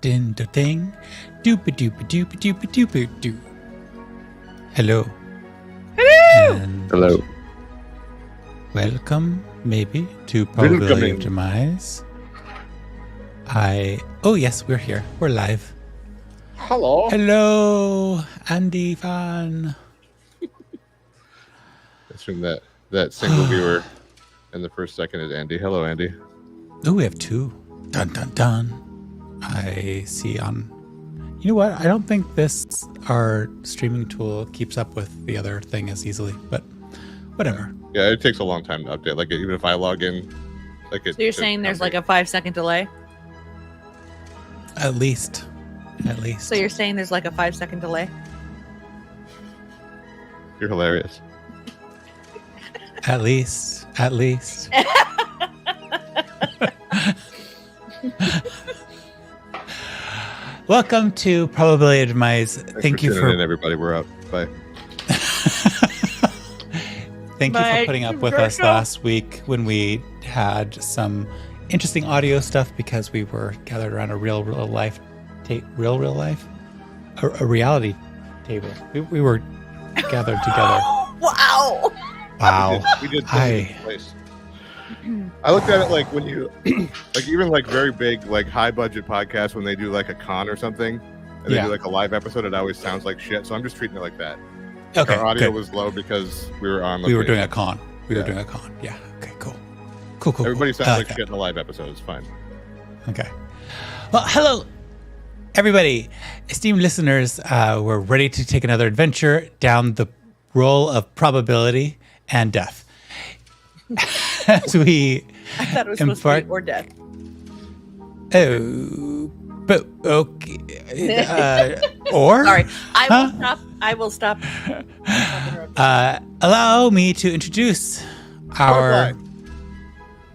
din do ding, doopa doopa doopa doopa doopa doo. Hello. Hello. And Hello. welcome, maybe, to Probability of Demise. Oh yes, we're here. We're live. Hello. Hello, Andy Fan. That's from that single viewer, and the first second is Andy. Hello, Andy. Oh, we have two. Dun dun dun. I see on. You know what? I don't think our streaming tool keeps up with the other thing as easily, but whatever. Yeah, it takes a long time to update. Like even if I log in, So you're saying there's like a 5-second delay? At least. So you're saying there's like a 5-second delay? You're hilarious. At least. Welcome to Probability of Demise. Thank you for in, everybody. We're up. Bye. Thank you for putting up with us last week when we had some interesting audio stuff because we were gathered around a real life, a reality table. We were gathered together. Wow. We did place. I looked at it like when you like even like very big like high budget podcasts when they do like a con or something and they do like a live episode, it always sounds like shit. So I'm just treating it like that. Okay, our audio was low because we were on. We were doing a con. Yeah. Okay. Cool. Everybody sounds like shit in the live episode. It's fine. Okay. Well, hello, everybody, esteemed listeners. We're ready to take another adventure down the roll of probability and death. As we I thought it was supposed to be or death. Oh, but okay. Or sorry, I will stop. Allow me to introduce our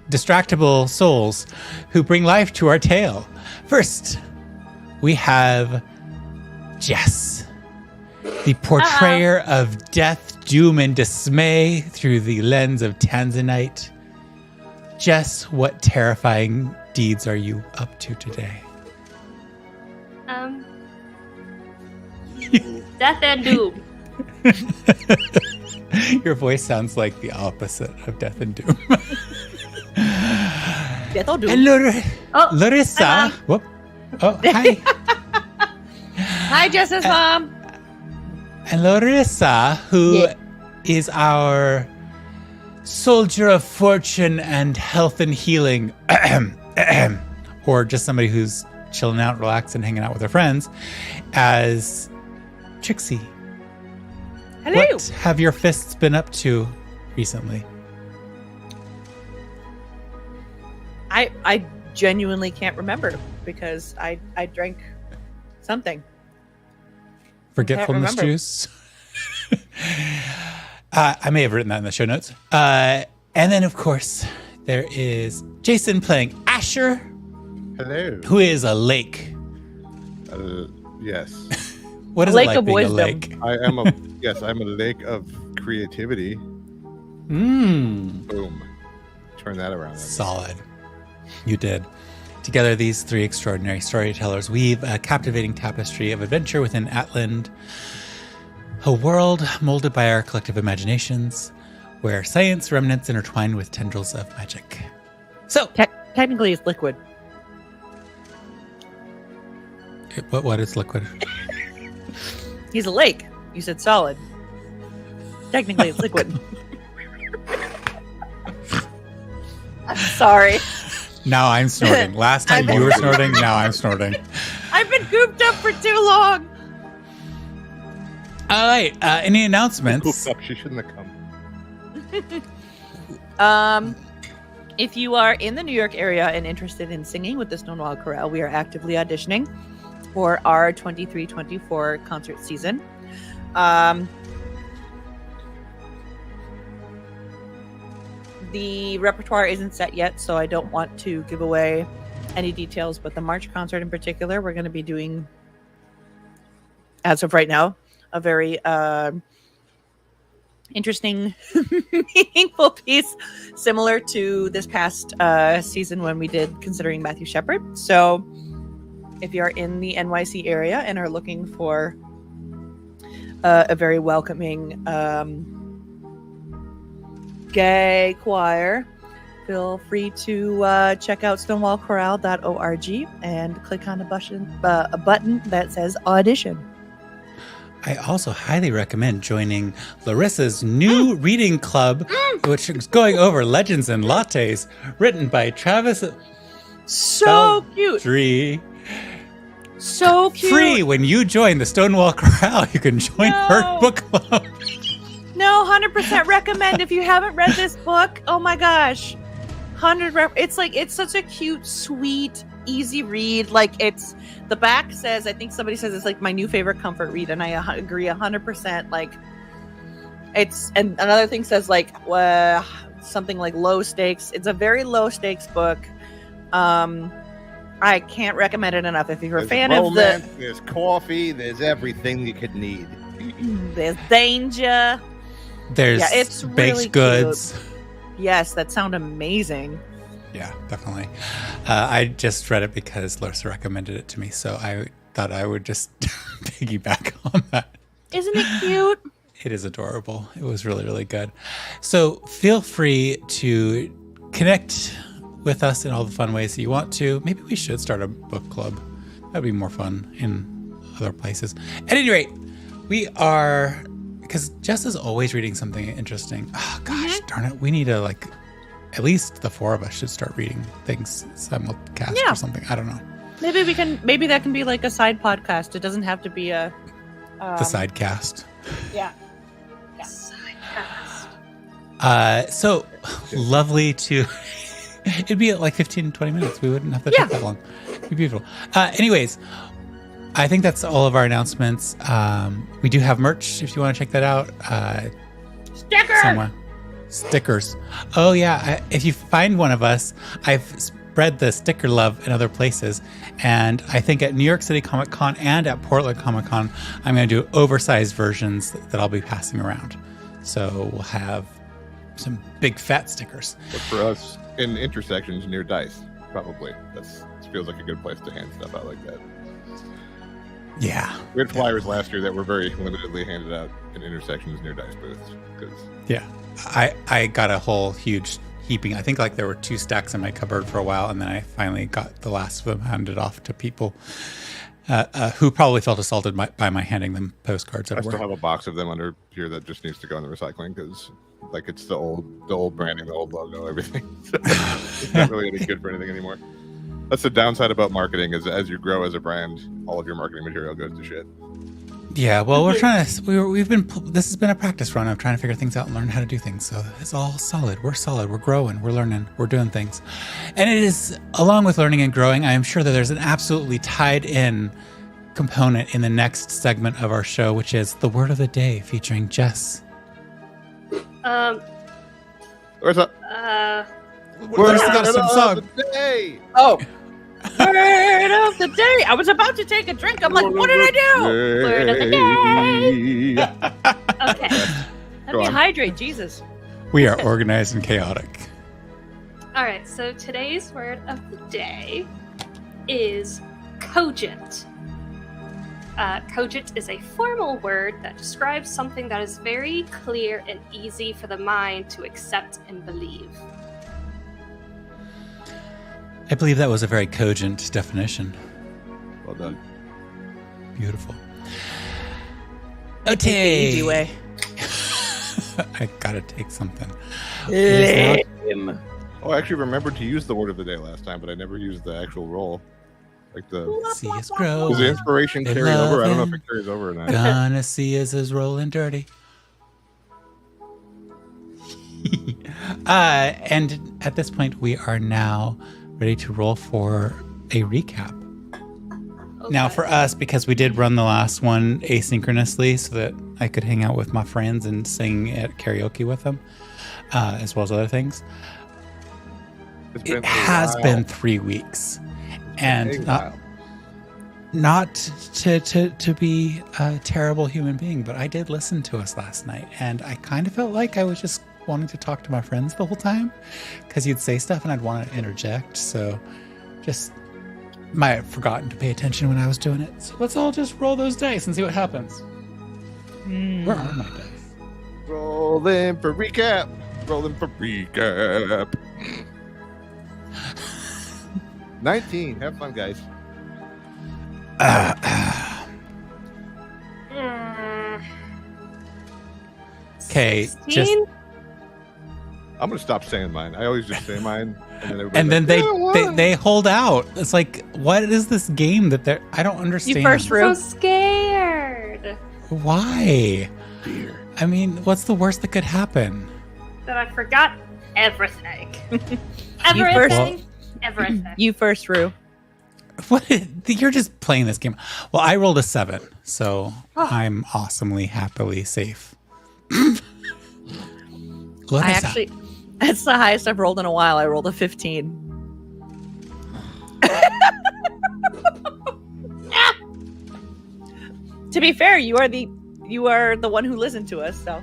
distractible souls who bring life to our tale. First, we have Jess, the portrayer of death, doom, and dismay through the lens of Tanzanite. Jess, what terrifying deeds are you up to today? Death and doom. Your voice sounds like the opposite of death and doom. Death or doom. And Larissa. Hi, Whoop. Oh, hi. Hi, Jess's mom. And Larissa, who is our soldier of fortune and health and healing, or just somebody who's chilling out, relaxing, hanging out with her friends, as Trixie. Hello. What have your fists been up to recently? I genuinely can't remember because I drank something. Forgetfulness juice. I may have written that in the show notes. And then, of course, there is Jason playing Asher. Hello. Who is a lake. Yes. What is lake it like of being wisdom. a lake? I'm a lake of creativity. Boom. Turn that around. Solid. You did. Together, these three extraordinary storytellers weave a captivating tapestry of adventure within Atland, a world molded by our collective imaginations, where science remnants intertwine with tendrils of magic. So, Technically, it's liquid. what is liquid? He's a lake. You said solid. Technically, it's liquid. I'm sorry. Now I'm snorting. Last time you were snorting, now I'm snorting. I've been cooped up for too long. All right. Any announcements? She shouldn't have come. If you are in the New York area and interested in singing with the Stonewall Chorale, we are actively auditioning for our 23-24 concert season. The repertoire isn't set yet, so I don't want to give away any details, but the March concert in particular, we're going to be doing, as of right now, a very interesting, meaningful piece, similar to this past season when we did Considering Matthew Shepard. So if you're in the NYC area and are looking for a very welcoming gay choir, feel free to check out stonewallcorral.org and click on a button that says audition. I also highly recommend joining Larissa's new reading club, which is going over Legends and Lattes, written by Travis. So cute. So cute. Free when you join the Stonewall Corral. You can join her book club. No, 100% recommend if you haven't read this book. Oh my gosh. It's such a cute, sweet, easy read. Like the back says, I think somebody says it's like my new favorite comfort read, and I agree 100%. Like and another thing says like something like low stakes. It's a very low stakes book. I can't recommend it enough. If you're a fan romance, there's coffee, there's everything you could need. There's danger. There's it's baked really goods. Cute. Yes, that sound amazing. Yeah, definitely. I just read it because Larissa recommended it to me, so I thought I would just piggyback on that. Isn't it cute? It is adorable. It was really, really good. So feel free to connect with us in all the fun ways that you want to. Maybe we should start a book club. That'd be more fun in other places. At any rate, we are, because Jess is always reading something interesting. Oh, gosh, darn it. We need to, like, at least the four of us should start reading things simulcast or something. I don't know. Maybe that can be like a side podcast. It doesn't have to be a... the side cast. Yeah. Side cast. So lovely to... It'd be like 15, 20 minutes. We wouldn't have to take that long. It'd be beautiful. Anyways, I think that's all of our announcements. We do have merch if you want to check that out. Stickers! Somewhere. Stickers. Oh, yeah. If you find one of us, I've spread the sticker love in other places. And I think at New York City Comic Con and at Portland Comic Con, I'm going to do oversized versions that I'll be passing around. So we'll have some big fat stickers. But for us, in intersections near Dice, probably. This feels like a good place to hand stuff out like that. Yeah. We had flyers last year that were very limitedly handed out in intersections near Dice booths. Yeah. I got a whole huge heaping. I think like there were 2 stacks in my cupboard for a while, and then I finally got the last of them handed off to people who probably felt assaulted by my handing them postcards. I still have a box of them under here that just needs to go in the recycling because, like, it's the old branding, the old logo, everything. So it's not really any good for anything anymore. That's the downside about marketing: is as you grow as a brand, all of your marketing material goes to shit. Yeah, well, we're trying to. This has been a practice run of trying to figure things out and learn how to do things. So it's all solid. We're solid. We're growing. We're learning. We're doing things, and it is along with learning and growing. I am sure that there's an absolutely tied-in component in the next segment of our show, which is the word of the day featuring Jess. Where's up? Where's the song? Day. Oh. Word of the day. I was about to take a drink. I'm like, what did I do? Word of the day. Okay. Let me hydrate, Jesus. We are organized and chaotic. All right. So today's word of the day is cogent. Cogent is a formal word that describes something that is very clear and easy for the mind to accept and believe. I believe that was a very cogent definition. Well done. Beautiful. Take the easy way. I gotta take something. Lame. Oh, I actually remembered to use the word of the day last time, but I never used the actual roll. Like see us grow. Does the inspiration carry over? I don't know if it carries over or not. Gonna see us as rolling dirty. And at this point, we are now ready to roll for a recap. Okay. Now, for us, because we did run the last one asynchronously so that I could hang out with my friends and sing at karaoke with them, as well as other things, it has been 3 weeks. And not to be a terrible human being, but I did listen to us last night, and I kind of felt like I was just wanting to talk to my friends the whole time because you'd say stuff and I'd want to interject. So just might have forgotten to pay attention when I was doing it. So let's all just roll those dice and see what happens. Where are my dice? Rolling for recap. Rolling for recap. 19. Have fun, guys. Okay, 16? just I'm gonna stop saying mine. I always just say mine, and then like, they hold out. It's like, what is this game that they're? I don't understand. You first, I'm Rue. so scared Why? Beer. I mean, what's the worst that could happen? that I forgot everything. You first. Everything. Everything. You first, Rue. What? You're just playing this game. Well, I rolled a 7, so I'm awesomely, happily safe. That's the highest I've rolled in a while. I rolled a 15. To be fair, you are the one who listened to us, so.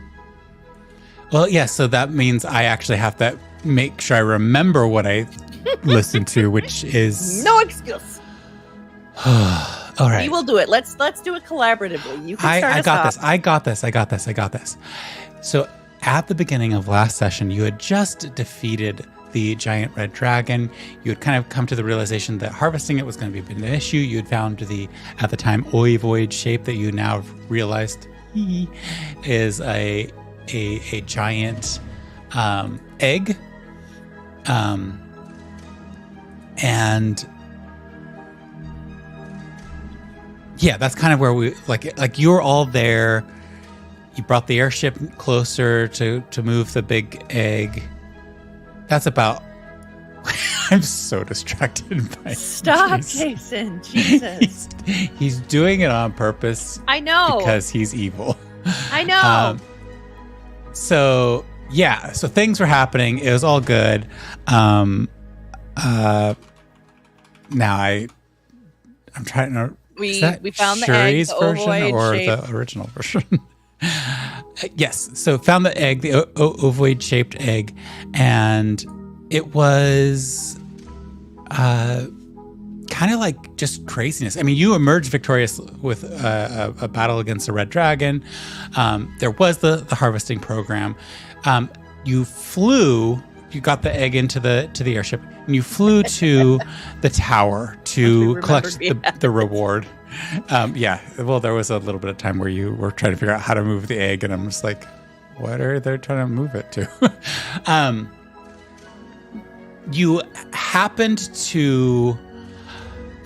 Well, yeah, so that means I actually have to make sure I remember what I listened to, which is No excuse. all right. We will do it. Let's do it collaboratively. You can start I us got off. this. I got this. So at the beginning of last session, you had just defeated the giant red dragon. You had kind of come to the realization that harvesting it was going to be an issue. You had found the, at the time, ovoid shape that you now realized is a giant egg. And yeah, that's kind of where we like you were all there. You brought the airship closer to move the big egg. That's about. I'm so distracted by. Stop, Jeez. Jason. Jesus. He's doing it on purpose I know. because he's evil. I know. So yeah, so things were happening. It was all good. Now I'm trying to. We Is that found the Shuri's egg, the version ovoid or shape. the original version? Yes. So found the egg, the ovoid shaped egg, and it was kind of like just craziness. I mean, you emerged victorious with a battle against a red dragon. There was the harvesting program. You flew. You got the egg into the airship, and you flew to the tower to collect the reward. Yeah, well, there was a little bit of time where you were trying to figure out how to move the egg, and I'm just like, what are they trying to move it to? You happened to.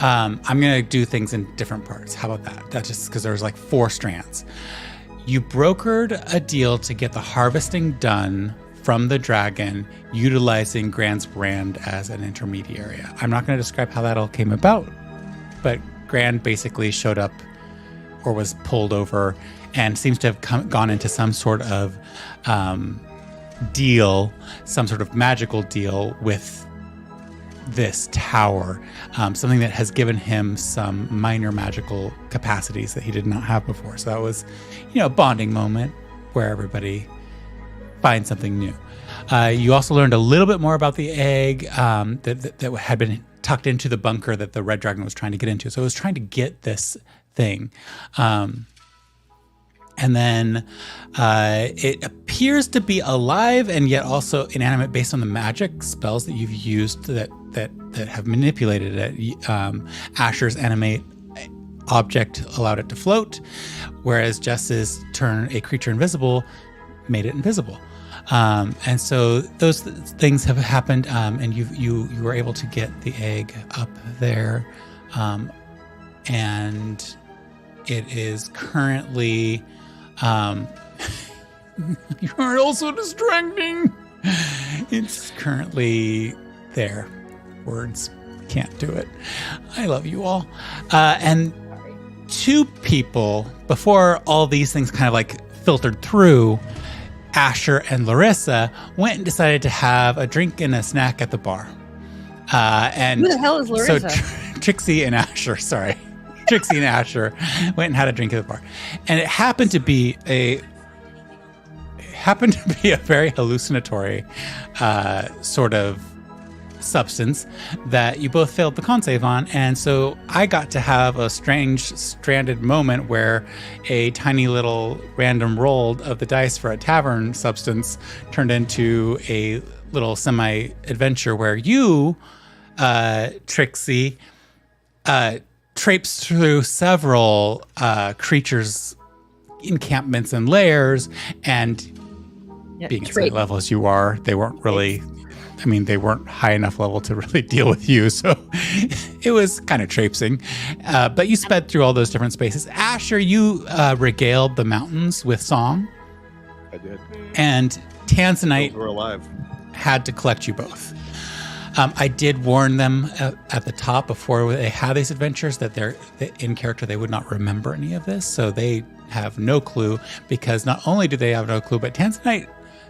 I'm going to do things in different parts. How about that? That's just because there was like 4 strands. You brokered a deal to get the harvesting done from the dragon, utilizing Grand's brand as an intermediary. I'm not going to describe how that all came about, but Grand basically showed up or was pulled over and seems to have gone into some sort of deal, some sort of magical deal with this tower, something that has given him some minor magical capacities that he did not have before. So that was, a bonding moment where everybody find something new. You also learned a little bit more about the egg that had been tucked into the bunker that the red dragon was trying to get into. So it was trying to get this thing. And then it appears to be alive and yet also inanimate based on the magic spells that you've used that have manipulated it. Asher's animate object allowed it to float, whereas Jess's turn a creature invisible made it invisible. And so those things have happened, and you were able to get the egg up there, and it is currently. You are also distracting. It's currently there. Words can't do it. I love you all, and 2 people before all these things kind of like filtered through. Asher and Larissa went and decided to have a drink and a snack at the bar. And Who the hell is Larissa? So Trixie and Asher went and had a drink at the bar. And it happened to be a very hallucinatory sort of substance that you both failed the con save on. And so I got to have a strange stranded moment where a tiny little random roll of the dice for a tavern substance turned into a little semi-adventure where you, Trixie, traipsed through several creatures' encampments and lairs, and being at the level as you are, they weren't really, they weren't high enough level to really deal with you, so it was kind of traipsing. But you sped through all those different spaces. Asher, you regaled the mountains with song. I did. And Tanzanite were alive. Had to collect you both. I did warn them at the top before they had these adventures that they're in character. They would not remember any of this, so they have no clue, because not only do they have no clue, but Tanzanite,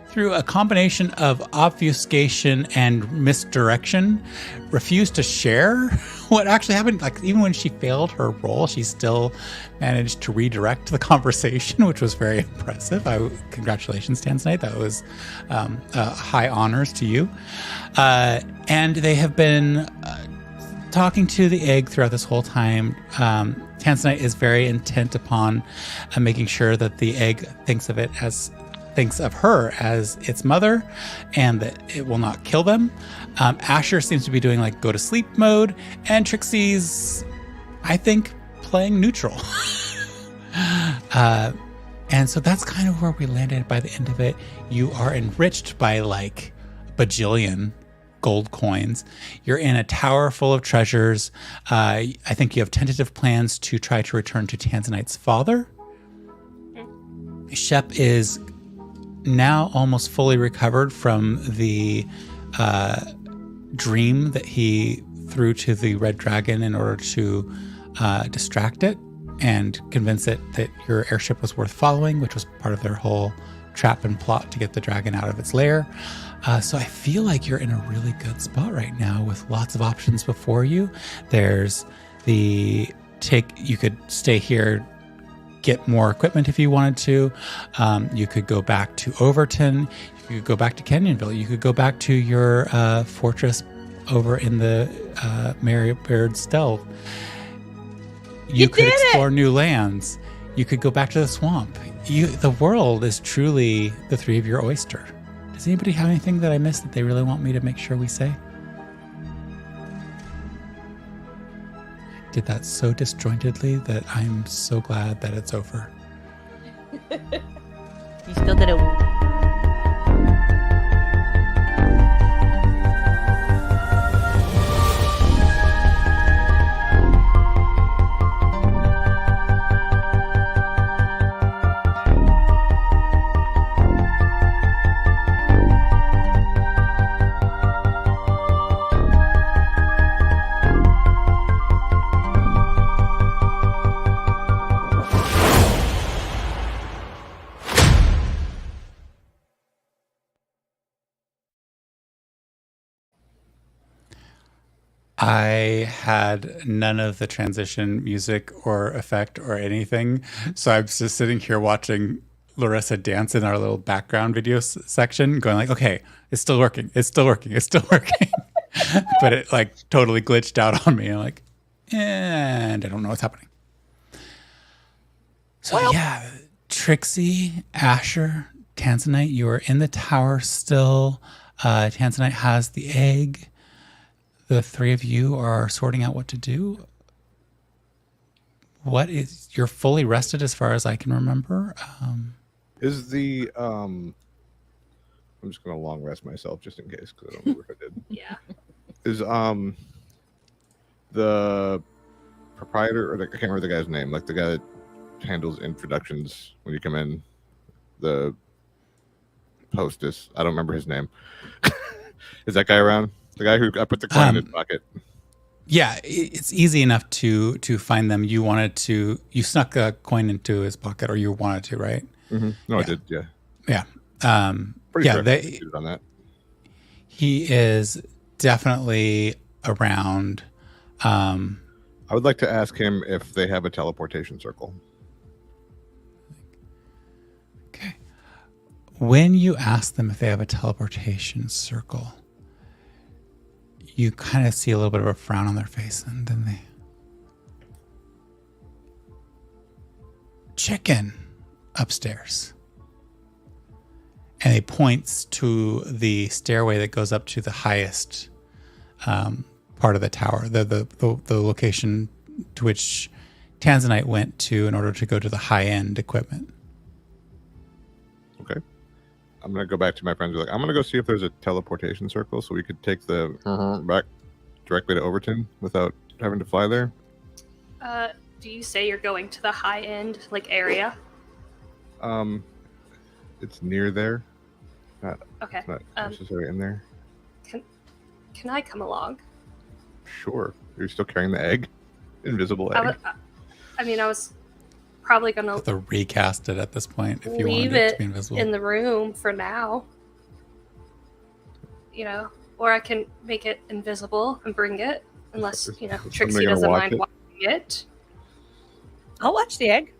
through a combination of obfuscation and misdirection, refused to share what actually happened. Like, even when she failed her roll, she still managed to redirect the conversation, which was very impressive. Congratulations, Tanzanite. That was high honors to you. And they have been talking to the egg throughout this whole time. Tanzanite is very intent upon making sure that the egg thinks of her as its mother, and that it will not kill them. Asher seems to be doing like go to sleep mode, and Trixie's, I think, playing neutral. And so that's kind of where we landed by the end of it. You are enriched by like a bajillion gold coins. You're in a tower full of treasures. I think you have tentative plans to try to return to Tanzanite's father. Shep is now almost fully recovered from the dream that he threw to the red dragon in order to distract it and convince it that your airship was worth following, which was part of their whole trap and plot to get the dragon out of its lair. So I feel like you're in a really good spot right now with lots of options before you. There's you could stay here, get more equipment if you wanted to. You could go back to Overton. You could go back to Canyonville. You could go back to your fortress over in the Marybeard Delve. You could explore new lands. You could go back to the swamp. The world is truly the three of your oyster. Does anybody have anything that I missed that they really want me to make sure we say? Did that so disjointedly that I'm so glad that it's over. You still did it. I had none of the transition music or effect or anything. So I'm just sitting here watching Larissa dance in our little background video section going like, okay, it's still working. It's still working. It's still working. But it like totally glitched out on me. I'm like, and I don't know what's happening. So yeah, Trixie, Asher, Tanzanite, you are in the tower still. Tanzanite has the egg. The three of you are sorting out what to do. You're fully rested as far as I can remember. Is the I'm just gonna long rest myself just in case because I don't remember if I did. Yeah. Is the proprietor, or I can't remember the guy's name, like the guy that handles introductions when you come in, the hostess. I don't remember his name. Is that guy around? The guy who I put the coin in his pocket. Yeah, it's easy enough to find them. You snuck a coin into his pocket, or you wanted to, right? Mm-hmm. No, yeah. I did. Yeah. Yeah. Pretty sure I I on that. He is definitely around. I would like to ask him if they have a teleportation circle. Okay. When you ask them if they have a teleportation circle, you kind of see a little bit of a frown on their face, and then they... Chicken upstairs. And he points to the stairway that goes up to the highest part of the tower, the location to which Tanzanite went to in order to go to the high-end equipment. Okay. I'm going to go back to my friends. I'm going to go see if there's a teleportation circle so we could take the back directly to Overton without having to fly there. Do you say you're going to the high-end area? It's near there. Okay. Not necessarily in there. Can I come along? Sure. You're still carrying the egg? Invisible egg? I was probably going to... have to recast it at this point if you leave wanted it it to be invisible. in the room for now. Or I can make it invisible and bring it, unless, Trixie doesn't mind watching it. I'll watch the egg.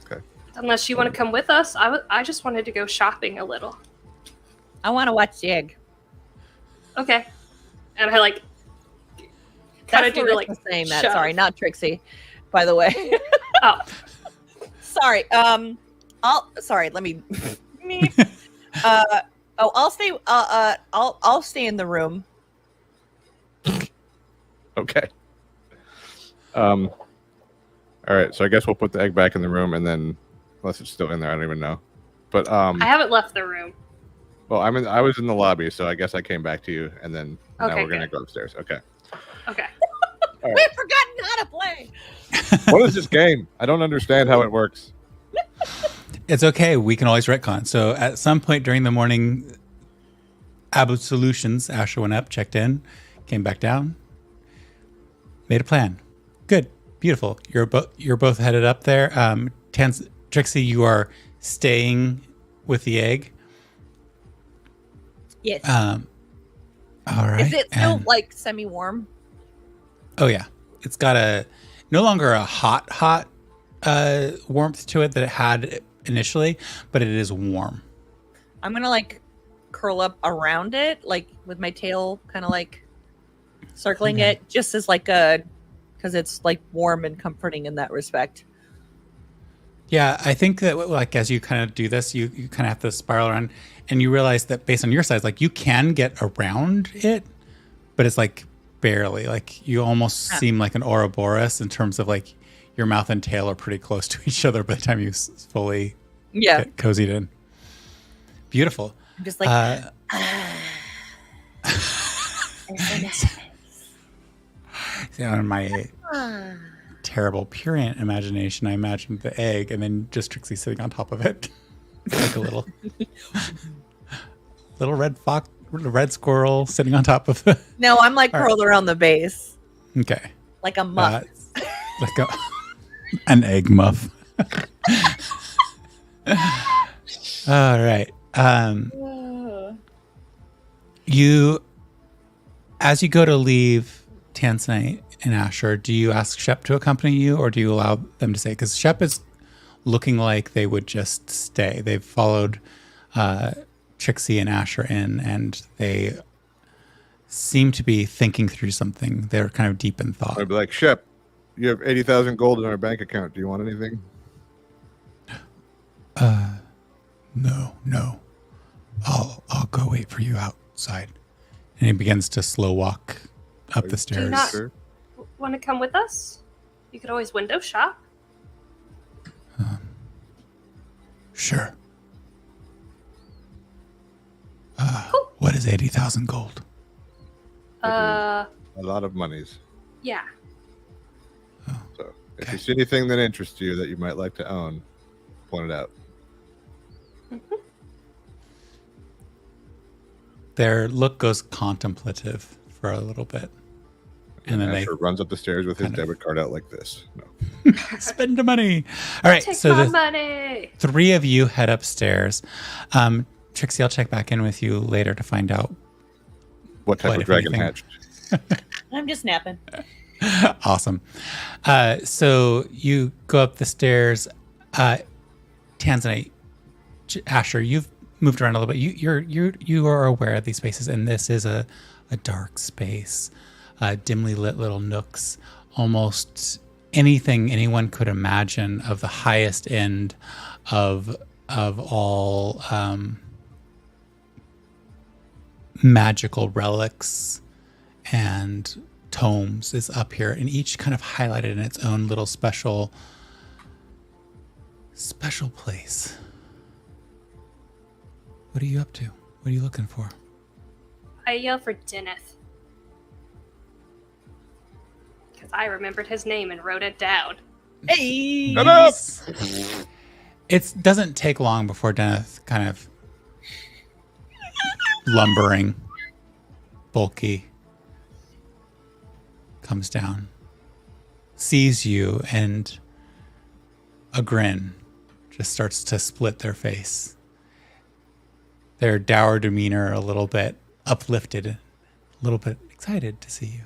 Okay. Unless you want to come with us. I just wanted to go shopping a little. I want to watch the egg. Okay. And I kind of do the saying that. shove. Sorry, not Trixie, by the way. Oh. Sorry. Sorry. Let me. I'll stay. I'll stay in the room. Okay. All right. So I guess we'll put the egg back in the room, and then unless it's still in there, I don't even know. But I haven't left the room. Well, I was in the lobby, so I guess I came back to you, and then now Okay, we're gonna good. go upstairs. Okay. Okay. All right. We've forgotten how to play. What is this game? I don't understand how it works. It's okay. We can always retcon. So at some point during the morning, Absolutions, Asher went up, checked in, came back down, made a plan. Good. Beautiful. You're both headed up there. Trixie, you are staying with the egg. Yes. All right. Is it still semi-warm? Oh yeah. It's got no longer a hot warmth to it that it had initially, but it is warm. I'm gonna curl up around it, with my tail kind of circling it, just as because it's warm and comforting in that respect. Yeah, I think that as you kind of do this, you kind of have to spiral around, and you realize that based on your size, you can get around it, but it's barely. You almost seem like an Ouroboros in terms of your mouth and tail are pretty close to each other by the time you fully get cozied in. Beautiful. I'm just in my terrible purient imagination, I imagined the egg and then just Trixie sitting on top of it, like a little red squirrel sitting on top of it. No, I'm curled around the base. Okay. Like a muff. An egg muff. All right. As you go to leave Tanzanite and Asher, do you ask Shep to accompany you, or do you allow them to stay? Because Shep is looking like they would just stay. They've followed Trixie and Asher in, and they seem to be thinking through something. They're kind of deep in thought. I'd be like, Shep, you have 80,000 gold in our bank account. Do you want anything? No. I'll go wait for you outside. And he begins to slow walk up the stairs. Do you not want to come with us? You could always window shop. Sure. Cool. What is 80,000 gold? A lot of monies. Yeah. So if you see anything that interests you that you might like to own, point it out. Mm-hmm. Their look goes contemplative for a little bit. And then Asher runs up the stairs with his debit card out like this. No. Spend the money. All right. Take So my the money. three of you head upstairs. Trixie, I'll check back in with you later to find out What type of if dragon anything. hatched? I'm just napping. Awesome. So you go up the stairs. Tanzanite, Asher, you've moved around a little bit. You are aware of these spaces, and this is a a dark space, dimly lit little nooks, almost anything anyone could imagine of the highest end of all magical relics and tomes is up here, and each kind of highlighted in its own little special place. What are you up to? What are you looking for? I yell for Deneth. Because I remembered his name and wrote it down. Hey! Shut up! It doesn't take long before Deneth kind of lumbering, bulky, comes down, sees you, and a grin just starts to split their face. Their dour demeanor a little bit uplifted, a little bit excited to see you.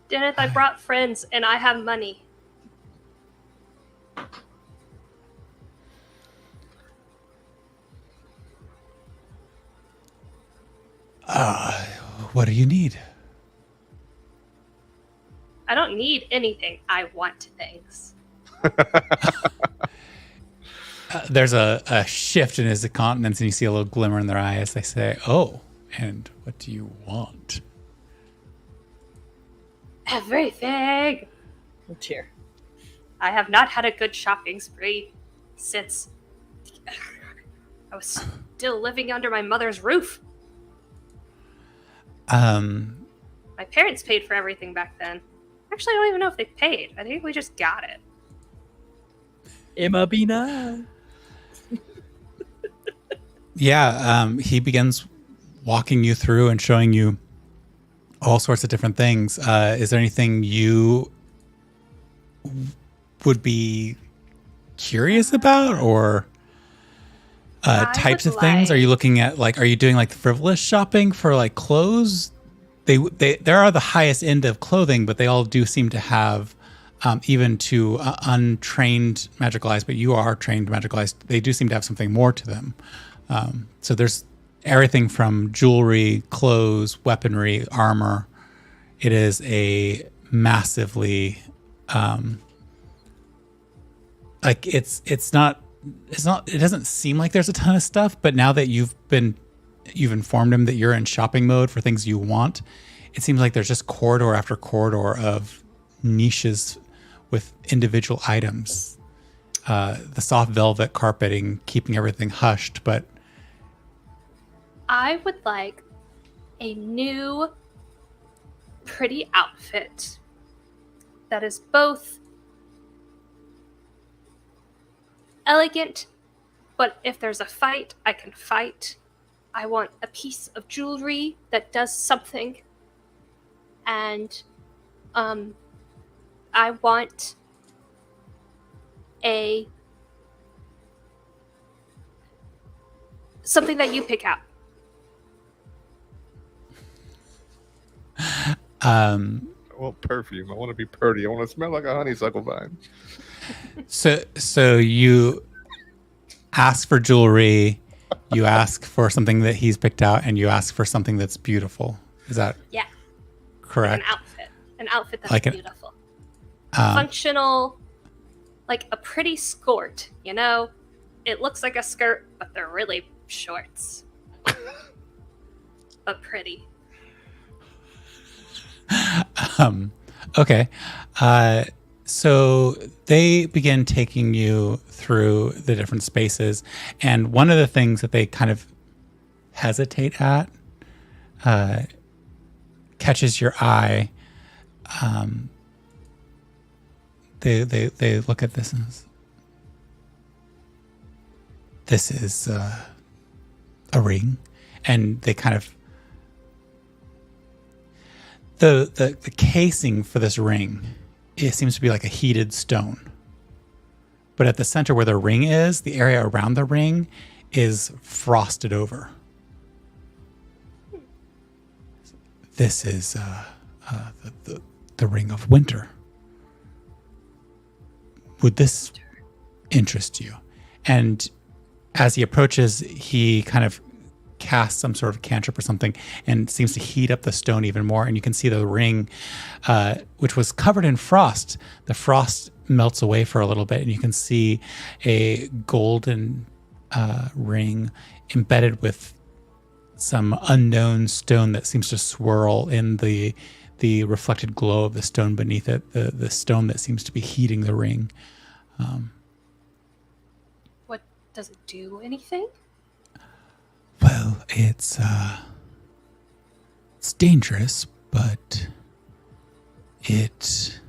Deneth, I brought friends and I have money. What do you need? I don't need anything. I want things. There's a shift in his countenance, and you see a little glimmer in their eyes. They say, "Oh, and what do you want?" Everything. Oh, dear. I have not had a good shopping spree since I was still living under my mother's roof. My parents paid for everything back then. Actually, I don't even know if they paid. I think we just got it. Emma be nice. Yeah, he begins walking you through and showing you all sorts of different things. Is there anything you would be curious about, or types of things? Are you looking at, like, are you doing like frivolous shopping for like clothes? There are the highest end of clothing, but they all do seem to have, even to untrained magical eyes, but you are trained magical eyes, they do seem to have something more to them. So there's everything from jewelry, clothes, weaponry, armor. It is a massively, like it doesn't seem like there's a ton of stuff, but now that you've informed him that you're in shopping mode for things you want, it seems like there's just corridor after corridor of niches with individual items. The soft velvet carpeting keeping everything hushed, but I would like a new, pretty outfit that is both elegant, but if there's a fight, I can fight. I want a piece of jewelry that does something. And I want something that you pick out. Well, perfume. I want to be pretty. I want to smell like a honeysuckle vine. So you ask for jewelry, you ask for something that he's picked out, and you ask for something that's beautiful. Is that correct? An outfit that's beautiful, functional, like a pretty skirt. You know, it looks like a skirt, but they're really shorts, but pretty. Okay. So they begin taking you through the different spaces, and one of the things that they kind of hesitate at catches your eye. They look at this and this is a ring, and they kind of the casing for this ring, it seems to be like a heated stone. But at the center where the ring is, the area around the ring is frosted over. This is the ring of winter. Would this interest you? And as he approaches, he kind of casts some sort of cantrip or something and seems to heat up the stone even more. And you can see the ring, which was covered in frost. The frost melts away for a little bit, and you can see a golden ring embedded with some unknown stone that seems to swirl in the reflected glow of the stone beneath it, the stone that seems to be heating the ring. What, does it do anything? Well, it's dangerous, but it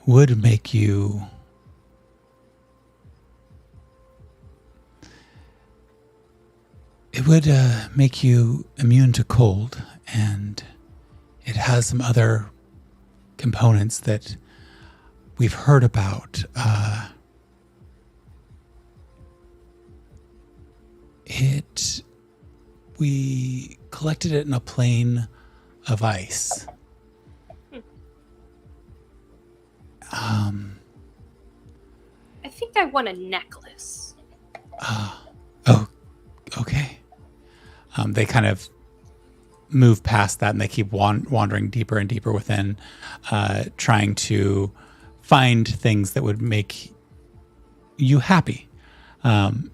would make you immune to cold, and it has some other components that we've heard about. We collected it in a plane of ice. I think I want a necklace. Oh, okay. They kind of move past that, and they keep wandering deeper and deeper within, trying to find things that would make you happy. And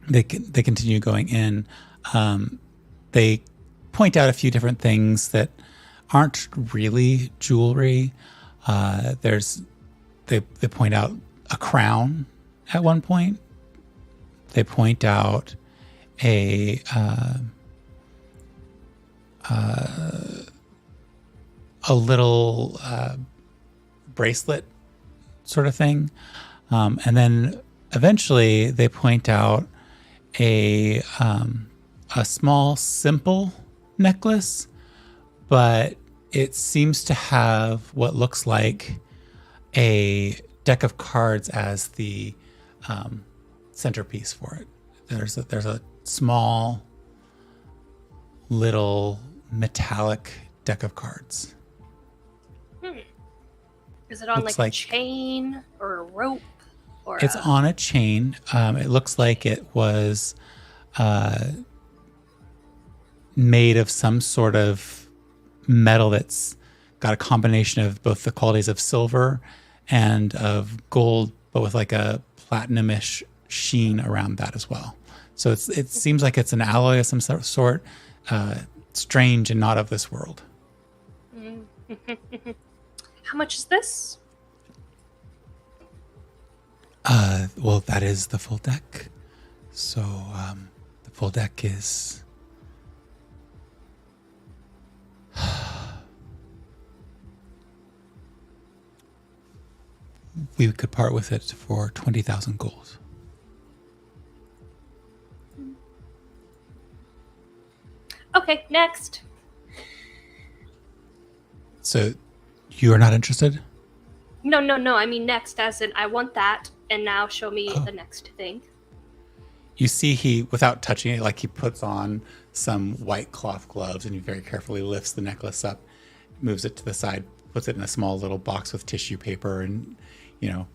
they continue going in. They point out a few different things that aren't really jewelry. They point out a crown at one point. They point out a little bracelet sort of thing. And then eventually they point out a small, simple necklace, but it seems to have what looks like a deck of cards as the centerpiece for it. There's a small, little metallic deck of cards. Is it on Looks like a like chain or a rope? Or it's on a chain. It looks like it was made of some sort of metal that's got a combination of both the qualities of silver and of gold, but with like a platinum-ish sheen around that as well. So it seems like it's an alloy of some sort, strange and not of this world. How much is this? Well, that is the full deck. So the full deck is we could part with it for 20,000 gold. Okay, next. So you are not interested? No. I mean next, as in I want that, and now show me the next thing. You see he, without touching it, like he puts on some white cloth gloves and he very carefully lifts the necklace up, moves it to the side, puts it in a small little box with tissue paper. And, you know,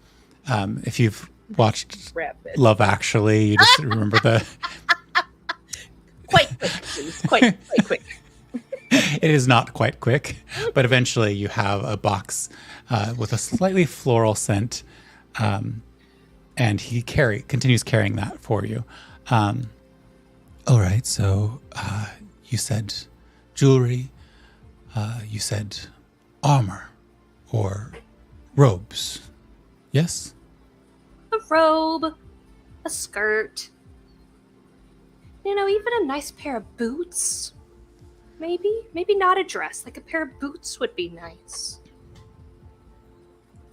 if you've watched Love Actually, you just remember the... Quite quick, please. Quite quick. It is not quite quick, but eventually you have a box with a slightly floral scent, and he continues carrying that for you. All right, so you said jewelry, you said armor or robes, yes? A robe, a skirt, even a nice pair of boots. Maybe not a dress, like a pair of boots would be nice.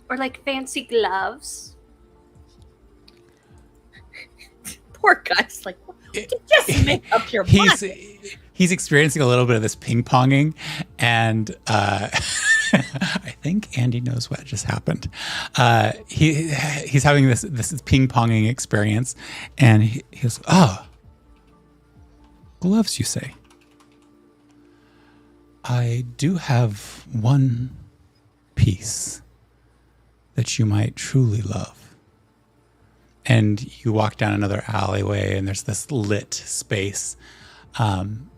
Or like fancy gloves. Poor guy's like, just make up your mind. He's experiencing a little bit of this ping-ponging, and I think Andy knows what just happened. He's having this ping-ponging experience, and he goes, gloves, you say? I do have one piece that you might truly love. and you walk down another alleyway, and there's this lit space, and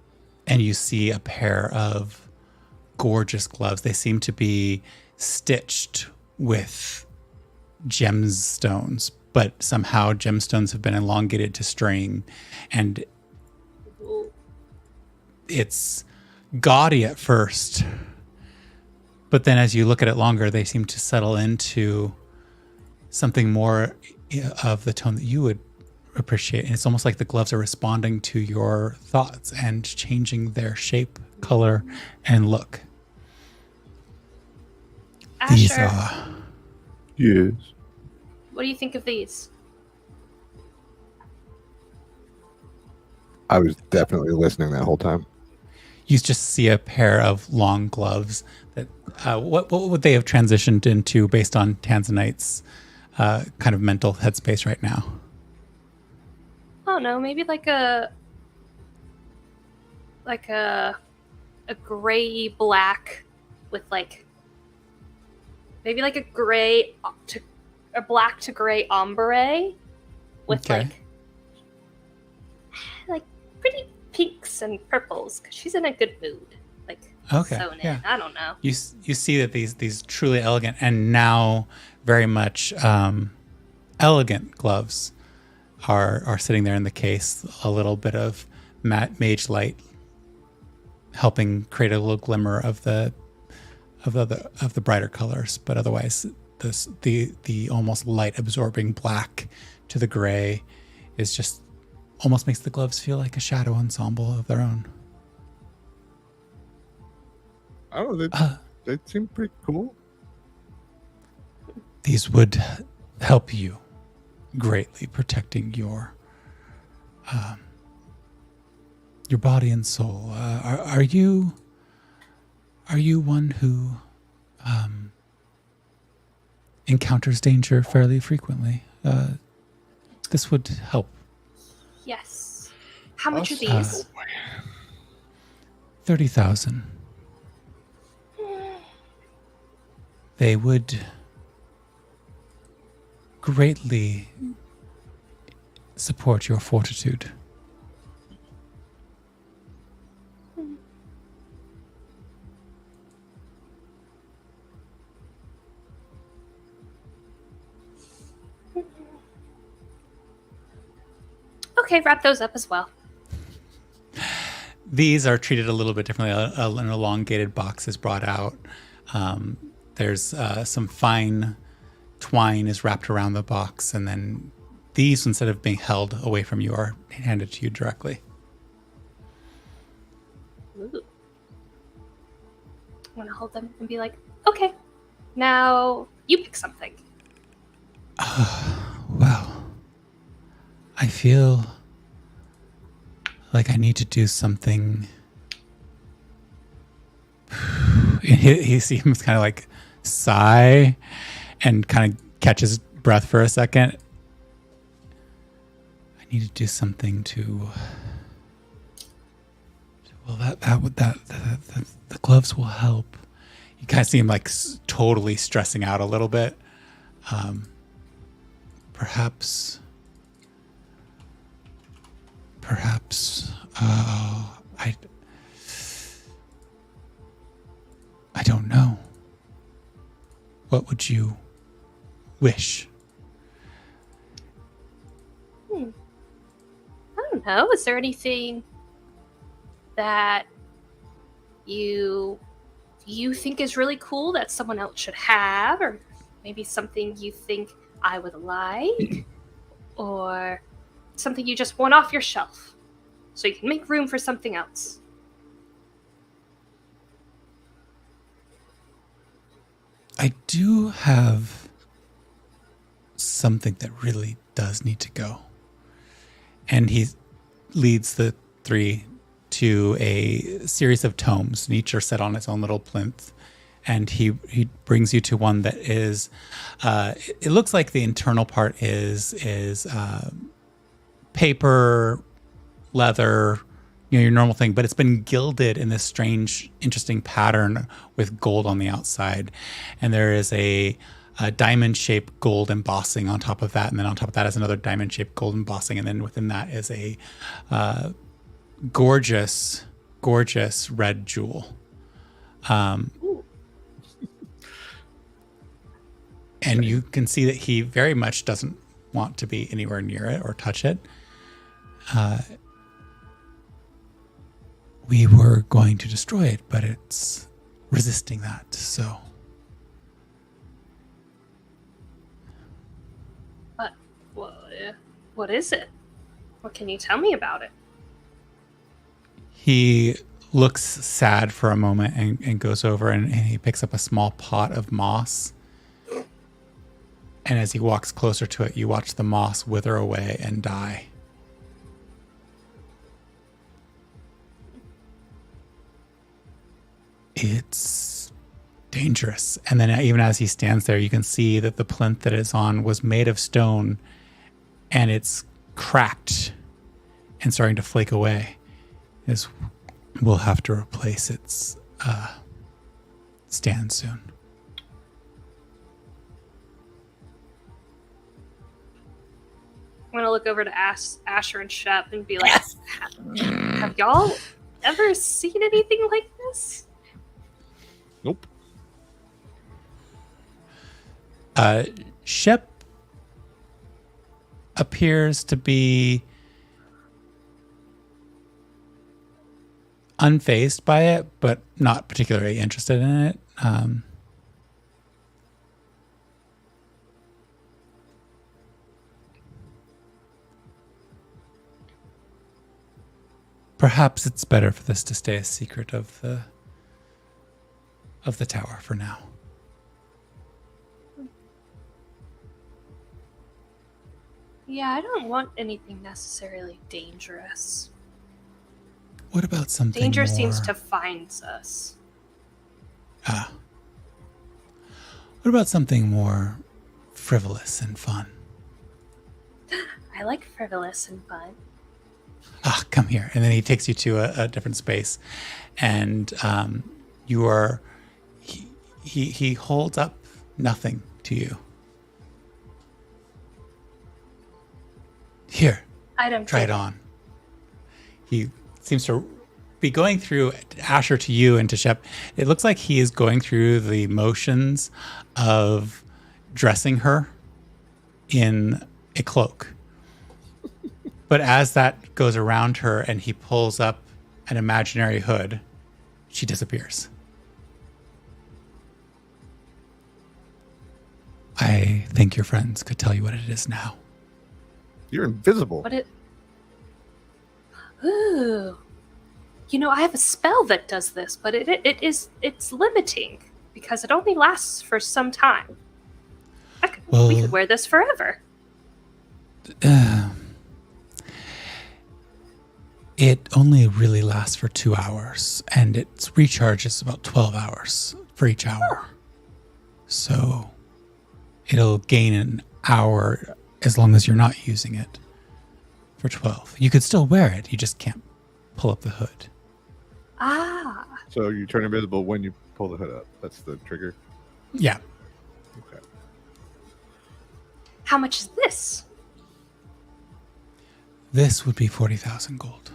you see a pair of gorgeous gloves. They seem to be stitched with gemstones, but somehow gemstones have been elongated to string, and it's gaudy at first, but then as you look at it longer, they seem to settle into something more of the tone that you would appreciate. And it's almost like the gloves are responding to your thoughts and changing their shape, color, and look. These Asher, are... Yes. what do you think of these? I was definitely listening that whole time. You just see a pair of long gloves that what would they have transitioned into based on Tanzanite's kind of mental headspace right now? I don't know, maybe like a gray black with like maybe like a black to gray ombre with Okay. like pretty pinks and purples because she's in a good mood. Like Okay, sewn in. yeah. I don't know. You see that these truly elegant and now very much elegant gloves are sitting there in the case. A little bit of matte mage light helping create a little glimmer of the brighter colors, but otherwise the almost light absorbing black to the gray is just almost makes the gloves feel like a shadow ensemble of their own. I don't know. They seem pretty cool. These would help you greatly protecting your body and soul. Are you one who encounters danger fairly frequently? This would help. Yes. How much are Us? these? 30,000. They would greatly support your fortitude. Okay, wrap those up as well. These are treated a little bit differently. An elongated box is brought out. There's some fine twine is wrapped around the box, and then these, instead of being held away from you, are handed to you directly. Ooh. I'm gonna hold them and be like, okay, now you pick something. Well, I feel like I need to do something. He seems kind of like sigh and kind of catches breath for a second. I need to do something to. Well, the gloves will help. You kind of see him like totally stressing out a little bit. Perhaps. I don't know. What would you wish? I don't know. Is there anything that you think is really cool that someone else should have, or maybe something you think I would like, or something you just want off your shelf so you can make room for something else? I do have something that really does need to go. And he leads the three to a series of tomes, and each are set on its own little plinth. And he brings you to one that is, it looks like the internal part is paper, leather, your normal thing, but it's been gilded in this strange, interesting pattern with gold on the outside. And there is a diamond-shaped gold embossing on top of that, and then on top of that is another diamond-shaped gold embossing, and then within that is a gorgeous red jewel. And you can see that he very much doesn't want to be anywhere near it or touch it. We were going to destroy it, but it's resisting that, so... What is it? What can you tell me about it? He looks sad for a moment and goes over and he picks up a small pot of moss. And as he walks closer to it, you watch the moss wither away and die. It's dangerous. And then even as he stands there, you can see that the plinth that it's on was made of stone and it's cracked and starting to flake away. We'll have to replace its stand soon. I'm gonna look over to Asher and Shep and be like, have y'all ever seen anything like this? Nope. Shep appears to be unfazed by it, but not particularly interested in it. Perhaps it's better for this to stay a secret of the tower for now. Yeah, I don't want anything necessarily dangerous. What about something Danger more... seems to find us. What about something more frivolous and fun? I like frivolous and fun. Come here. And then he takes you to a different space. And you are... He holds up nothing to you. Here, try it on. He seems to be going through Asher to you and to Shep. It looks like he is going through the motions of dressing her in a cloak. But as that goes around her and he pulls up an imaginary hood, she disappears. I think your friends could tell you what it is now. You're invisible. Ooh. You know, I have a spell that does this, but it's limiting because it only lasts for some time. We could wear this forever. It only really lasts for 2 hours, and its recharge is about 12 hours for each hour. So it'll gain an hour as long as you're not using it for 12. You could still wear it, you just can't pull up the hood. So you turn invisible when you pull the hood up. That's the trigger? Yeah. Okay. How much is this? This would be 40,000 gold.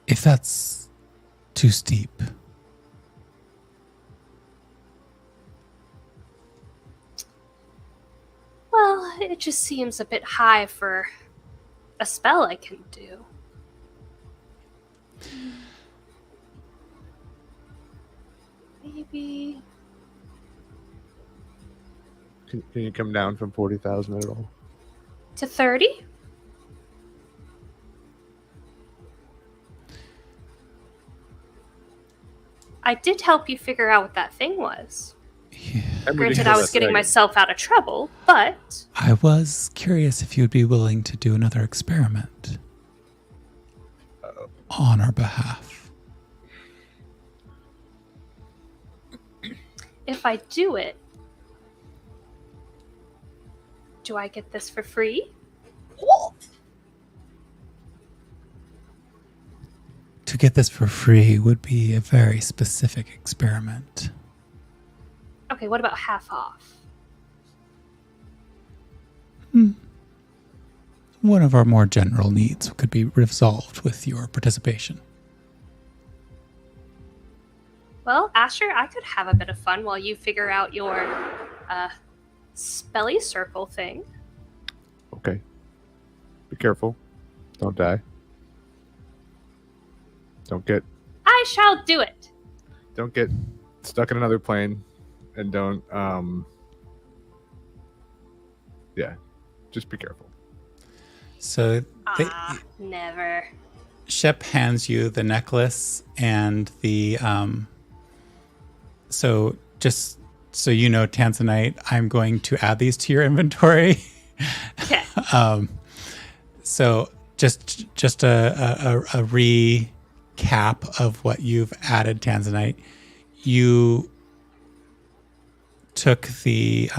If that's too steep. Well, it just seems a bit high for a spell I can do. Maybe... Can you come down from 40,000 at all? to 30? I did help you figure out what that thing was. Yeah. Granted, I was getting myself out of trouble, but... I was curious if you'd be willing to do another experiment on our behalf. If I do it, do I get this for free? get this for free would be a very specific experiment. Okay, what about half off? One of our more general needs could be resolved with your participation. Well, Asher, I could have a bit of fun while you figure out your spelly circle thing. Okay. Be careful. Don't die. I shall do it. Don't get stuck in another plane, and don't yeah, just be careful. So Never. Shep hands you the necklace and the so just so you know, Tanzanite, I'm going to add these to your inventory. Okay. So just a recap of what you've added, Tanzanite. You took the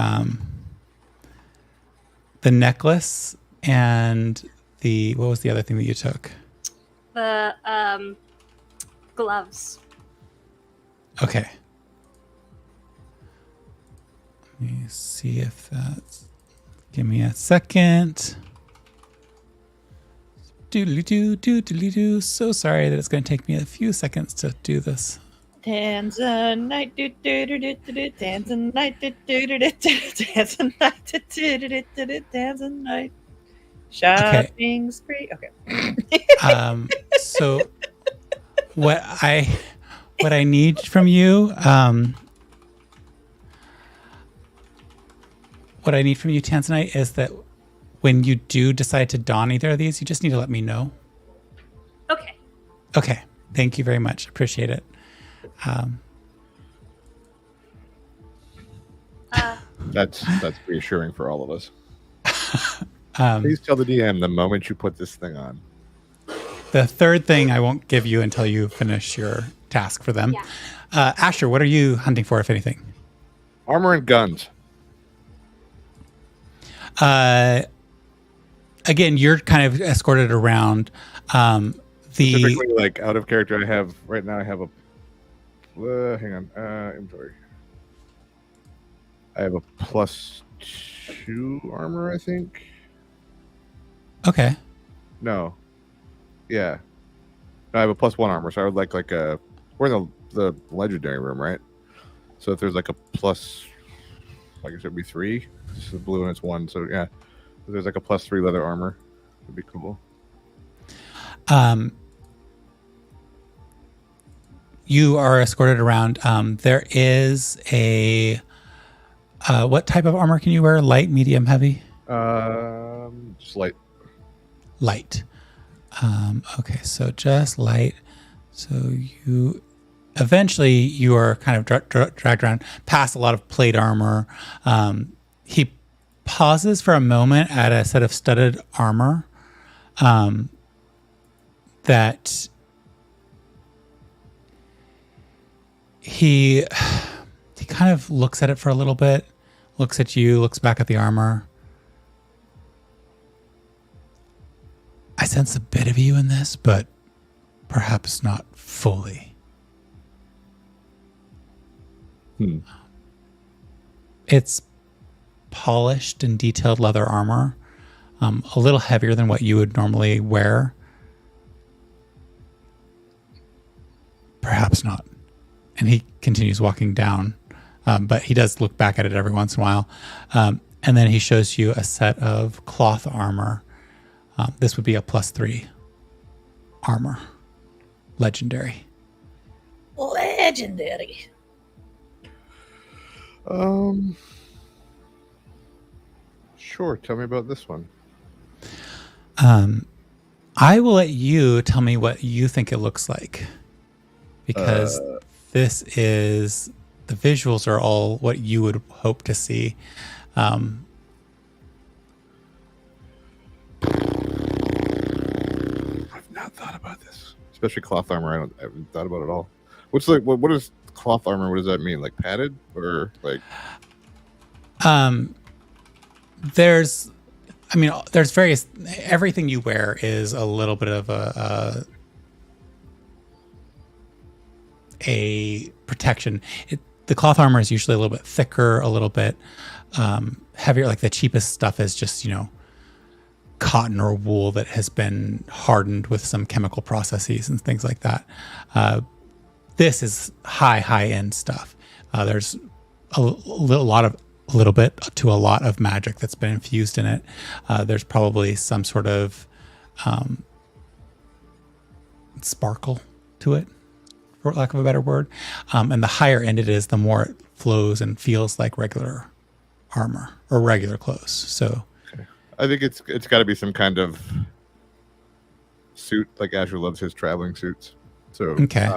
necklace and what was the other thing that you took? The gloves. Okay. Let me see if that's... Give me a second. Doodly-doo, doodly-doo. So sorry that it's going to take me a few seconds to do this. Tanzanite, Tanzanite, Tanzanite, Tanzanite. Shopping spree. Okay. So what I need from you, Tanzanite, is that when you do decide to don either of these, you just need to let me know. Okay. Okay. Thank you very much. Appreciate it. That's reassuring for all of us. Please tell the DM the moment you put this thing on. The third thing I won't give you until you finish your task for them. Yeah. Asher, what are you hunting for, if anything? Armor and guns. Again, you're kind of escorted around. Specifically, like out of character, I have right now. I have a hang on, inventory. I have a +2 armor, I think. Okay. No. Yeah. No, I have a +1 armor, so I would like a. We're in the legendary room, right? So if there's like a plus, like I said, it'd be 3. This is blue and it's 1, so yeah. If there's like a +3 leather armor, it'd be cool. You are escorted around. There is a what type of armor can you wear? Light, medium, heavy? Just light. Light. Okay, so just light. So you are kind of dragged around past a lot of plate armor. He pauses for a moment at a set of studded armor that he kind of looks at it for a little bit, looks at you, looks back at the armor. I sense a bit of you in this, but perhaps not fully. It's polished and detailed leather armor, a little heavier than what you would normally wear. Perhaps not. And he continues walking down, but he does look back at it every once in a while. And then he shows you a set of cloth armor. This would be a +3 armor. Legendary. Legendary. Sure. Tell me about this one. I will let you tell me what you think it looks like, because this is, the visuals are all what you would hope to see. I've not thought about this, especially cloth armor. I haven't thought about it at all. What's like? What is cloth armor? What does that mean? Like padded or like? There's various. Everything you wear is a little bit of a a protection. The cloth armor is usually a little bit thicker, a little bit heavier. Like the cheapest stuff is just, cotton or wool that has been hardened with some chemical processes and things like that. This is high end stuff. There's a little bit to a lot of magic that's been infused in it. There's probably some sort of sparkle to it, for lack of a better word. And the higher end it is, the more it flows and feels like regular armor or regular clothes. So I think it's got to be some kind of suit. Like Asher loves his traveling suits. So okay.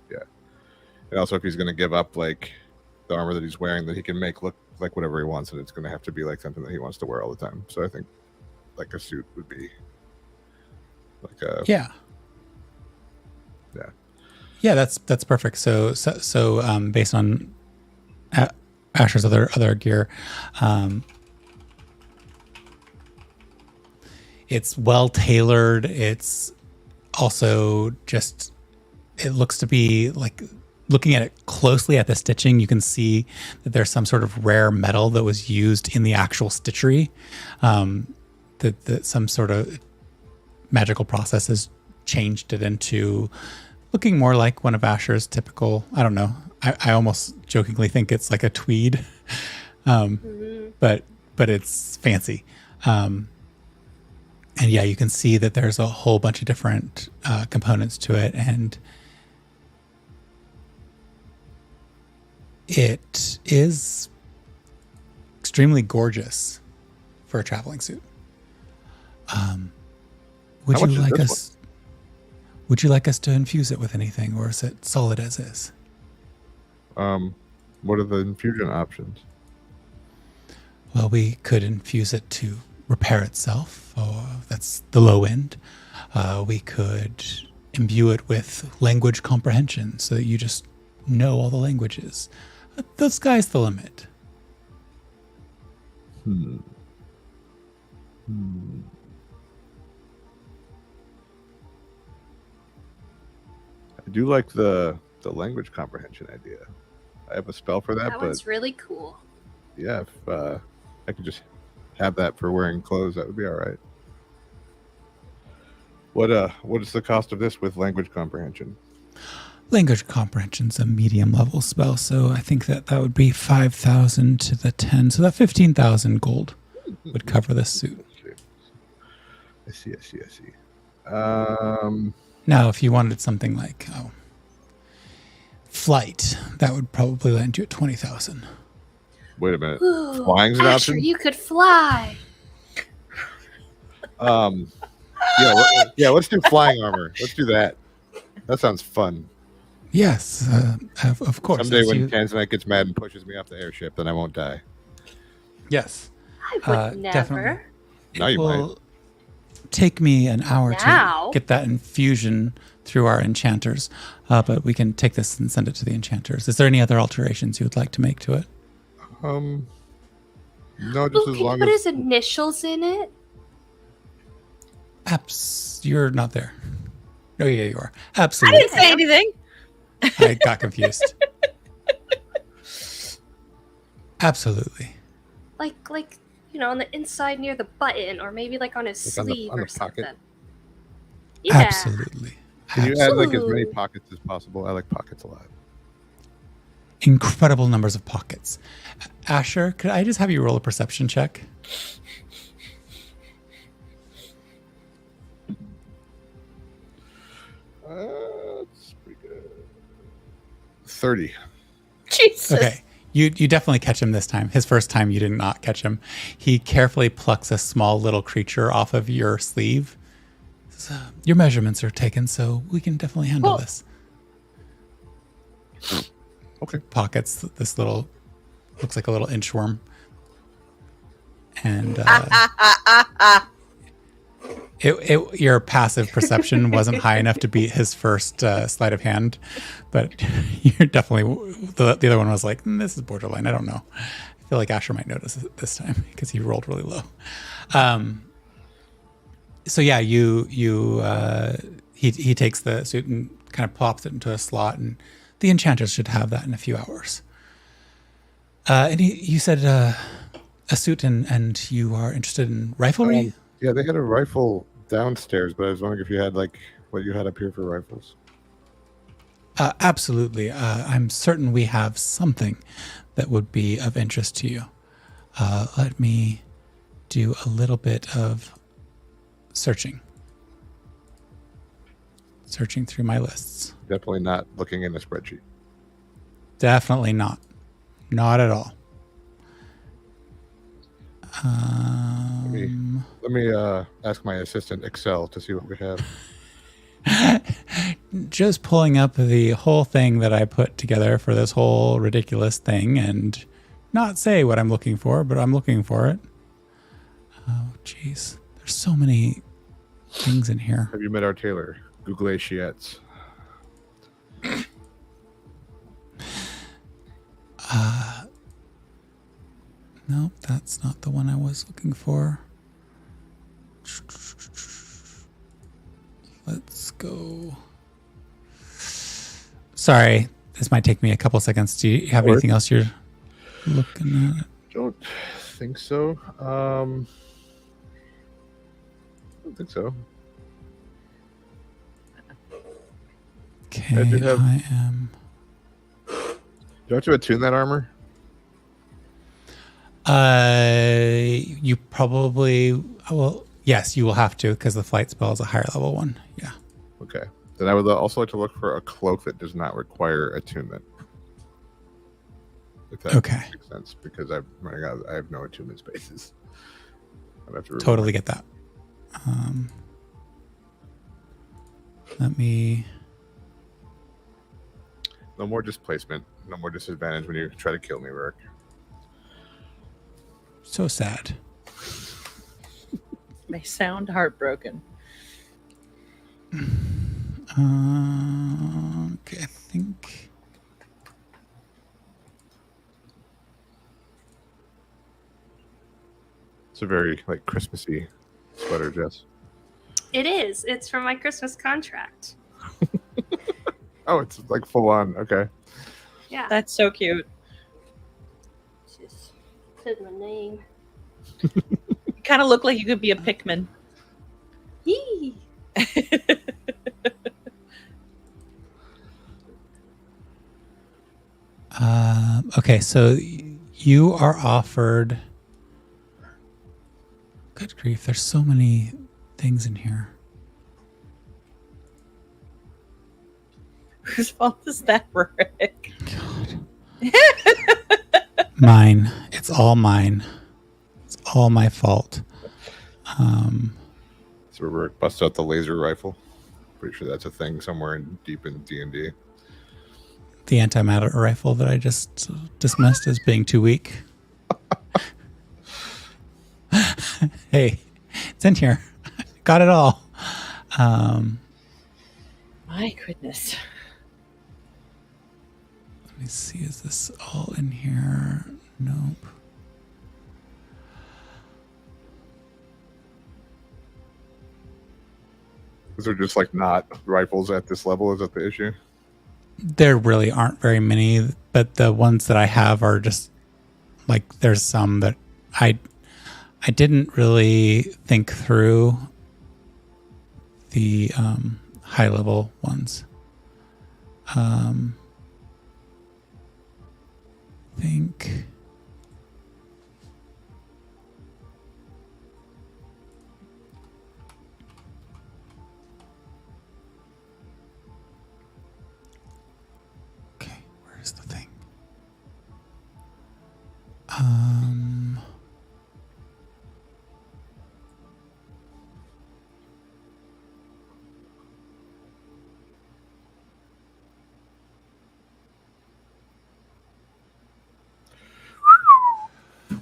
Yeah. And also, if he's going to give up like the armor that he's wearing, that he can make look like whatever he wants, and it's going to have to be like something that he wants to wear all the time. So I think like a suit would be like a yeah. That's perfect. So based on Asher's other gear, it's well tailored. It's also just, it looks to be like, looking at it closely at the stitching, you can see that there's some sort of rare metal that was used in the actual stitchery. That some sort of magical process has changed it into looking more like one of Asher's typical, I don't know, I almost jokingly think it's like a tweed, but it's fancy. And yeah, you can see that there's a whole bunch of different components to it, and it is extremely gorgeous for a traveling suit. Would you like us to infuse it with anything, or is it solid as is? What are the infusion options? Well, we could infuse it to repair itself, or that's the low end. We could imbue it with language comprehension so that you just know all the languages. The sky's the limit. I do like the language comprehension idea. I have a spell for that, That but one's really cool. yeah, if I could just have that for wearing clothes, that would be all right. What is the cost of this with language comprehension? Language comprehension's a medium level spell, so I think that would be 5,000 to the 10, so that 15,000 gold would cover this suit. I see. Now, if you wanted something like flight, that would probably land you at 20,000. Wait a minute. Ooh, Flying's an Asher, option? you could fly. Yeah, let's do flying armor. Let's do that. That sounds fun. Yes, of course. Someday when Tanzanite gets mad and pushes me off the airship, then I won't die. Yes. I would never. Definitely. Now you might. Take me an hour Now? to get that infusion through our enchanters, but we can take this and send it to the enchanters. Is there any other alterations you would like to make to it? No, just Ooh, as can you long put as his initials in it? You're not there. Oh yeah, you are. I Absolutely. didn't say anything. I got confused. Absolutely. Like on the inside near the button, or maybe like on his Like sleeve on the or something. pocket? Yeah. Absolutely. Can you add like as many Absolutely. pockets as possible? I like pockets a lot. Incredible numbers of pockets. Asher, could I just have you roll a perception check? That's pretty good. 30. Jesus. Okay. You definitely catch him this time. His first time, you did not catch him. He carefully plucks a small little creature off of your sleeve. Says, your measurements are taken, so we can definitely handle this. Okay. Pockets this little, looks like a little inchworm. And your passive perception wasn't high enough to beat his first sleight of hand, but you're definitely, the other one was like, this is borderline. I don't know. I feel like Asher might notice it this time because he rolled really low. So yeah, he takes the suit and kind of plops it into a slot and The enchanters should have that in a few hours. And you said a suit, and you are interested in riflery? Yeah, they had a rifle downstairs, but I was wondering if you had like what you had up here for rifles. Absolutely. I'm certain we have something that would be of interest to you. Let me do a little bit of searching through my lists. Definitely not looking in a spreadsheet. Definitely not at all. Let me ask my assistant Excel to see what we have. Just pulling up the whole thing that I put together for this whole ridiculous thing, and not say what I'm looking for, but I'm looking for it. Oh, jeez. There's so many things in here. Have you met our tailor? Google Chiettes. Nope, that's not the one I was looking for. Let's go. Sorry, this might take me a couple seconds. Do you have anything else you're looking at? Don't think so. I don't think so. Okay, I am. Do you have to attune that armor? You probably, well, yes, you will have to, because the flight spell is a higher level one. Yeah. Okay. Then I would also like to look for a cloak that does not require attunement. If that makes sense, because I'm running out. I have no attunement spaces. I'd have to totally get that. Let me. No more displacement. No more disadvantage when you try to kill me, Rick. So sad. They sound heartbroken. Okay, I think. It's a very like Christmassy sweater, Jess. It is. It's from my Christmas contract. Oh, it's like full on. Okay. Yeah. That's so cute. Just said my name. You kind of look like you could be a Pikmin. Yee. Okay, so you are offered. Good grief, there's so many things in here. Whose fault is that, Rick? God. Mine. It's all mine. It's all my fault. So Rick busts out the laser rifle. Pretty sure that's a thing somewhere deep in D&D. The antimatter rifle that I just dismissed as being too weak. Hey, it's in here. Got it all. My goodness. Let me see. Is this all in here? Nope. These are just like not rifles at this level. Is that the issue? There really aren't very many, but the ones that I have are just like there's some that I didn't really think through the high level ones. Think. Okay, where's the thing?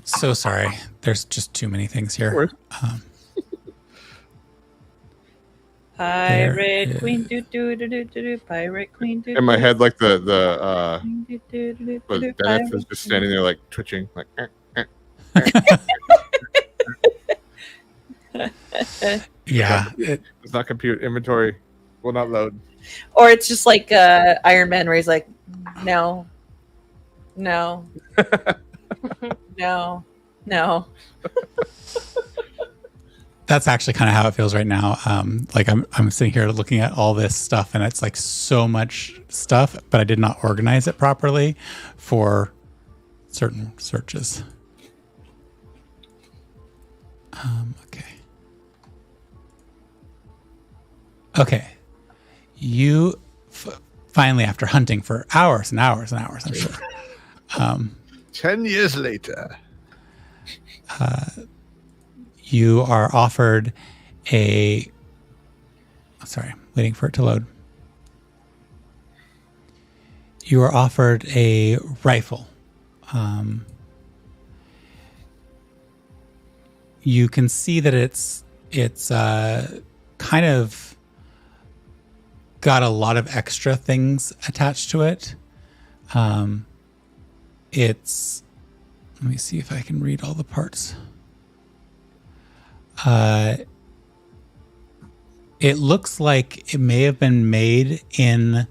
So sorry. There's just too many things here. Pirate Queen, do do do do do do. Pirate Queen, do. In my head, like the Pirate Dennis is just standing there, like twitching, like. Yeah. Does not compute. Inventory will not load. Or it's just like Iron Man, where he's like, No. No. No. No. That's actually kind of how it feels right now. Like I'm sitting here looking at all this stuff, and it's like so much stuff, but I did not organize it properly for certain searches. Okay. Okay. You finally, after hunting for hours and hours and hours, I'm sure. 10 years later. You are offered a... Sorry, waiting for it to load. You are offered a rifle. You can see that it's kind of got a lot of extra things attached to it. It's... Let me see if I can read all the parts. It looks like it may have been made in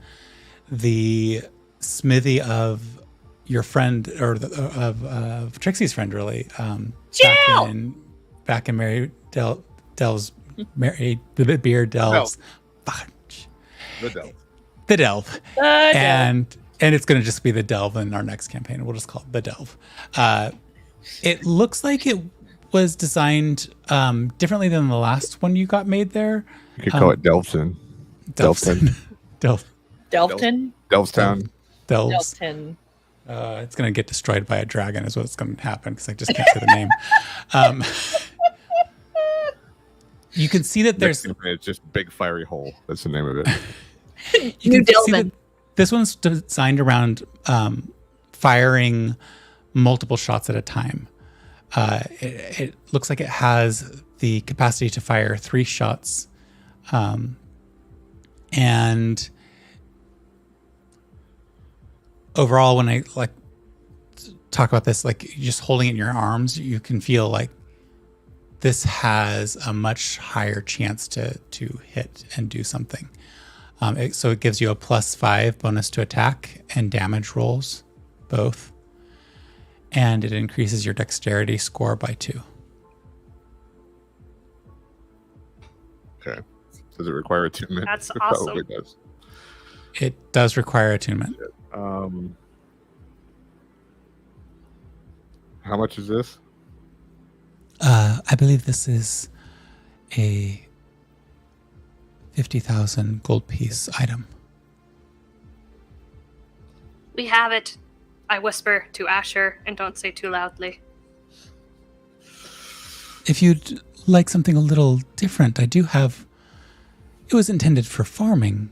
the smithy of your friend, or of Trixie's friend, really. Back in Mary Del's Mary Beer Del's the Delve, and it's going to just be the Delve in our next campaign. We'll just call it the Delve. It looks like it was designed differently than the last one you got made there. You could call it Delveston. Delveston. Delvton? Delvestown. Delvton. It's going to get destroyed by a dragon is what's going to happen, because I just can't say the name. You can see that there's... It's just Big Fiery Hole. That's the name of it. You can see that this one's designed around firing multiple shots at a time. It looks like it has the capacity to fire 3 shots. And overall, when I talk about this, just holding it in your arms, you can feel like this has a much higher chance to hit and do something. So it gives you a +5 bonus to attack and damage rolls, both. And it increases your dexterity score by 2. Okay. Does it require attunement? That's It awesome. probably does. It does require attunement. How much is this? I believe this is a 50,000 gold piece item. We have it. I whisper to Asher and don't say too loudly. If you'd like something a little different, I do have... It was intended for farming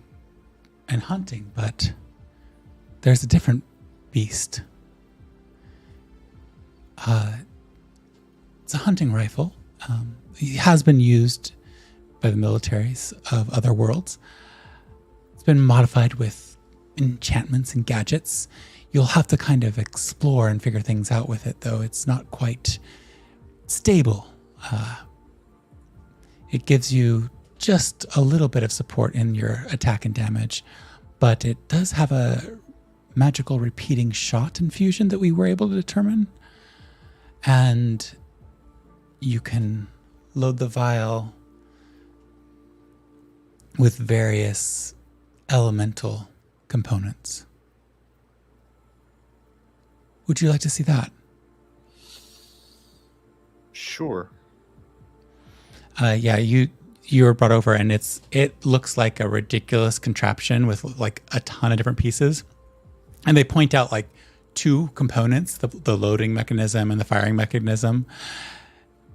and hunting, but there's a different beast. It's a hunting rifle. It has been used by the militaries of other worlds. It's been modified with enchantments and gadgets. You'll have to kind of explore and figure things out with it, though. It's not quite stable. It gives you just a little bit of support in your attack and damage, but it does have a magical repeating shot infusion that we were able to determine. And you can load the vial with various elemental components. Would you like to see that? Sure. Yeah, you were brought over, and it looks like a ridiculous contraption with like a ton of different pieces. And they point out like 2 components, the loading mechanism and the firing mechanism,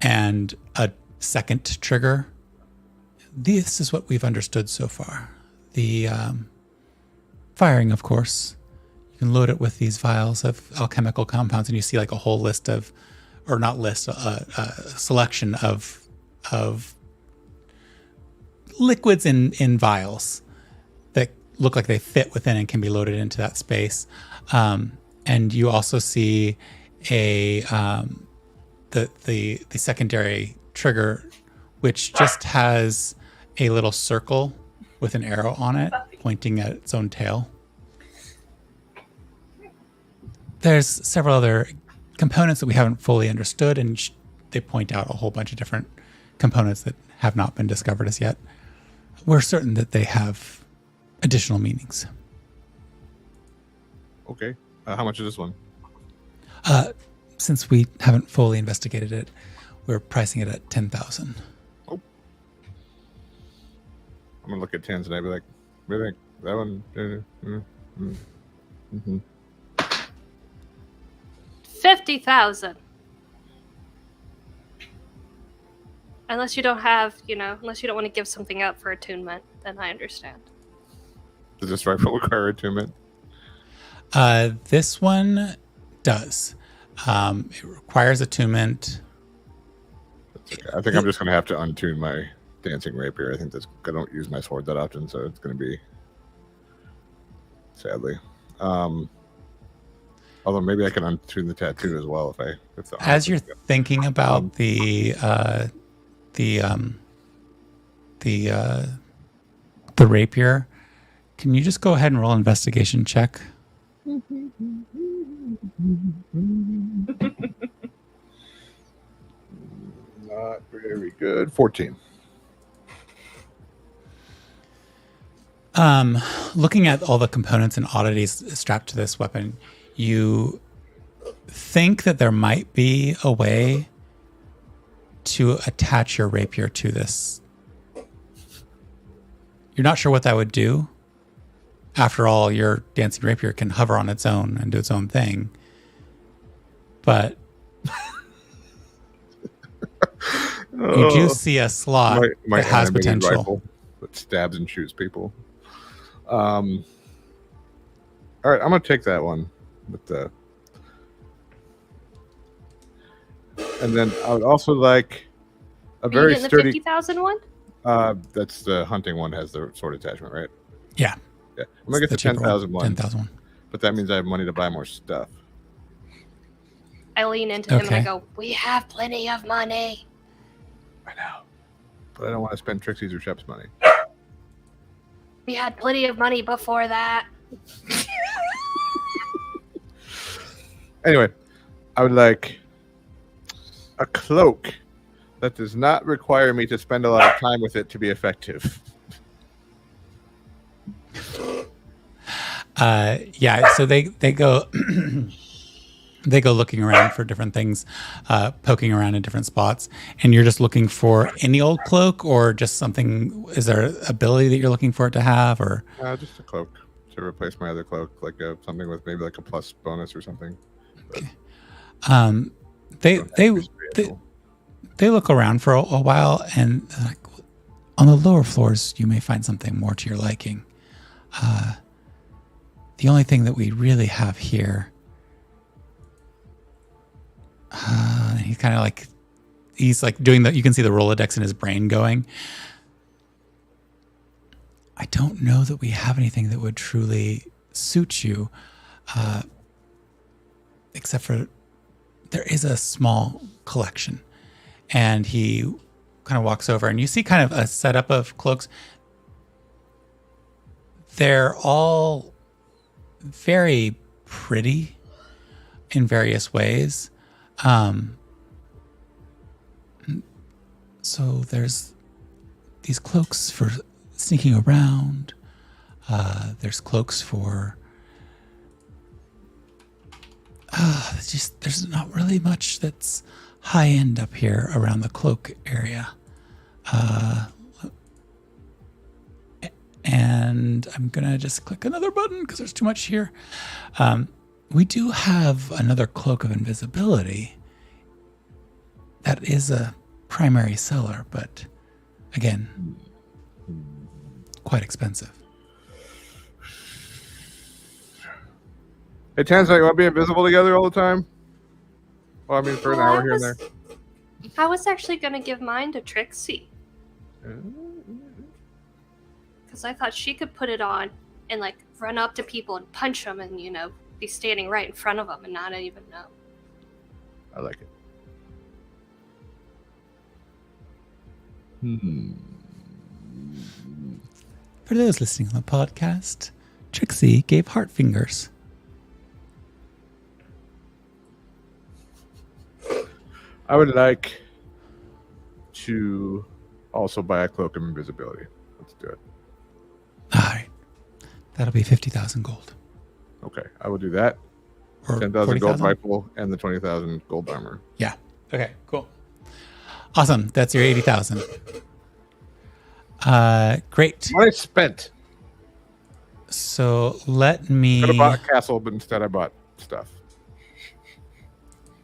and a second trigger. This is what we've understood so far. The firing, of course, you can load it with these vials of alchemical compounds, and you see like a whole list of, or not list, a selection of liquids in vials that look like they fit within and can be loaded into that space. And you also see the secondary trigger, which just has a little circle with an arrow on it pointing at its own tail. there's several other components that we haven't fully understood, and they point out a whole bunch of different components that have not been discovered as yet. We're certain that they have additional meanings. Okay. How much is this one? Since we haven't fully investigated it, we're pricing it at 10,000. Oh. I'm gonna look at Tanzanite and be like, really? That one? Mm-hmm. 50,000. Unless you don't have, unless you don't want to give something up for attunement, then I understand. Does this rifle require attunement? This one does. It requires attunement. Okay. I think I'm just going to have to untune my dancing rapier. I think I don't use my sword that often, so it's going to be, sadly. Although maybe I can untune the tattoo as well if as you're thinking about the rapier, can you just go ahead and roll an investigation check? Not very good. 14. Looking at all the components and oddities strapped to this weapon, you think that there might be a way to attach your rapier to this. You're not sure what that would do. After all, your dancing rapier can hover on its own and do its own thing. But you do see a slot my that has animated potential. rifle that stabs and shoots people. All right, I'm gonna take that one with the. And then I would also like a very the sturdy. 50,000 one? That's the hunting one, has the sword attachment, right? Yeah. Yeah. I'm gonna get the 10,000 one. 10,000 one. But that means I have money to buy more stuff. I lean into him and I go, "We have plenty of money." I know. But I don't want to spend Trixie's or Shep's money. We had plenty of money before that. Anyway, I would like a cloak that does not require me to spend a lot of time with it to be effective. Yeah, so they go they go looking around for different things, poking around in different spots, and you're just looking for any old cloak or just something. Is there an ability that you're looking for it to have, or Just a cloak to replace my other cloak, like something with maybe like a plus bonus or something. But, they look around for a while, and on the lower floors you may find something more to your liking. The only thing that we really have here, he's kind of like, he's like doing you can see the Rolodex in his brain going. I don't know that we have anything that would truly suit you, except for there is a small collection. And he kind of walks over, and you see kind of a setup of cloaks. They're all very pretty in various ways. So there's these cloaks for sneaking around. There's cloaks for there's not really much that's high end up here around the cloak area. And I'm going to just click another button because there's too much here. We do have another cloak of invisibility. That is a primary seller, but again, quite expensive. Hey, Tanzanite, you want to be invisible together all the time? Well, I mean, for an hour here and there. I was actually going to give mine to Trixie. Because I thought she could put it on and, like, run up to people and punch them and, be standing right in front of them and not even know. I like it. For those listening on the podcast, Trixie gave heart fingers. I would like to also buy a cloak of invisibility. Let's do it. All right. That'll be 50,000 gold. Okay, I will do that. Or 10,000 gold 40,000? rifle and the 20,000 gold armor. Yeah. Okay, cool. Awesome. That's your 80,000. Great. Money spent. So let me... Could have bought a castle, but instead I bought stuff.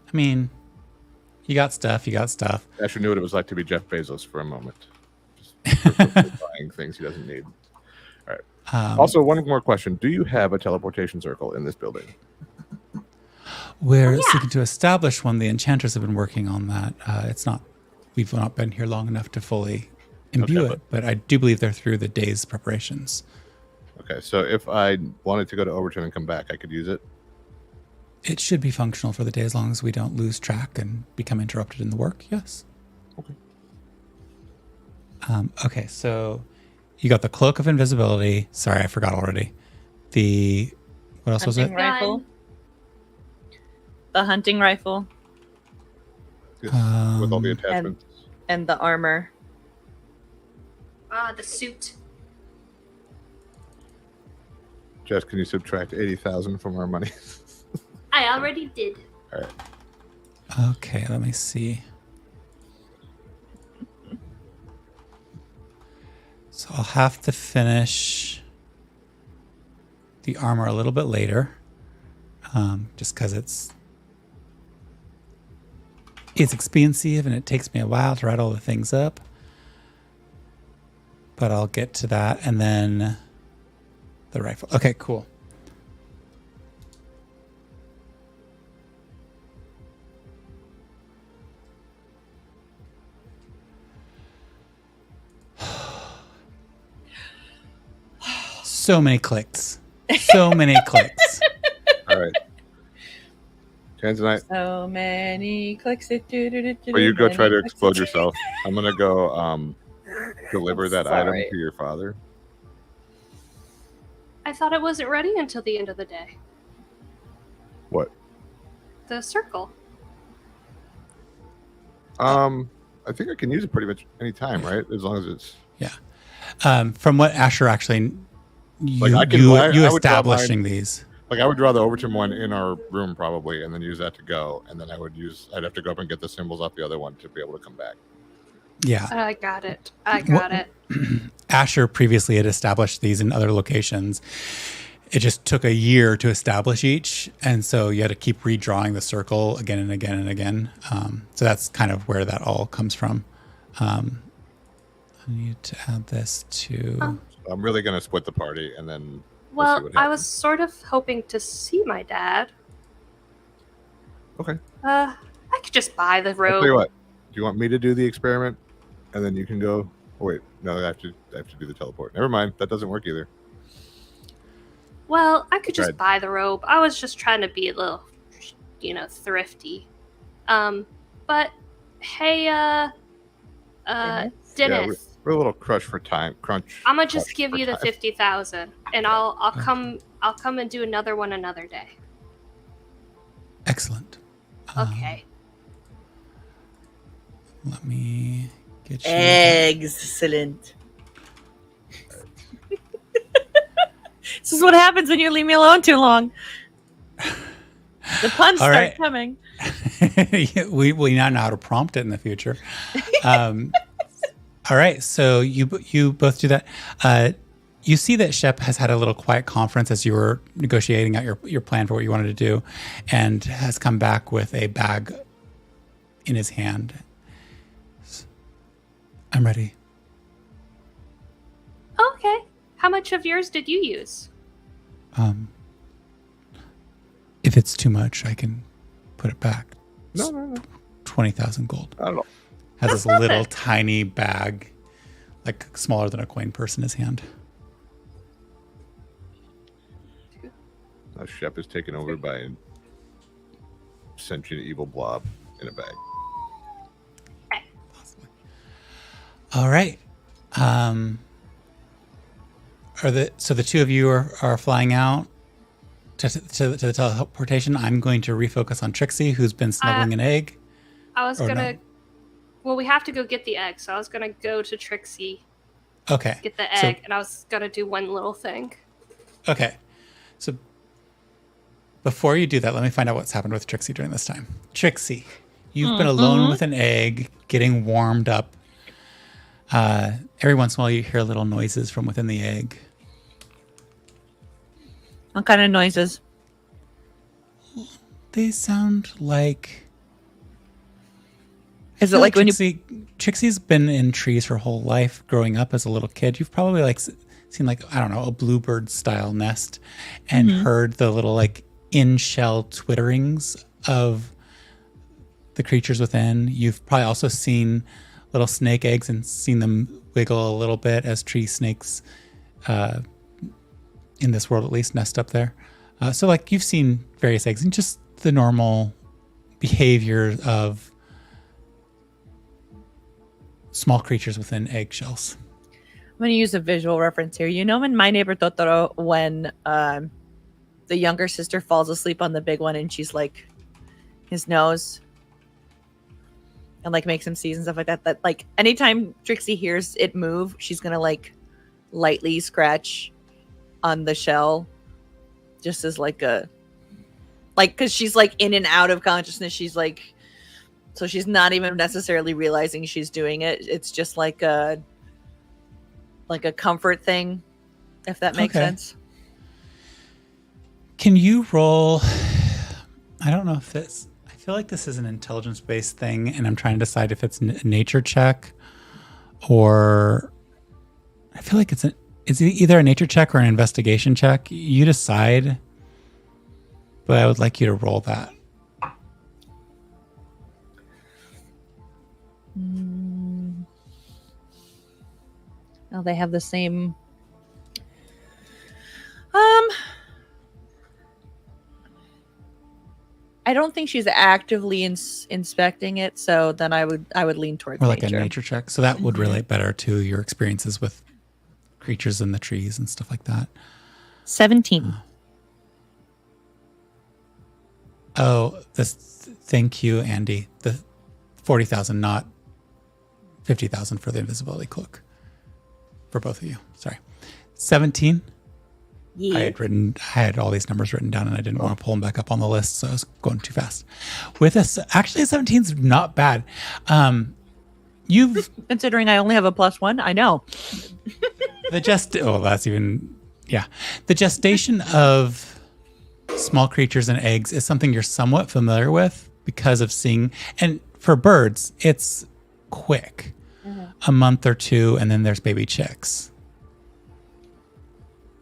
I mean, you got stuff. Asher knew what it was like to be Jeff Bezos for a moment. Just buying things he doesn't need. All right. Also, one more question. Do you have a teleportation circle in this building? We're seeking to establish one. The enchanters have been working on that. We've not been here long enough to fully imbue it, but I do believe they're through the day's preparations. Okay, so if I wanted to go to Overton and come back, I could use it? It should be functional for the day as long as we don't lose track and become interrupted in the work, yes. Okay. Okay, so you got the Cloak of Invisibility. Sorry, I forgot already. What else was it? Hunting rifle. The hunting rifle. With all the attachments. And the armor. The suit. Jess, can you subtract 80,000 from our money? I already did. All right. Okay, let me see. So I'll have to finish the armor a little bit later, just because it's expensive and it takes me a while to write all the things up. But I'll get to that, and then the rifle. Okay, cool. So many clicks. So many clicks. All right. Tanzanite. So many clicks. Well, you go try to explode yourself. I'm going to go deliver that item to your father. I thought it wasn't ready until the end of the day. What? The circle. I think I can use it pretty much any time, right? As long as it's... Yeah. From what Asher actually... You establishing these. Like I would draw the Overton one in our room probably, and then use that to go, and then I'd have to go up and get the symbols off the other one to be able to come back. Yeah. I got it. Asher previously had established these in other locations. It just took a year to establish each, and so you had to keep redrawing the circle again and again and again. So that's kind of where that all comes from. I need to add this to... I'm really going to split the party, and then Well, I was sort of hoping to see my dad. Okay. I could just buy the robe. I'll tell you what. Do you want me to do the experiment, and then you can go? Oh, wait, no, I have to do the teleport. Never mind, that doesn't work either. Well, I could just buy the robe. I was just trying to be a little, thrifty. But hey, Dennis. Yeah, we're a little crunch for time. I'm gonna just give you the 50,000, and I'll come and do another one another day. Excellent. Okay. Let me get you. Excellent. This is what happens when you leave me alone too long. The puns start coming. we now know how to prompt it in the future. All right, so you both do that. You see that Shep has had a little quiet conference as you were negotiating out your plan for what you wanted to do, and has come back with a bag in his hand. I'm ready. Okay. How much of yours did you use? If it's too much, I can put it back. No. 20,000 gold. I don't know. Has this little tiny bag, like smaller than a coin purse in his hand. Now Shep is taken over by a sentient evil blob in a bag. Possibly. All right. So the two of you are flying out to the teleportation. I'm going to refocus on Trixie, who's been snuggling an egg. I was Or gonna. no? Well, we have to go get the egg, so I was gonna go to Trixie, Okay. get the So- egg, and I was gonna do one little thing. Okay. So before you do that, let me find out what's happened with Trixie during this time. Trixie, you've been alone with an egg, getting warmed up. Every once in a while, you hear little noises from within the egg. What kind of noises? They sound like... Is I it feel like when you... Trixie's been in trees her whole life growing up as a little kid. You've probably like seen like, I don't know, a bluebird style nest and heard the little like in-shell twitterings of the creatures within. You've probably also seen little snake eggs and seen them wiggle a little bit as tree snakes, in this world at least, nest up there. So like you've seen various eggs and just the normal behavior of small creatures within eggshells. I'm going to use a visual reference here. You know, in My Neighbor Totoro, when the younger sister falls asleep on the big one and she's like his nose and like makes him sneeze and stuff like that. That like anytime Trixie hears it move, she's going to like lightly scratch on the shell just as like a, like, because she's like in and out of consciousness. She's like, so she's not even necessarily realizing she's doing it. It's just like a comfort thing, if that makes sense. Can you roll? I don't know if this, I feel like this is an intelligence based thing and I'm trying to decide if it's a nature check or I feel like it's either a nature check or an investigation check. You decide, but I would like you to roll that. Oh, they have the same. I don't think she's actively inspecting it, so then I would lean towards Or like nature. a nature check. So that would relate better to your experiences with creatures in the trees and stuff like that. 17. Thank you, Andy. The 40,000, not 50,000 for the invisibility cloak. For both of you. Sorry. 17. Yeah. I had all these numbers written down and I didn't want to pull them back up on the list, so I was going too fast. With us, actually 17 is not bad. You've Considering I only have a +1, I know. the gestation of small creatures and eggs is something you're somewhat familiar with because of seeing, and for birds, it's quick. A month or two, and then there's baby chicks.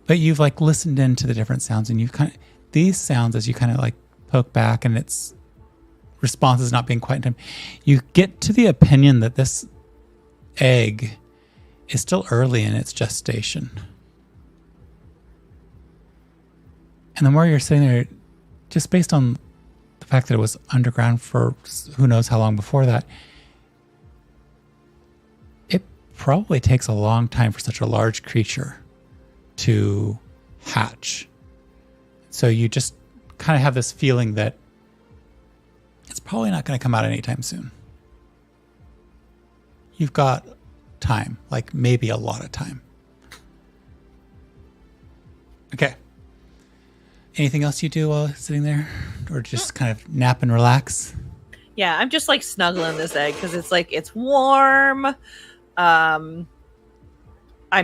But you've like listened into the different sounds, and you've kind of these sounds as you kind of like poke back, and its response is not being quite in time. You get to the opinion that this egg is still early in its gestation. And the more you're sitting there, just based on the fact that it was underground for who knows how long before that, it probably takes a long time for such a large creature to hatch. So you just kind of have this feeling that it's probably not going to come out anytime soon. You've got time, like maybe a lot of time. Okay. Anything else you do while sitting there? Or just kind of nap and relax? Yeah, I'm just like snuggling this egg because it's like it's warm. I'm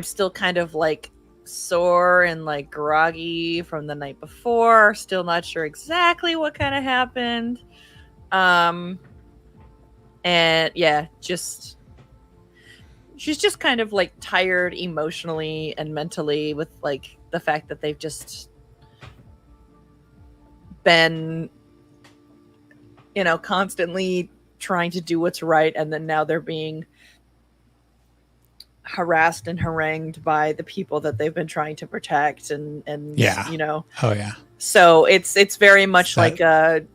still kind of like sore and like groggy from the night before. Still not sure exactly what kind of happened. And yeah, she's just kind of like tired emotionally and mentally with like the fact that they've just been, constantly trying to do what's right, and then now they're being harassed and harangued by the people that they've been trying to protect, and Yeah. Oh yeah. So it's very much like a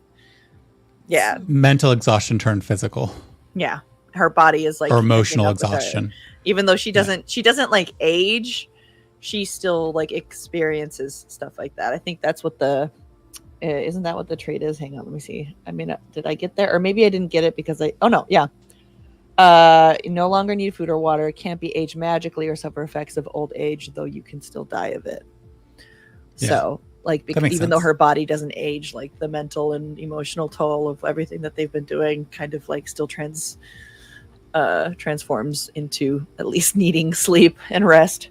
mental exhaustion turned physical. Yeah, her body is like or emotional catching up with her. exhaustion. Even though she doesn't like age, she still like experiences stuff like that. I think that's what Isn't that what the trait is? Hang on, let me see. I mean, did I get there? Or maybe I didn't get it because oh no, yeah. You no longer need food or water, can't be aged magically or suffer effects of old age, though you can still die of it. Yeah. So, like, That makes even though sense. her body doesn't age, like the mental and emotional toll of everything that they've been doing kind of like still transforms into at least needing sleep and rest.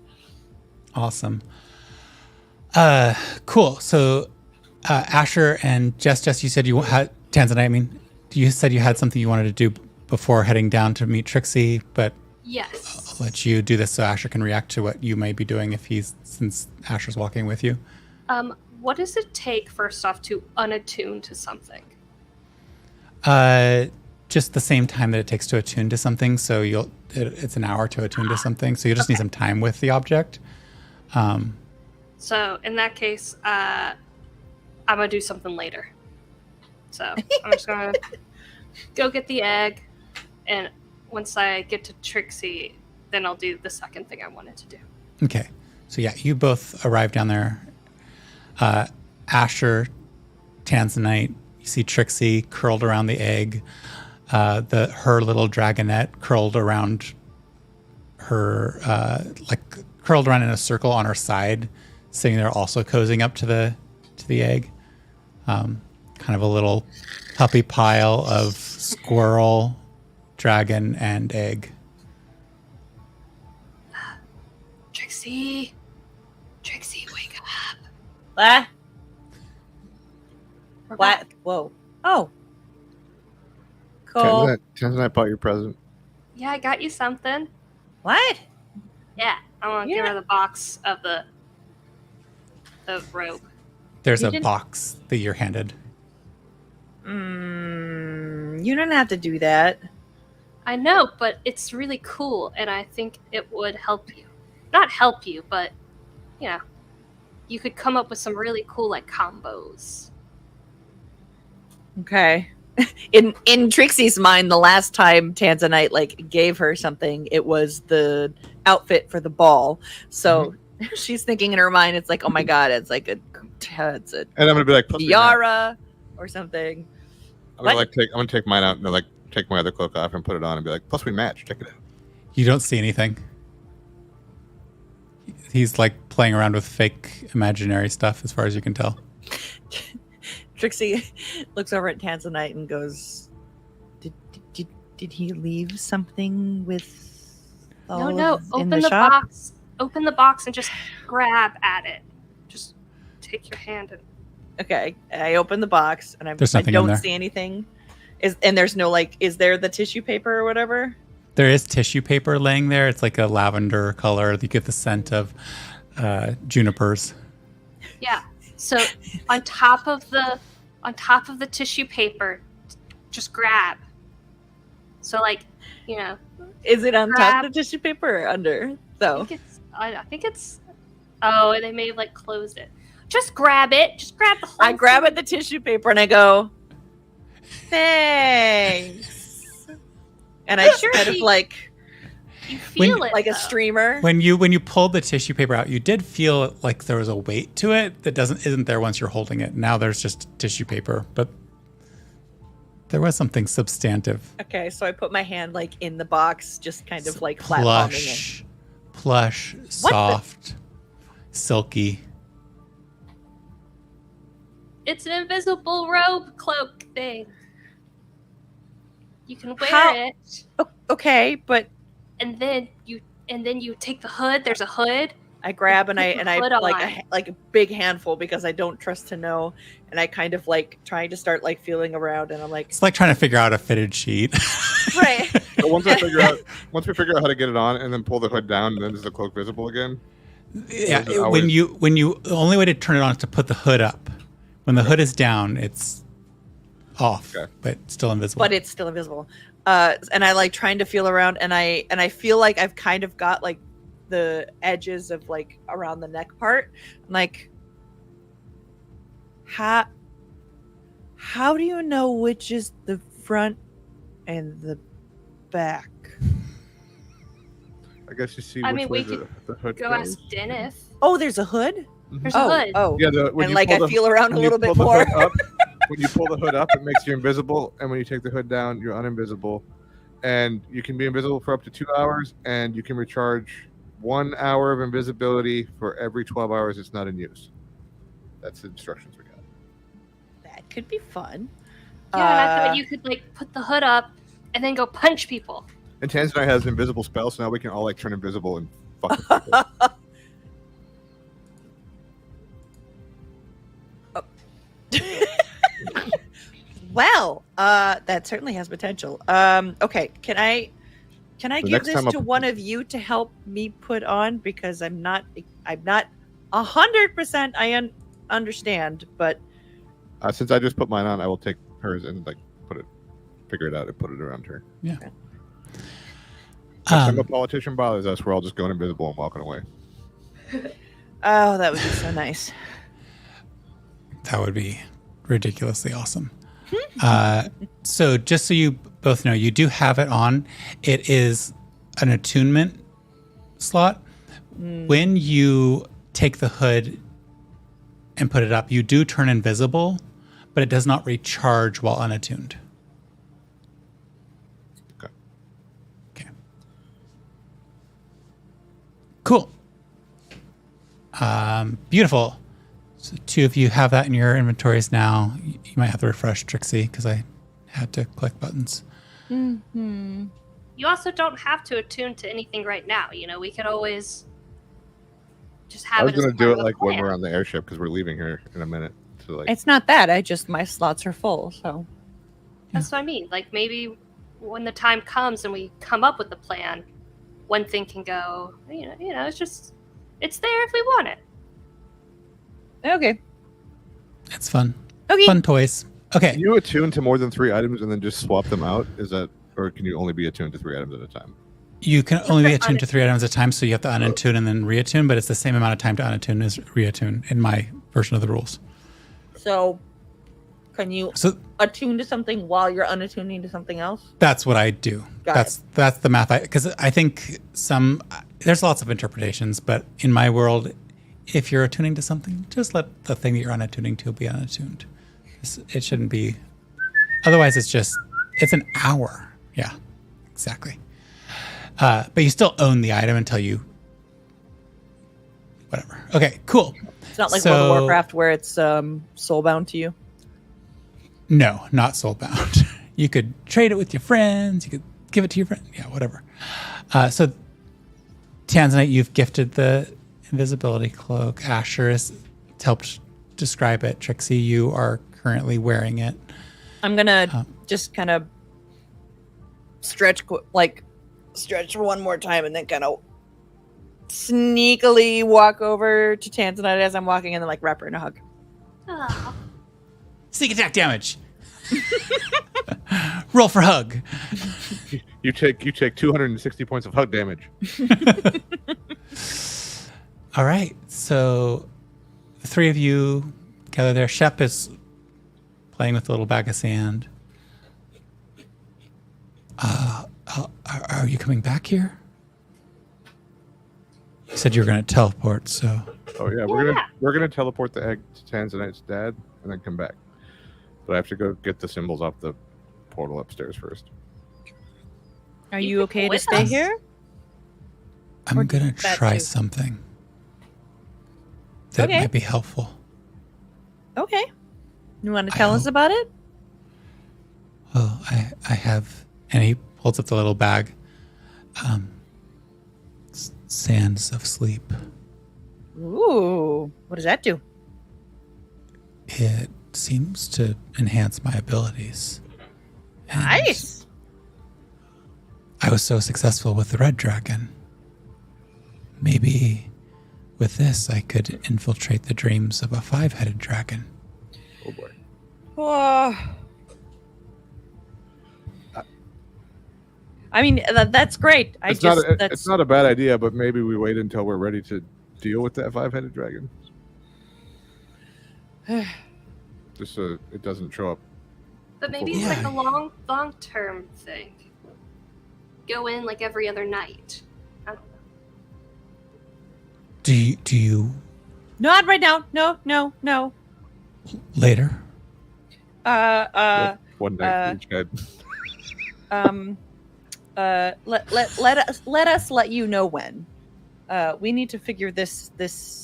Awesome. Cool. So, Asher and Jess, you said you had Tanzanite. I mean, you said you had something you wanted to do before heading down to meet Trixie, but Yes. I'll let you do this so Asher can react to what you may be doing since Asher's walking with you. What does it take first off to unattune to something? Just the same time that it takes to attune to something. So it's an hour to attune to something. So you just need some time with the object. So in that case, I'm gonna do something later. So I'm just gonna go get the egg, and once I get to Trixie, then I'll do the second thing I wanted to do. Okay. So yeah, you both arrive down there. Asher, Tanzanite, you see Trixie curled around the egg. Her little dragonette curled around her, curled around in a circle on her side, sitting there also cozying up to the egg. Kind of a little puppy pile of squirrel, dragon, and egg. Trixie, wake up. What? We're What? back. Whoa. Oh. Cool. Tanzanite bought your present. Yeah, I got you something. What? Yeah, I want to You're give her the box of the rope. There's You a didn't- box that you're handed. You don't have to do that. I know, but it's really cool, and I think it would help you. Not help you, but, you know, you could come up with some really cool, like, combos. Okay. In Trixie's mind, the last time Tanzanite like gave her something, it was the outfit for the ball. So she's thinking in her mind, it's like, oh my god, it's like it's a And I'm gonna be like, plus we match. tiara or something. I'm gonna take mine out and like take my other cloak off and put it on and be like, plus we match. Check it out. You don't see anything. He's like playing around with fake imaginary stuff as far as you can tell. Trixie looks over at Tanzanite and goes, "Did he leave something with?" No. in Open the shop? box. Open the box and just grab at it. Just take your hand and. Okay, I open the box and There's I nothing in don't there. see anything. There's no like, is there the tissue paper or whatever? There is tissue paper laying there. It's like a lavender color. You get the scent of junipers. Yeah. So on top of the tissue paper, just grab. So like, you know. Is it on top Grab. of the tissue paper or under? So I think it's. Oh, they may have like closed it. Just grab it. Just grab the whole. I grab at the tissue paper and I go, "Thanks." And I Sure, kind of you- like You feel it a though. streamer. When you pulled the tissue paper out, you did feel like there was a weight to it that isn't there once you're holding it. Now there's just tissue paper, but there was something substantive. Okay, so I put my hand like in the box, just kind of like flat palming it. Plush, soft, silky. It's an invisible robe cloak thing. You can wear How- it, Okay, but and then you take the hood. There's a hood. I grab and I Put on. like a big handful because I don't trust to know, and I kind of like trying to start like feeling around, and I'm like, It's like trying to figure out a fitted sheet. right. But once we figure out how to get it on and then pull the hood down, then is the cloak visible again? Yeah, Or is it always- the only way to turn it on is to put the hood up. When the hood is down, it's off, Okay. but still invisible. But it's still invisible. And I like trying to feel around, and I feel like I've kind of got like the edges of like around the neck part. I'm like, how do you know which is the front and the back? I guess you see I which mean, way we could the hood Go goes. ask Dennis. Oh, there's a hood. There's a hood. Yeah, and like I feel around a little bit more. When you pull the hood up, it makes you invisible, and when you take the hood down, you're uninvisible. And you can be invisible for up to 2 hours, and you can recharge 1 hour of invisibility for every 12 hours it's not in use. That's the instructions we got. That could be fun. Yeah, and I thought you could like put the hood up and then go punch people. And Tanzanite has invisible spells, so now we can all like turn invisible and fuck with people. Well, that certainly has potential. Okay, can I give this to one of you to help me put on, because I'm not 100% I understand, but Since I just put mine on, I will take hers and like figure it out and put it around her. Yeah. Okay. Next time a politician bothers us, we're all just going invisible and walking away. Oh, that would be so nice. That would be ridiculously awesome. So just so you both know, you do have it on. It is an attunement slot. When you take the hood and put it up, you do turn invisible, but it does not recharge while unattuned. Okay. Cool. Beautiful. So 2 of you have that in your inventories now. You might have to refresh Trixie because I had to click buttons. Mm-hmm. You also don't have to attune to anything right now. You know, we could always just have it. I was going to do it like when we're on the airship because we're leaving here in a minute. So like, it's not that. my slots are full, so. That's what I mean. Like maybe when the time comes and we come up with the plan, one thing can go. You know, it's there if we want it. Okay. It's fun. Okay. Fun toys. Okay. Can you attune to more than 3 items and then just swap them out? Is that, or can you only be attuned to 3 items at a time? You can only be attuned to 3 items at a time, so you have to unattune and then reattune, but it's the same amount of time to unattune as reattune in my version of the rules. So, can you attune to something while you're unattuning to something else? That's what I do. That's the math. Because I think there's lots of interpretations, but in my world, if you're attuning to something, just let the thing that you're unattuning to be unattuned. It shouldn't be. Otherwise, it's an hour. Yeah, exactly. But you still own the item until you. Whatever. Okay, cool. It's not like World of Warcraft where it's soulbound to you. No, not soulbound. You could trade it with your friends. You could give it to your friend. Yeah, whatever. So, Tanzanite, you've gifted the invisibility cloak. Asher has helped describe it. Trixie, you are currently wearing it. I'm gonna just kind of stretch for one more time and then kind of sneakily walk over to Tanzanite as I'm walking and then wrap her in a hug. Aww. Sneak attack damage. Roll for hug. You take 260 points of hug damage. All right, so the 3 of you gather there. Shep is playing with a little bag of sand. Are you coming back here? You said you were going to teleport, so. Oh yeah, we're gonna teleport the egg to Tanzanite's dad and then come back. But I have to go get the symbols off the portal upstairs first. Are you okay to stay here? I'm going to try something that might be helpful. Okay. You want to tell us about it? Well, I have, and he holds up the little bag. Sands of sleep. Ooh, what does that do? It seems to enhance my abilities. And nice. I was so successful with the red dragon. Maybe with this, I could infiltrate the dreams of a 5-headed dragon. Oh boy. I mean, that's great. It's not a bad idea, but maybe we wait until we're ready to deal with that 5-headed dragon. Just so it doesn't show up. But maybe it's like a long-term thing. Go in like every other night. I don't know. Do you Not right now. No. Later. One night each head. Let us let you know when. We need to figure this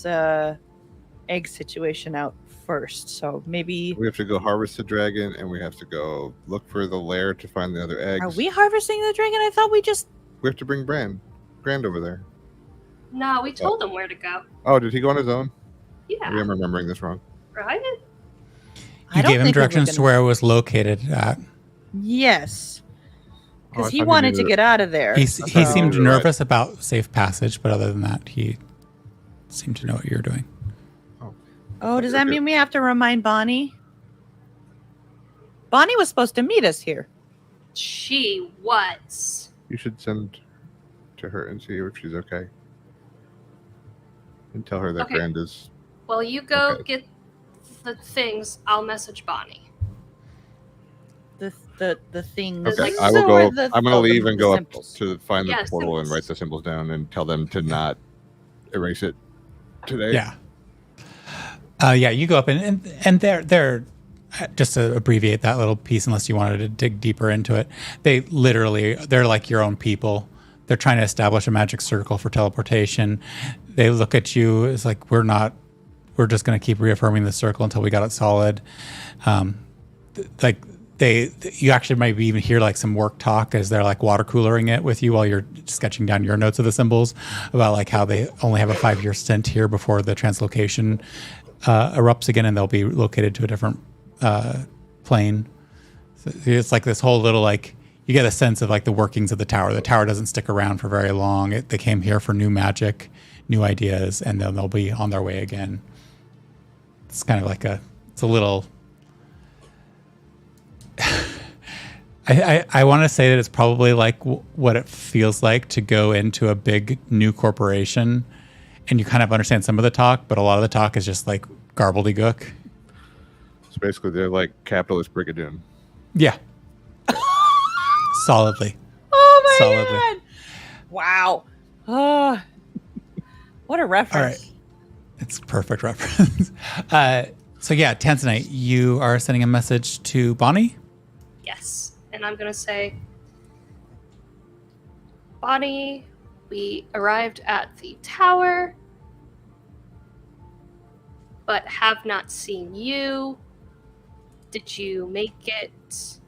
egg situation out first. So maybe We have to go harvest the dragon, and we have to go look for the lair to find the other eggs. are we harvesting the dragon? I thought we just. We have to bring Grand over there. No, we told him where to go. Oh, did he go on his own? Yeah. Maybe I'm remembering this wrong. Right? You gave him directions to where it was located at. Yes. Oh, I Because he thought wanted knew to get out of there. He so- seemed You're nervous about safe passage, but other than that, he seemed to know what you were doing. Oh, does that mean we have to remind Bonnie? Bonnie was supposed to meet us here. She was. You should send to her and see if she's okay. And tell her that Okay. Grand is... Well, you go Okay. get the things. I'll message Bonnie. The things. It's Okay, like- I will So are go. the- I'm going to leave and go up symbols. to find the Yeah, portal and symbols. write the symbols down and tell them to not erase it today. Yeah. You go up and they're just to abbreviate that little piece, unless you wanted to dig deeper into it. They're like your own people. They're trying to establish a magic circle for teleportation. They look at you as like, we're just going to keep reaffirming the circle until we got it solid. You actually maybe even hear like some work talk as they're like water coolering it with you while you're sketching down your notes of the symbols about like how they only have a 5-year stint here before the translocation erupts again, and they'll be located to a different plane. So it's like this whole little like, you get a sense of like the workings of the tower. The tower doesn't stick around for very long. They came here for new magic, new ideas, and then they'll be on their way again. It's kind of like it's a little. I want to say that it's probably like what it feels like to go into a big new corporation, and you kind of understand some of the talk, but a lot of the talk is just like garbledy-gook. So basically, they're like capitalist Brigadoon. Yeah. Solidly. Oh my Solidly. god! Wow. Oh, what a reference. All right. It's a perfect reference. So yeah, Tanzanite, you are sending a message to Bonnie? Yes. And I'm going to say, Bonnie, we arrived at the tower, but have not seen you. Did you make it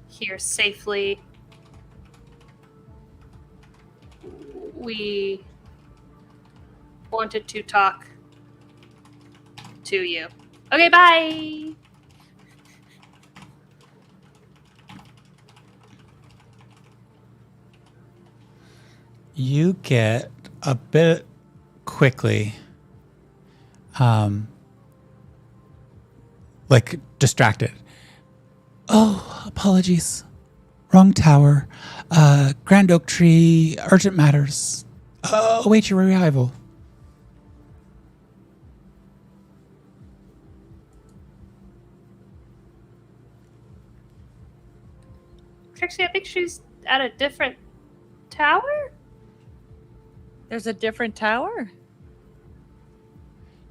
here safely? We wanted to talk to you. Okay, bye! You get a bit quickly, like distracted. Oh, apologies. Wrong tower. Grand Oak Tree. Urgent matters. Await your arrival. Trixie, I think she's at a different tower? There's a different tower?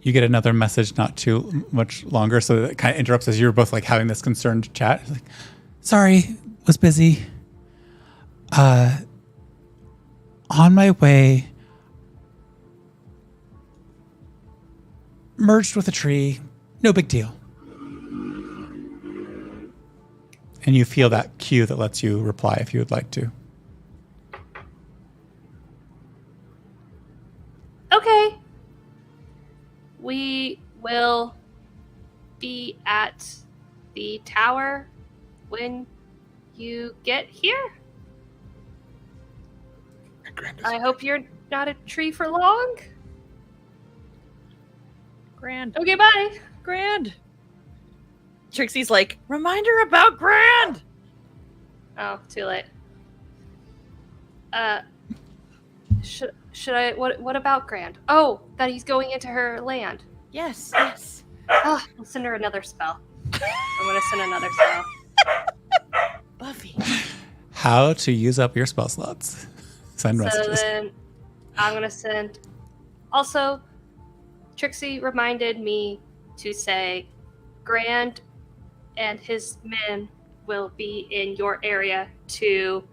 You get another message not too much longer, so it kind of interrupts as you're both like having this concerned chat. It's like, sorry, was busy. On my way. Merged with a tree. No big deal. And you feel that cue that lets you reply if you would like to. Okay. We will be at the tower when you get here. I hope you're not a tree for long. Grand. Okay, bye. Grand. Trixie's like, reminder about Grand. Oh, too late. Should I? What about Grand? Oh, that he's going into her land. Yes, yes. Oh, I'll send her another spell. I'm gonna send another spell. Buffy. How to use up your spell slots. Send So messages. then I'm gonna send. Also, Trixie reminded me to say Grand and his men will be in your area to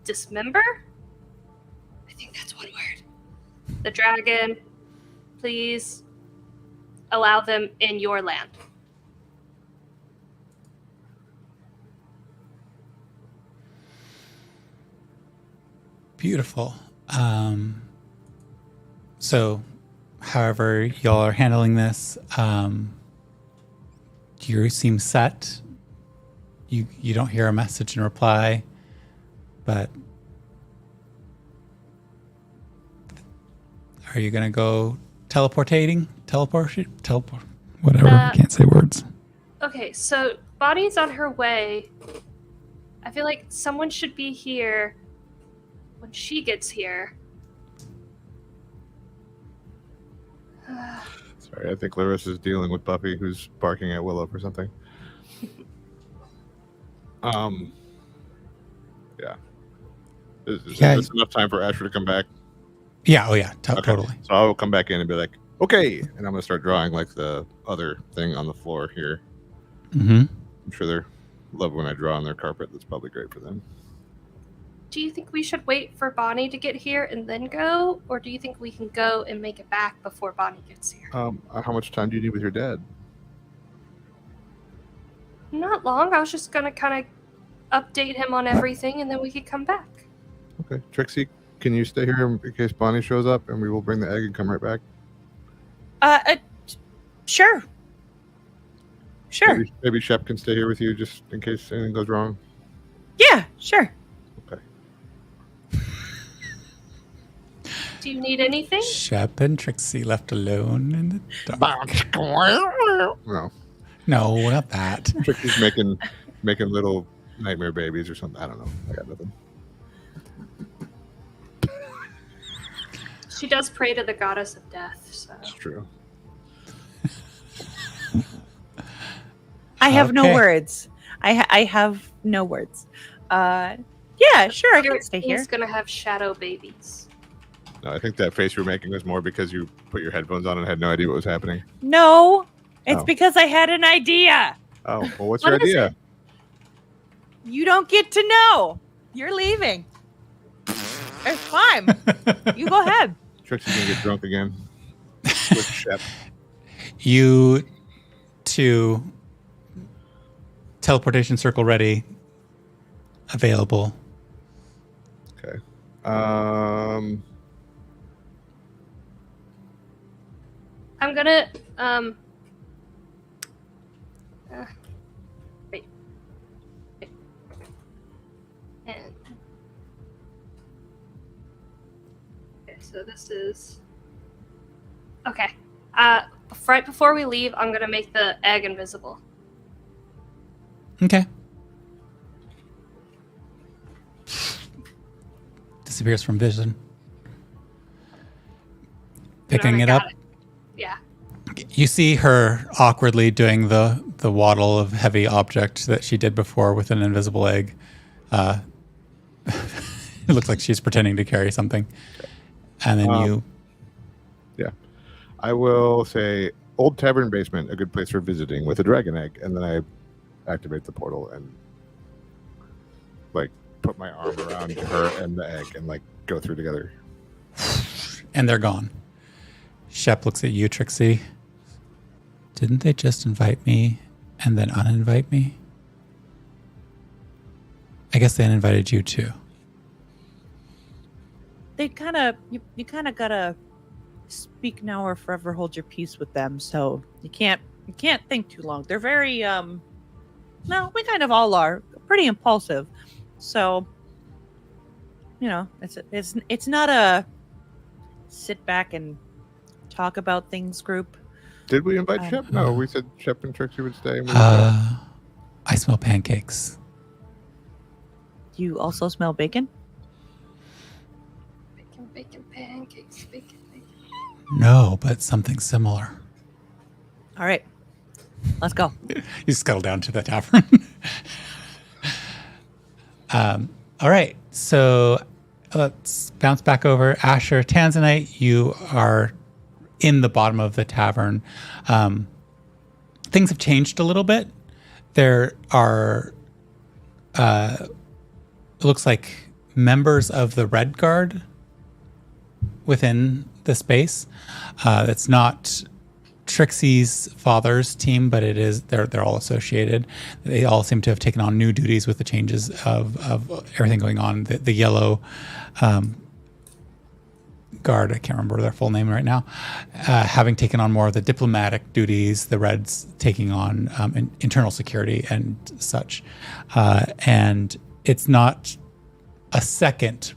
dismember? I think that's one word. The dragon, please allow them in your land. Beautiful. So, however y'all are handling this, you seem set. You don't hear a message in reply, but are you gonna go teleport? Whatever. I can't say words. Okay, so Bonnie's on her way. I feel like someone should be here when she gets here. Sorry, I think Larissa's dealing with Buffy, who's barking at Willow for something. Yeah. Is this enough time for Asher to come back? Yeah. Oh, yeah. Okay. Totally. So I will come back in and be like, okay, and I'm gonna start drawing like the other thing on the floor here. Mm-hmm. I'm sure they love when I draw on their carpet. That's probably great for them. Do you think we should wait for Bonnie to get here and then go? Or do you think we can go and make it back before Bonnie gets here? How much time do you need with your dad? Not long. I was just going to kind of update him on everything and then we could come back. Okay. Trixie, can you stay here in case Bonnie shows up and we will bring the egg and come right back? Sure. Sure. Maybe Shep can stay here with you just in case anything goes wrong. Yeah, sure. Okay. Do you need anything? Shep and Trixie left alone in the dark. No. No, not that. Trixie's making little nightmare babies or something. I don't know. I got nothing. She does pray to the goddess of death, so. It's true. I have no Okay. words. I have no words. Yeah, sure, I can stay here. He's gonna have shadow babies. No, I think that face you were making was more because you put your headphones on and had no idea what was happening. No, it's Oh. because I had an idea. Oh, well, what's What your is idea? You don't get to know. You're leaving. It's fine. You go ahead. Trixie's gonna get drunk again with Shep. You two, teleportation circle ready, available. Okay. I'm gonna, wait. And, okay, so this is, okay. Right before we leave, I'm gonna make the egg invisible. Okay. Disappears from vision. Picking it up. Yeah. You see her awkwardly doing the waddle of heavy object that she did before with an invisible egg. It looks like she's pretending to carry something. And then you... Yeah. I will say old tavern basement, a good place for visiting with a dragon egg. And then I activate the portal and like put my arm around her and the egg and like go through together. And they're gone. Shep looks at you, Trixie. Didn't they just invite me and then uninvite me? I guess they uninvited you too. They kind of you kind of gotta speak now or forever hold your peace with them. So you can't think too long. They're very no, we kind of all are pretty impulsive. So you know, it's not a sit back and talk about things group. Did we invite Shep? No, we said Shep and Trixie would stay. And I smell pancakes. Do you also smell bacon? Bacon, pancakes, bacon. No, but something similar. All right, let's go. You scuttle down to the tavern. All right, so let's bounce back over. Asher, Tanzanite, you are in the bottom of the tavern. Things have changed a little bit. There are, it looks like members of the Red Guard within the space. It's not Trixie's father's team, but it is. They're all associated. They all seem to have taken on new duties with the changes of everything going on. The yellow guard, I can't remember their full name right now, having taken on more of the diplomatic duties. The Reds taking on internal security and such. And it's not a second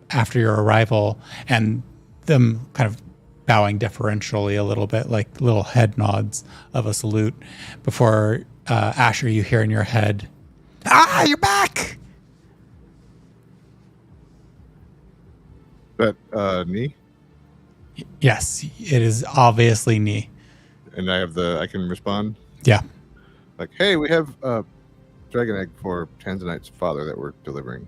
after your arrival and them kind of bowing deferentially a little bit, like little head nods of a salute, before Asher, you hear in your head, "Ah, you're back!" That knee? Yes, it is obviously knee. And I can respond? Yeah. Like, hey, we have dragon egg for Tanzanite's father that we're delivering.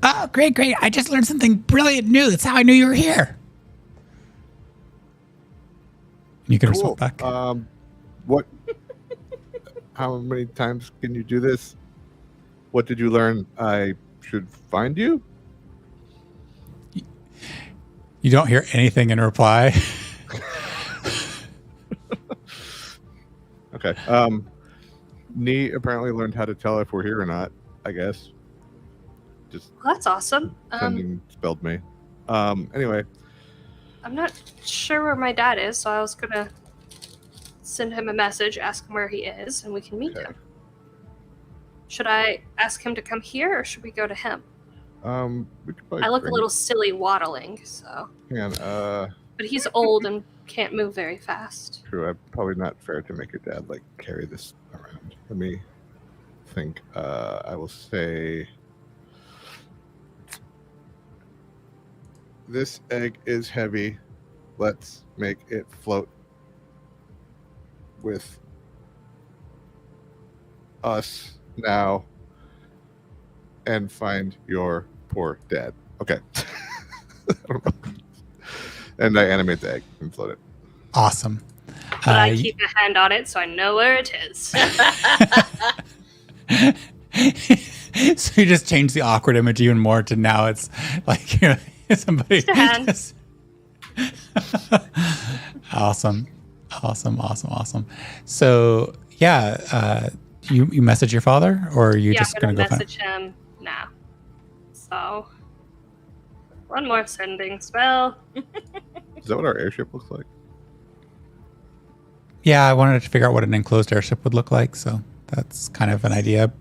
Oh, great. I just learned something brilliant new. That's how I knew you were here. You can respond back. What? How many times can you do this? What did you learn? I should find you? You don't hear anything in reply. Okay. Nee apparently learned how to tell if we're here or not, I guess. Just Well, that's awesome. sending spelled me. Anyway. I'm not sure where my dad is, so I was gonna send him a message, ask him where he is, and we can meet him. Should I ask him to come here, or should we go to him? We could probably I look a little silly waddling, so. Hang on. But he's old and can't move very fast. True. Probably not fair to make your dad like carry this around. Let me think. I will say this egg is heavy. Let's make it float with us now and find your poor dad. Okay. And I animate the egg and float it. Awesome. But I keep a hand on it so I know where it is. So you just change the awkward image even more to now it's like, you know, somebody. Just a hand. Awesome. So yeah, you message your father, or are you just I'm gonna go message him now. So one more sending spell. Is that what our airship looks like? Yeah, I wanted to figure out what an enclosed airship would look like, so that's kind of an idea.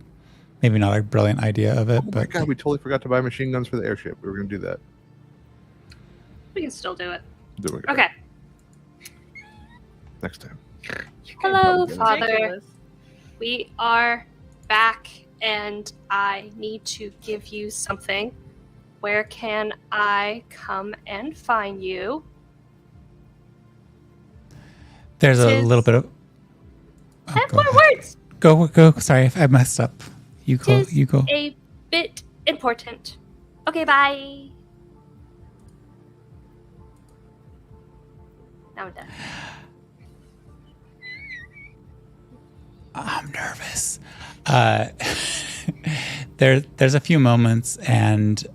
Maybe not a brilliant idea of it, Oh but my god, we totally forgot to buy machine guns for the airship. We were gonna do that. We can still do it. Doing it. Okay. Next time. Hello, Ridiculous. Father. We are back, and I need to give you something. Where can I come and find you? there's a Tis- little bit of. I have go more ahead. words. Go. Sorry, I messed up. You go. Tis You go. a bit important. Okay, bye. Now I'm done. I'm nervous. There's a few moments, and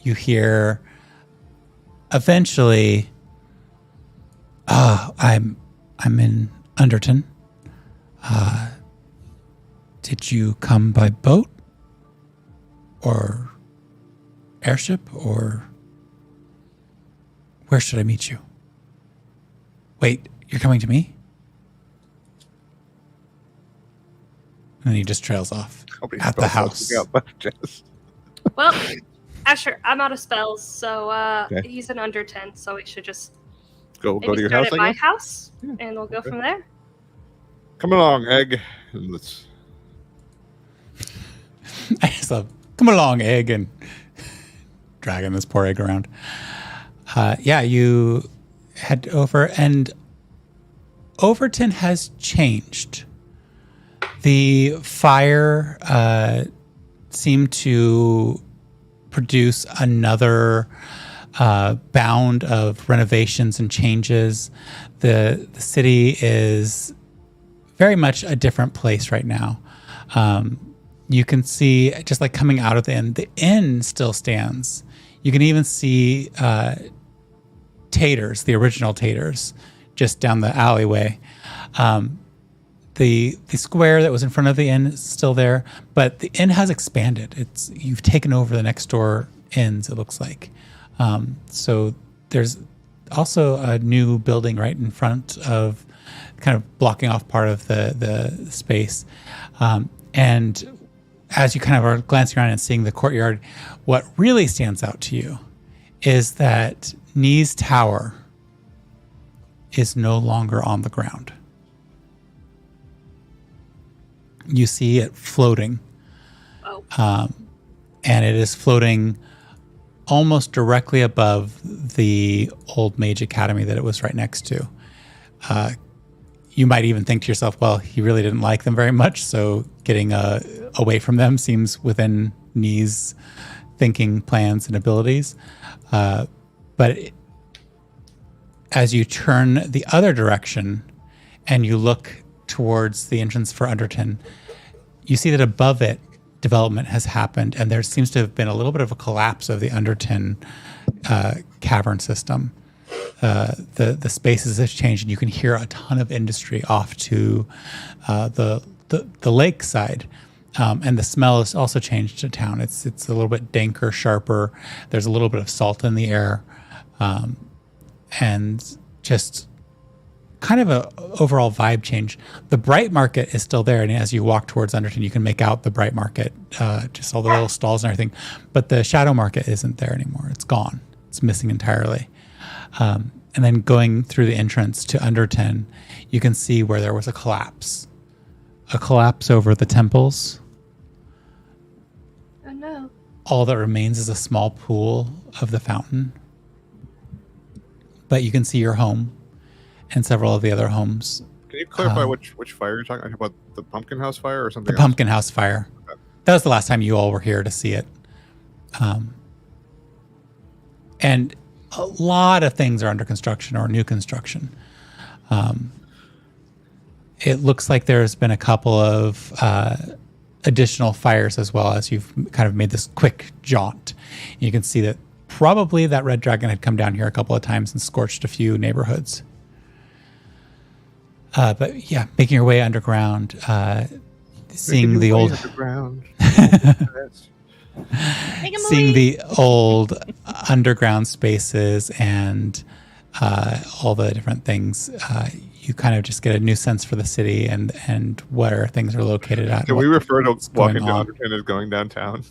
you hear eventually. I'm in Underton. Did you come by boat or airship, or where should I meet you? Wait, you're coming to me? And then he just trails off at the house. Well, Asher, I'm out of spells, so Okay. he's an under 10, so we should just Go maybe to your start house, at I my guess? house, Yeah, and we'll go okay. from there. Come along, egg. And let's. I just love, come along, egg, and dragging this poor egg around. Yeah, you head over, and Overton has changed. The fire seemed to produce another bound of renovations and changes. The city is very much a different place right now. You can see, just like coming out of the inn still stands. You can even see Taters, the original Taters, just down the alleyway. The square that was in front of the inn is still there, but the inn has expanded. You've taken over the next door inns, it looks like. So there's also a new building right in front of, kind of blocking off part of the space. And as you kind of are glancing around and seeing the courtyard, what really stands out to you is that Nee's Tower is no longer on the ground. You see it floating. Oh. And it is floating almost directly above the old Mage Academy that it was right next to. You might even think to yourself, well, he really didn't like them very much, so getting away from them seems within Nee's thinking, plans, and abilities. But as you turn the other direction and you look towards the entrance for Underton, you see that above it, development has happened, and there seems to have been a little bit of a collapse of the Underton cavern system. The spaces have changed, and you can hear a ton of industry off to the lake side. And the smell has also changed to town. It's a little bit danker, sharper. There's a little bit of salt in the air, and just kind of a overall vibe change. The Bright Market is still there, and as you walk towards Underton, you can make out the Bright Market, just all the little stalls and everything. But the Shadow Market isn't there anymore. It's gone. It's missing entirely. And then going through the entrance to Underton, you can see where there was a collapse over the temples. Oh no. All that remains is a small pool of the fountain. But you can see your home and several of the other homes. Can you clarify which fire you're talking about? The Pumpkin House fire or something The else? Pumpkin House fire. Okay. That was the last time you all were here to see it. And a lot of things are under construction or new construction. It looks like there's been a couple of additional fires as well, as you've kind of made this quick jaunt. You can see that probably that red dragon had come down here a couple of times and scorched a few neighborhoods. But yeah, making your way underground, seeing the old seeing the old underground spaces and all the different things, you kind of just get a new sense for the city and where things are located at. Can we refer to walking to Underton as going downtown?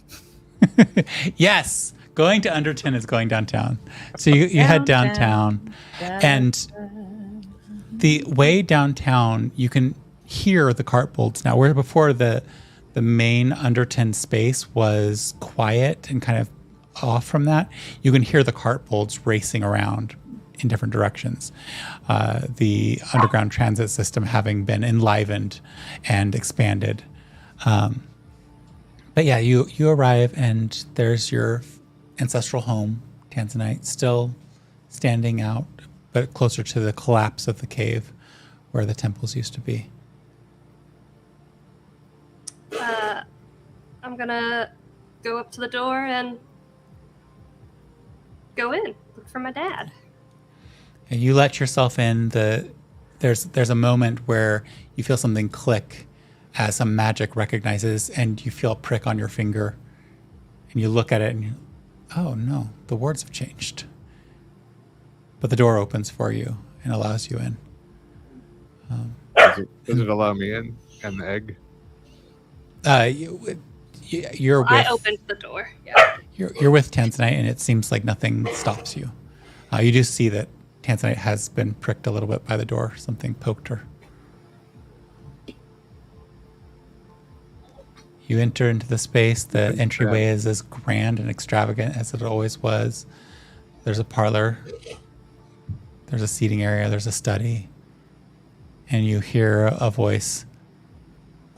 Yes, going to Underton is going downtown. So you head downtown, and the way downtown, you can hear the cart bolts now. Where before the main Underton space was quiet and kind of off from that, you can hear the cart bolts racing around in different directions. The underground transit system having been enlivened and expanded. But yeah, you arrive and there's your ancestral home, Tanzanite, still standing out, but closer to the collapse of the cave where the temples used to be. I'm gonna go up to the door and go in, look for my dad. And you let yourself in. There's a moment where you feel something click as some magic recognizes, and you feel a prick on your finger, and you look at it and oh no, the words have changed. But the door opens for you and allows you in. Does it allow me in and the egg? You're with, I opened the door. Yeah. You're with Tanzanite, and it seems like nothing stops you. You do see that Tanzanite has been pricked a little bit by the door. Something poked her. You enter into the space. The entryway is as grand and extravagant as it always was. There's a parlor. There's a seating area. There's a study. And you hear a voice.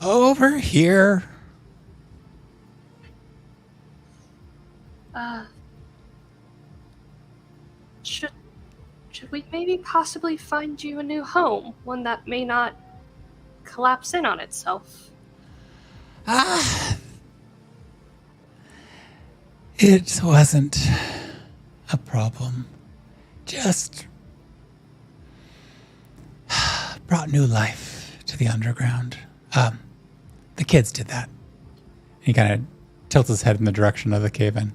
Over here. Should we maybe possibly find you a new home? One that may not collapse in on itself? It wasn't a problem. Just brought new life to the underground. The kids did that. He kind of tilts his head in the direction of the cave-in.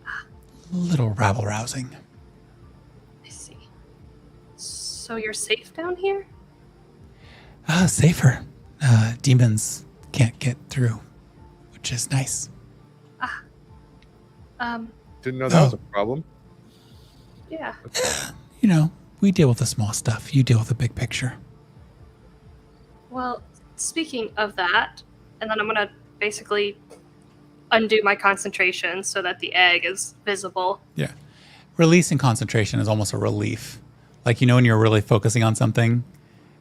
A little rabble-rousing. I see. So you're safe down here? Safer. Demons can't get through, which is nice. Didn't know that was a problem. Yeah. You know, we deal with the small stuff. You deal with the big picture. Well, speaking of that, and then I'm going to basically undo my concentration so that the egg is visible. Yeah. Releasing concentration is almost a relief. Like, you know, when you're really focusing on something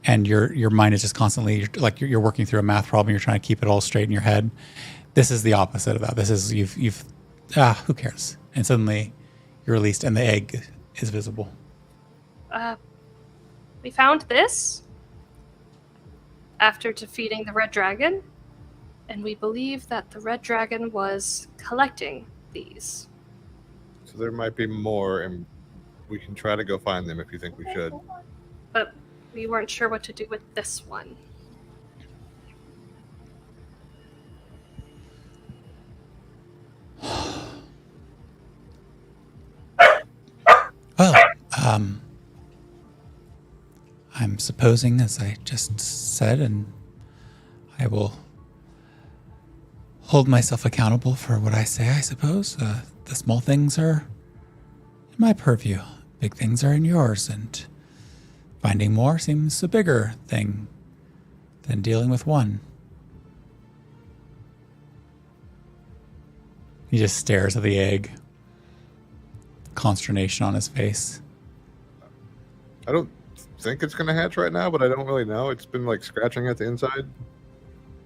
and your mind is just constantly, like you're working through a math problem, you're trying to keep it all straight in your head. This is the opposite of that. This is, who cares? And suddenly you're released and the egg is visible. We found this after defeating the red dragon, and we believe that the red dragon was collecting these. So there might be more, and we can try to go find them if you think we should. But we weren't sure what to do with this one. Well, I'm supposing, as I just said, and I will hold myself accountable for what I say, I suppose. The small things are in my purview. Big things are in yours, and finding more seems a bigger thing than dealing with one. He just stares at the egg. Consternation on his face. I don't think it's going to hatch right now, but I don't really know. It's been like scratching at the inside.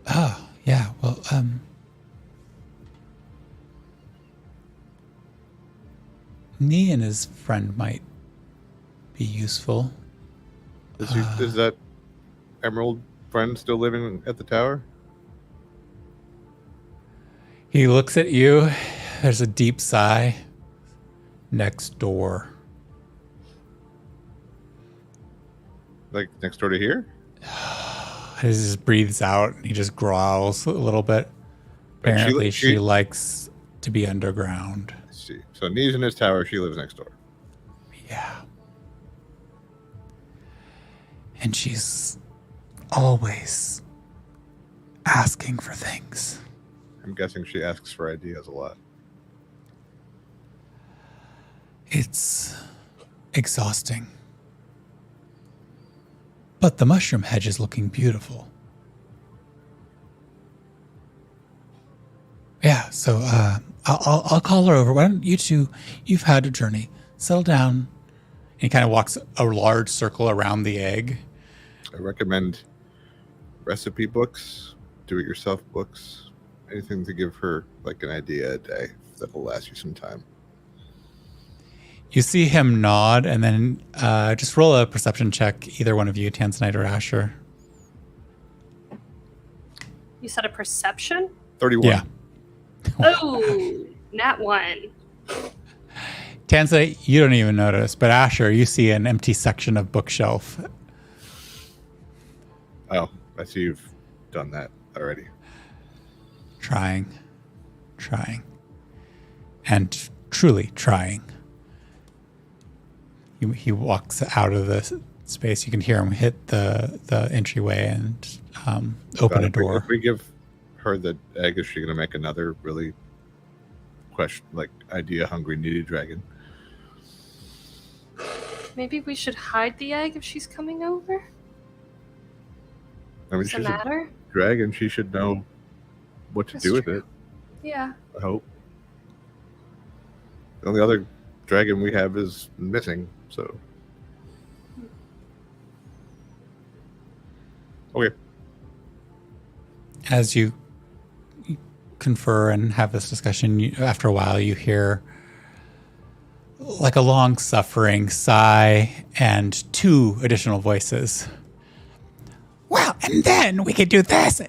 Oh, yeah. Well, Nee and his friend might be useful. Is that Emerald friend still living at the tower? He looks at you. There's a deep sigh. Next door. Like next door to here? He just breathes out. He just growls a little bit. Apparently, she likes to be underground. I see. So Nee's in his tower. She lives next door. Yeah. And she's always asking for things. I'm guessing she asks for ideas a lot. It's exhausting. But the mushroom hedge is looking beautiful. Yeah, so I'll call her over. Why don't you two, you've had a journey, settle down. And he kind of walks a large circle around the egg. I recommend recipe books, do-it-yourself books, anything to give her like an idea a day that'll last you some time. You see him nod, and then just roll a perception check, either one of you, Tanzanite or Asher. You said a perception? 31. Yeah. Oh, nat 1. Tanzanite, you don't even notice, but Asher, you see an empty section of bookshelf. Oh, I see you've done that already. Trying. And truly trying. He walks out of the space. You can hear him hit the entryway and open a door. If we give her the egg, is she going to make another really idea-hungry, needy dragon? Maybe we should hide the egg if she's coming over? I mean, Does it she's matter? a dragon. She should know what to That's do with true. it. Yeah. I hope. The only other dragon we have is missing, so. Okay. As you confer and have this discussion, after a while you hear like a long-suffering sigh and 2 additional voices. Well, and then we could do this.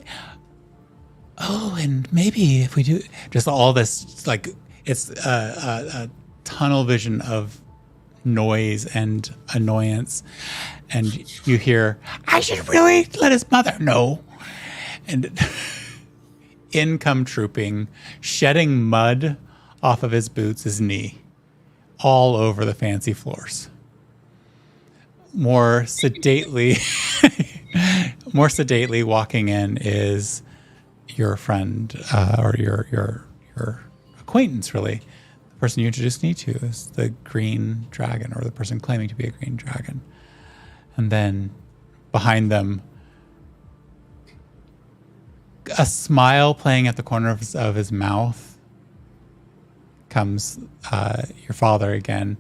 Oh, and maybe if we do just all this, like it's a tunnel vision of noise and annoyance. And you hear, I should really let his mother know. And in come trooping, shedding mud off of his boots, is knee, all over the fancy floors. More sedately walking in is your friend or your acquaintance, really. The person you introduced me to is the green dragon, or the person claiming to be a green dragon. And then behind them, a smile playing at the corner of his mouth, comes your father again.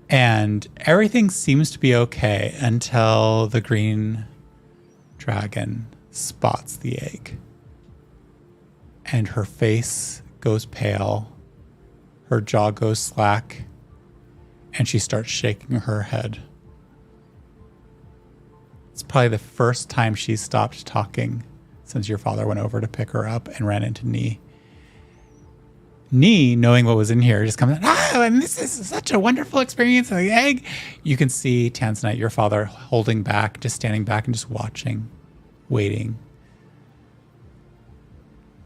And everything seems to be okay until the green dragon spots the egg. And her face goes pale, her jaw goes slack, and she starts shaking her head. It's probably the first time she's stopped talking since your father went over to pick her up and ran into Nee. Nee, knowing what was in here, just comes, and this is such a wonderful experience of the egg. You can see Tanzanite, your father, holding back, just standing back and just watching, waiting.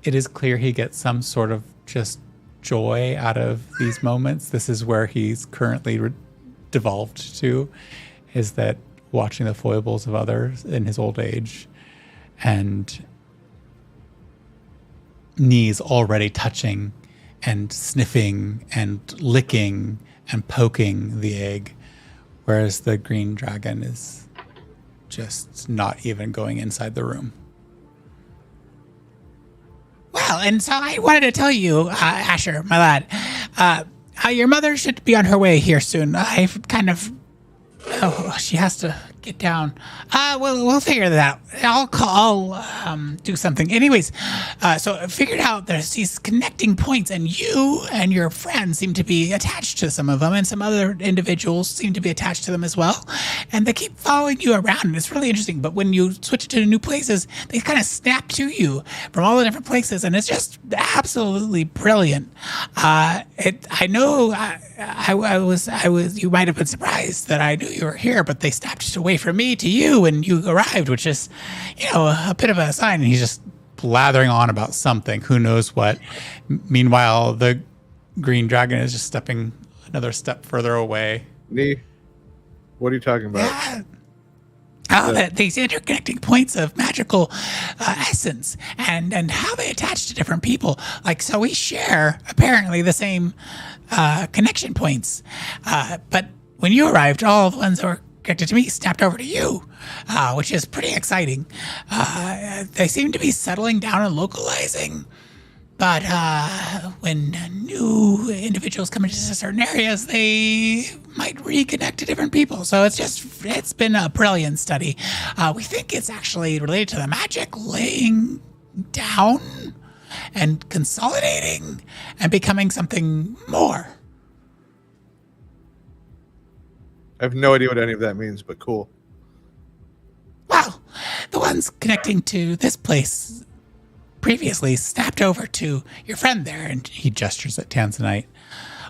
It is clear he gets some sort of just joy out of these moments. This is where he's currently devolved to, is that watching the foibles of others in his old age. And Knee's already touching and sniffing and licking and poking the egg, whereas the green dragon is just not even going inside the room. Well, and so I wanted to tell you, Asher, my lad, your mother should be on her way here soon. I've kind of... Oh, she has to get down. We'll figure that out. I'll do something. Anyways, so I figured out there's these connecting points, and you and your friends seem to be attached to some of them, and some other individuals seem to be attached to them as well. And they keep following you around, and it's really interesting. But when you switch to new places, they kind of snap to you from all the different places, and it's just absolutely brilliant. I know I was. You might have been surprised that I knew you were here, but they snapped away from me to you, and you arrived, which is, a bit of a sign. And he's just blathering on about something, who knows what. Meanwhile, the green dragon is just stepping another step further away. Nee, what are you talking about? Yeah. These interconnecting points of magical essence and how they attach to different people. Like, so we share apparently the same connection points. But when you arrived, all the ones that were connected to me snapped over to you, which is pretty exciting. They seem to be settling down and localizing. But when new individuals come into certain areas, they might reconnect to different people. So it's been a brilliant study. We think it's actually related to the magic laying down and consolidating and becoming something more. I have no idea what any of that means, but cool. Well, the ones connecting to this place previously snapped over to your friend there, and he gestures at Tanzanite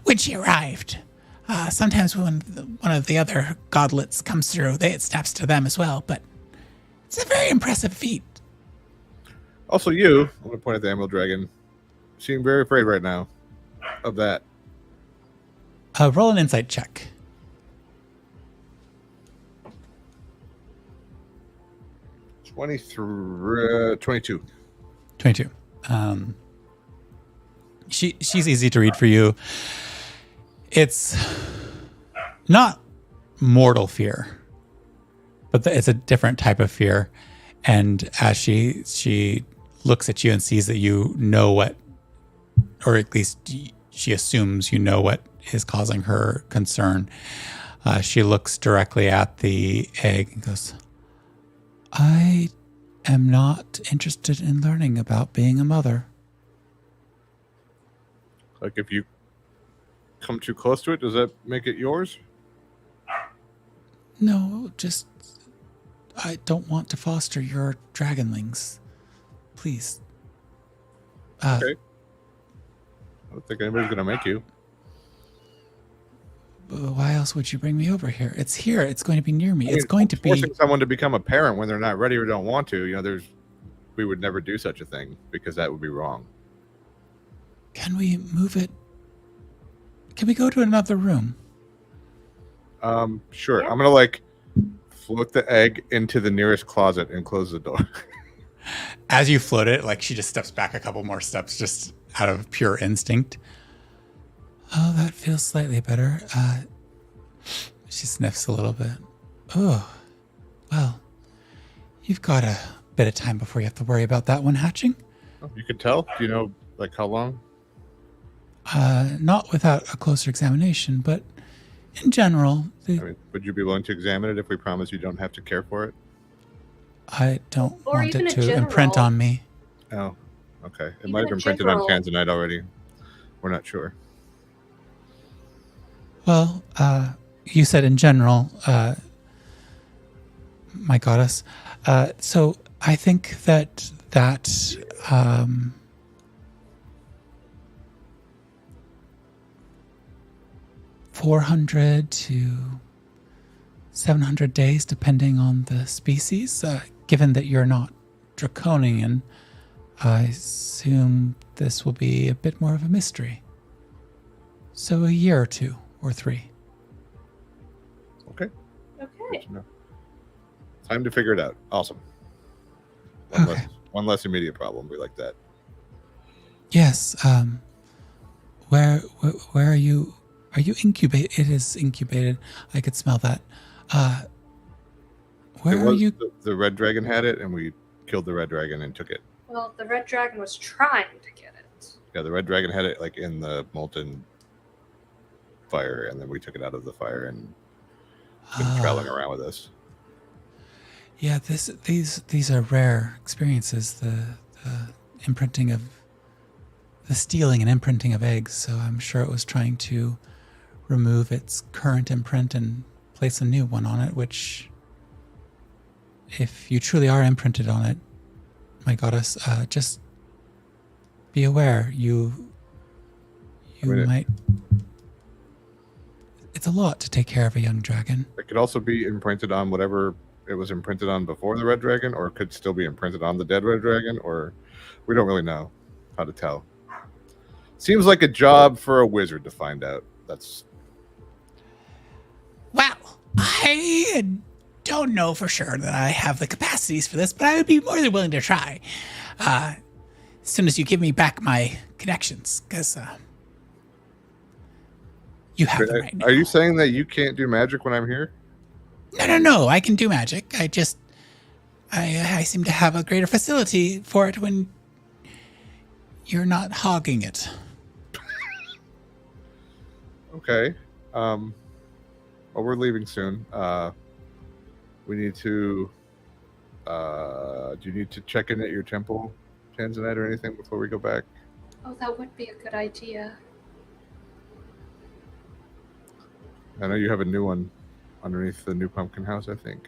when she arrived. Sometimes when one of the other godlets comes through, it snaps to them as well, but it's a very impressive feat. Also, I'm going to point at the Emerald Dragon, seem very afraid right now of that. Roll an insight check. 22. 22. She's easy to read for you. It's not mortal fear, but it's a different type of fear. And as she looks at you and sees that you know what, or at least she assumes you know what is causing her concern, she looks directly at the egg and goes, I am not interested in learning about being a mother. Like if you come too close to it, does that make it yours? No, just I don't want to foster your dragonlings. Please. Okay. I don't think anybody's going to make you. Why else would you bring me over here? It's here. It's going to be near me. I mean, it's going to be forcing someone to become a parent when they're not ready or don't want to. We would never do such a thing because that would be wrong. Can we move it? Can we go to another room? Sure. I'm gonna float the egg into the nearest closet and close the door. As you float it, she just steps back a couple more steps just out of pure instinct. Oh, that feels slightly better. She sniffs a little bit. Oh, well, you've got a bit of time before you have to worry about that one hatching. Oh, you can tell? Do you know, how long? Not without a closer examination, but in general... would you be willing to examine it if we promise you don't have to care for it? I don't Or want even it in to imprint general. on me. Oh, okay. It Even might have in been printed on general. Tanzanite already. We're not sure. Well, you said in general, my goddess. So I think that 400 to 700 days, depending on the species. Given that you're not draconian, I assume this will be a bit more of a mystery. So a year or 2 or 3. Okay. Okay. Time to figure it out. Awesome. One less immediate problem. We like that. Yes. Where are you? Are you incubated? It is incubated. I could smell that. Where are you? The red dragon had it, and we killed the red dragon and took it. Well, the red dragon was trying to get it. Yeah, the red dragon had it in the molten fire, and then we took it out of the fire and been traveling around with us. Yeah, these are rare experiences. The imprinting of the stealing and imprinting of eggs. So I'm sure it was trying to remove its current imprint and place a new one on it. Which, if you truly are imprinted on it, my goddess, just be aware. You might. It's a lot to take care of a young dragon. It could also be imprinted on whatever it was imprinted on before the red dragon, or it could still be imprinted on the dead red dragon, or we don't really know how to tell. Seems like a job for a wizard to find out. Well, I don't know for sure that I have the capacities for this, but I would be more than willing to try. As soon as you give me back my connections, because you have them right now. Are you saying that you can't do magic when I'm here? No. I can do magic. I seem to have a greater facility for it when you're not hogging it. Okay. Well, we're leaving soon. We need to. Do you need to check in at your temple, Tanzanite, or anything before we go back? Oh, that would be a good idea. I know you have a new one underneath the new pumpkin house, I think.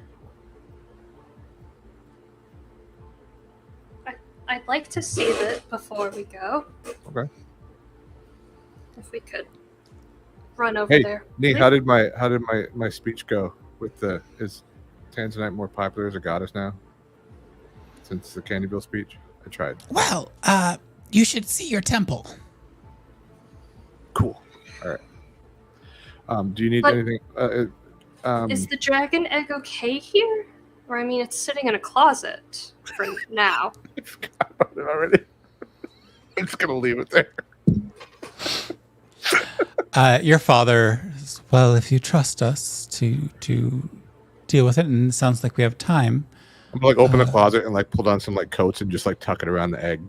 I'd like to see it before we go. Okay. If we could run over Hey, there. Nee, how did my speech go with is Tanzanite more popular as a goddess now? Since the Candyville speech? I tried. Well, you should see your temple. Cool. All right. Do you need But- anything? Is the dragon egg okay here? Or, I mean, it's sitting in a closet for now. I forgot about it already. I'm just gonna leave it there. Your father, well, if you trust us to deal with it, and it sounds like we have time. I'm gonna open the closet and pull down some coats and just tuck it around the egg.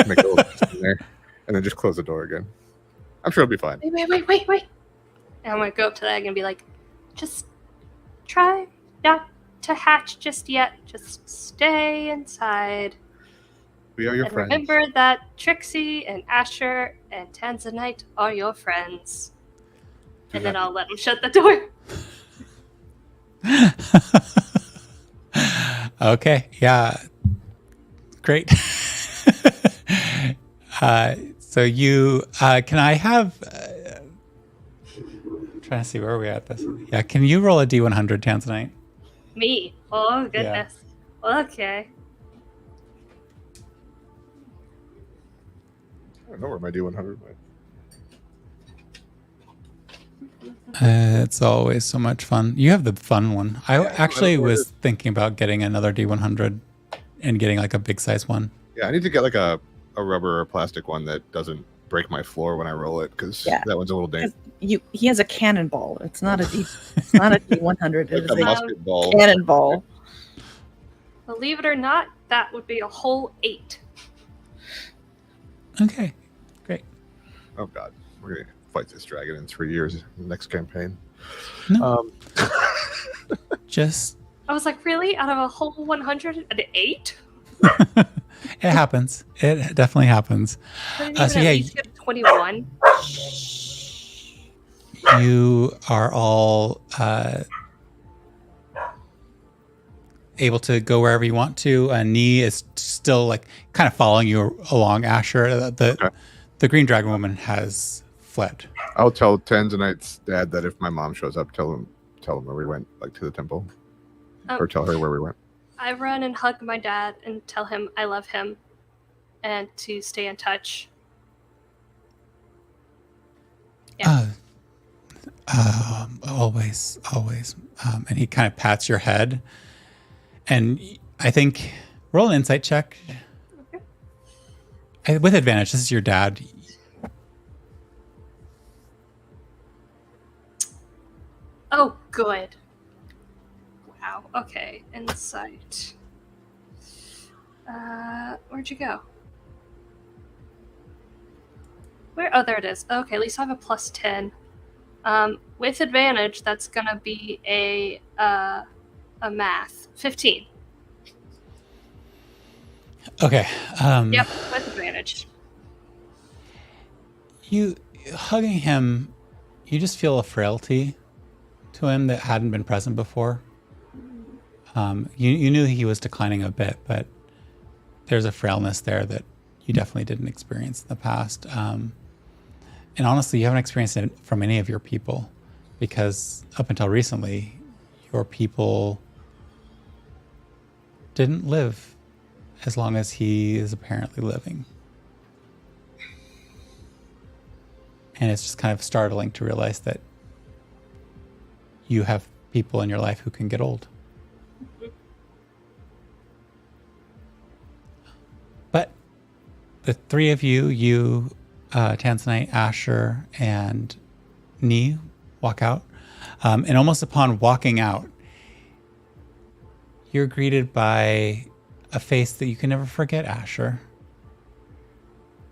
Make a little piece in there, and then just close the door again. I'm sure it'll be fine. Wait. And I'm going to go up to the egg and be like, just try not to hatch just yet. Just stay inside. We are your And friends. remember that Trixie and Asher and Tanzanite are your friends. And then I'll let him shut the door. Okay. Yeah. Great. So you can I have? I'm trying to see where we at this. Yeah. Can you roll a D100, Tanzanite? Me? Oh, goodness. Yeah. Okay. I don't know where my D100 went. It's always so much fun. You have the fun one. I actually was thinking about getting another D100 and getting like a big size one. Yeah, I need to get like a rubber or plastic one that doesn't break my floor when I roll it, because that one's a little dangerous. He has a cannonball. It's not a D. It's not a D100. It's a musket ball. Cannonball. Believe it or not, that would be a whole 8. Okay, great. Oh God, we're gonna fight this dragon in 3 years. Next campaign. No. Just. I was like, really? Out of a whole 100, an 8? It happens. It definitely happens. So yeah, you get 21. You are all able to go wherever you want to. Nee is still like kind of following you along, Asher. The green dragon woman has fled. I'll tell Tanzanite's dad that if my mom shows up, tell him where we went, like to the temple, or tell her where we went. I run and hug my dad and tell him I love him and to stay in touch. Yeah. Always. And he kind of pats your head. And I think roll an insight check. Okay. With advantage. This is your dad. Oh, good. Wow. Okay. Insight. Where'd you go? Oh, there it is. Okay, at least I have a plus 10. With advantage, that's gonna be a math 15. Okay. Yep, with advantage. You hugging him, you just feel a frailty to him that hadn't been present before. You knew he was declining a bit, but there's a frailness there that you definitely didn't experience in the past. And honestly, you haven't experienced it from any of your people, because up until recently, your people didn't live as long as he is apparently living. And it's just kind of startling to realize that you have people in your life who can get old. But the three of you, Tanzanite, Asher, and Nee, walk out. And almost upon walking out, you're greeted by a face that you can never forget, Asher.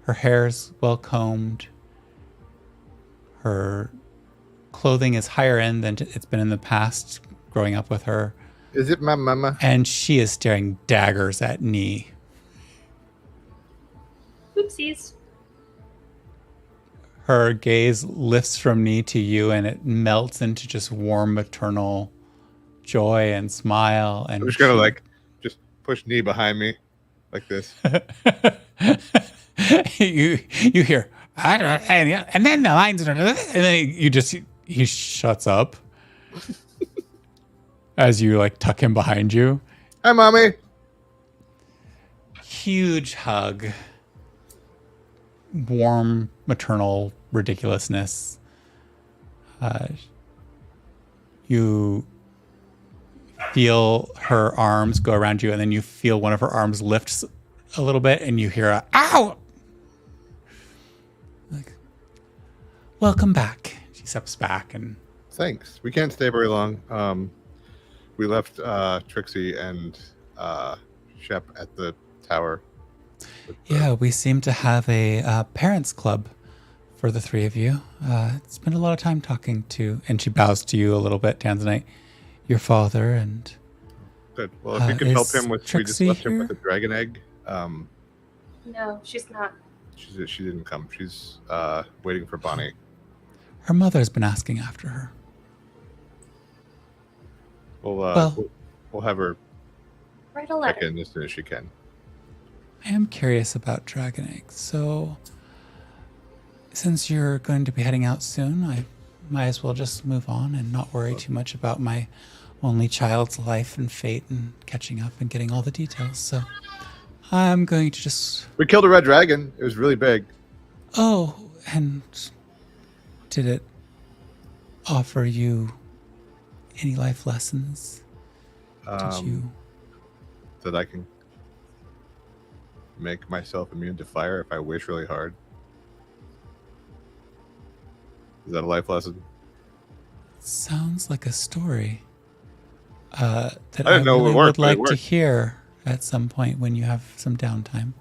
Her hair's well combed. Her clothing is higher end than it's been in the past growing up with her. Is it my mama? And she is staring daggers at Nee. Oopsies. Her gaze lifts from Nee to you, and it melts into just warm maternal joy and smile. And I'm just gonna just push Nee behind me, like this. you hear, and then the lines, and then he shuts up as you tuck him behind you. Hi, mommy. Huge hug. Warm maternal ridiculousness. You feel her arms go around you, and then you feel one of her arms lifts a little bit, and you hear a "ow!" Welcome back. She steps back and thanks. We can't stay very long. We left Trixie and Shep at the tower. Yeah, we seem to have a parents club for the three of you. Spent a lot of time talking to, and she bows to you a little bit, Tanzanite, your father, and good. Well, if you can help him with, Trixie we just left him here? with a dragon egg. No, she's not. She didn't come. She's waiting for Bonnie. Her mother's been asking after her. We'll have her Write a letter. back in as soon as she can. I am curious about dragon eggs. So, since you're going to be heading out soon, I might as well just move on and not worry too much about my only child's life and fate and catching up and getting all the details. So, I'm going to just... We killed a red dragon. It was really big. Oh, and did it offer you any life lessons? Did you... That I can make myself immune to fire if I wish really hard. Is that a life lesson? Sounds like a story that I didn't know really it worked, would like but it to worked. hear at some point when you have some downtime.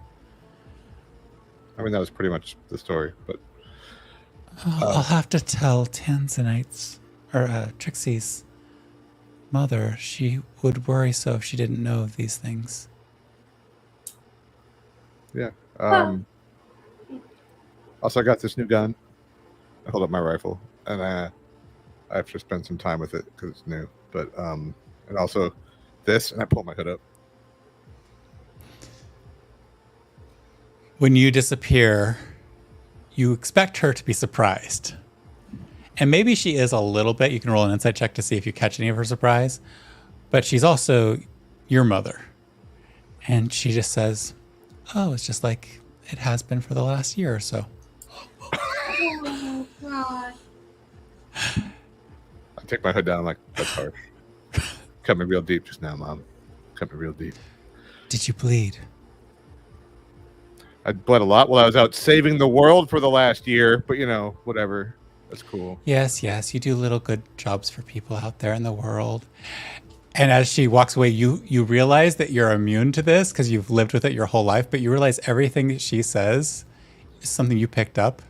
I mean, that was pretty much the story, but I'll have to tell Tanzanite's or Trixie's mother. She would worry so if she didn't know of these things. yeah. Also, I got this new gun. I hold up my rifle, and I have to spend some time with it because it's new. But and also this, and I pull my hood up. When you disappear, you expect her to be surprised. And maybe she is a little bit. You can roll an insight check to see if you catch any of her surprise. But she's also your mother. And she just says, oh, it's just like it has been for the last year or so. Oh, God. I take my hood down like, that's harsh. Cut me real deep just now, Mom. Cut me real deep. Did you bleed? I bled a lot while I was out saving the world for the last year, but you know, whatever. That's cool. Yes, yes. You do little good jobs for people out there in the world. And as she walks away, you realize that you're immune to this because you've lived with it your whole life, but you realize everything that she says is something you picked up.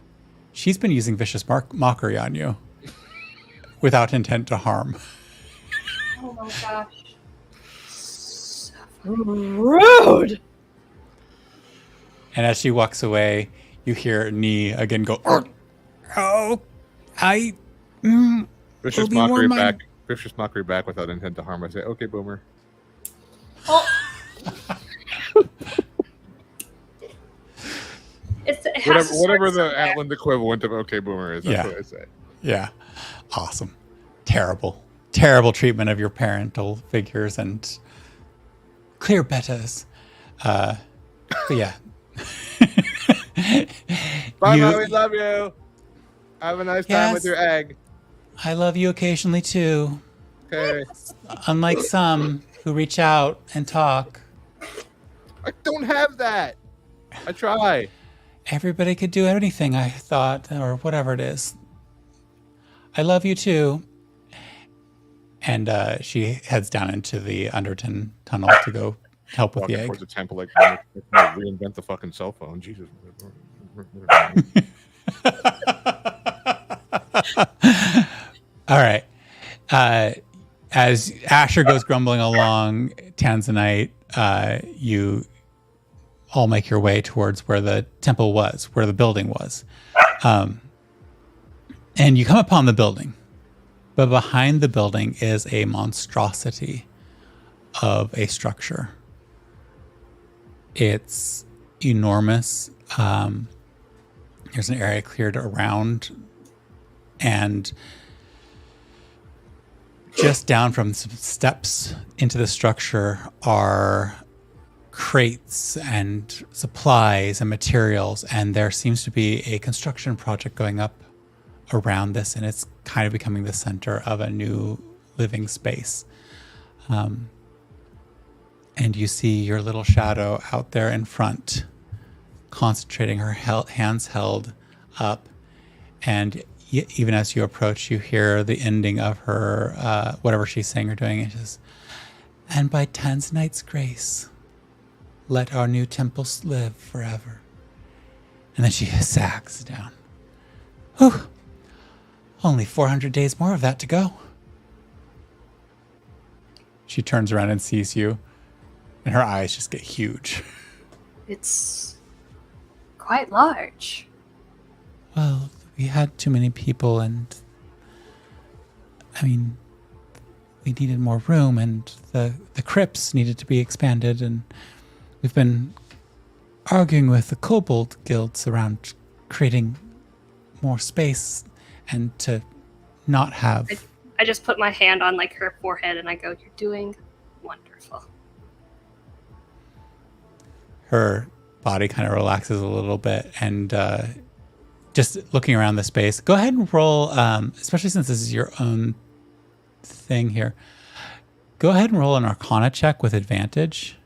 She's been using vicious mockery on you without intent to harm. Oh my gosh. Rude. And as she walks away, you hear Nee again go, oh, Vicious mockery back. Vicious mockery back without intent to harm. I say, okay, boomer. Oh. Whatever the Atland equivalent of okay, boomer is. That's what I say. Yeah. Awesome. Terrible treatment of your parental figures and clear betas. But yeah. Bye, Mom, we love you. Have a nice time with your egg. I love you occasionally too. Okay. Unlike some who reach out and talk. I don't have that. I try. Everybody could do anything, I thought, or whatever it is. I love you too. And she heads down into the Underton tunnel to go help with the egg. Towards the temple, like reinvent the fucking cell phone. Jesus. All right. As Asher goes grumbling along, Tanzanite, you all make your way towards where the temple was, where the building was. And you come upon the building. But behind the building is a monstrosity of a structure. It's enormous. There's an area cleared around, and just down from some steps into the structure are crates and supplies and materials, and there seems to be a construction project going up around this, and it's kind of becoming the center of a new living space. And you see your little shadow out there in front, concentrating, her hands held up. And even as you approach, you hear the ending of her, whatever she's saying or doing. It says, and by Tanzanite's grace, let our new temples live forever. And then she sags down. Whew. Only 400 days more of that to go. She turns around and sees you, and her eyes just get huge. It's quite large. Well, we had too many people, and I mean, we needed more room, and the crypts needed to be expanded, and we've been arguing with the kobold guilds around creating more space and to not have... I just put my hand on like her forehead and I go, "You're doing wonderful." Her body kind of relaxes a little bit, and just looking around the space, go ahead and roll, especially since this is your own thing here, go ahead and roll an Arcana check with advantage.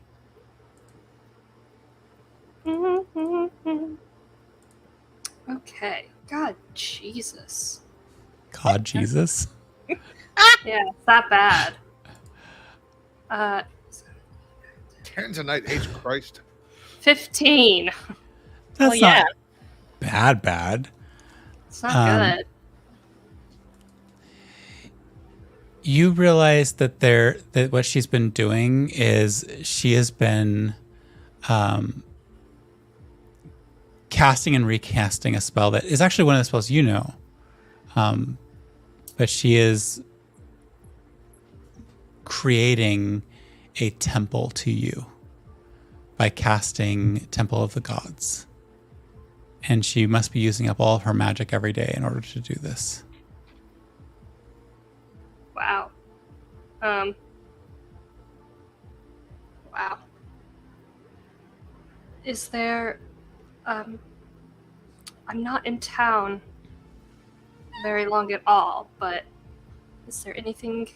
Okay. God, Jesus. God, Jesus. Yeah, it's that bad. Tanzanite H. Christ. 15. That's yeah. not bad. It's not good. You realize that that what she's been doing is she has been casting and recasting a spell that is actually one of the spells you know. But she is creating a temple to you by casting Temple of the Gods. And she must be using up all of her magic every day in order to do this. Wow. Wow. Is there... I'm not in town very long at all, but is there anything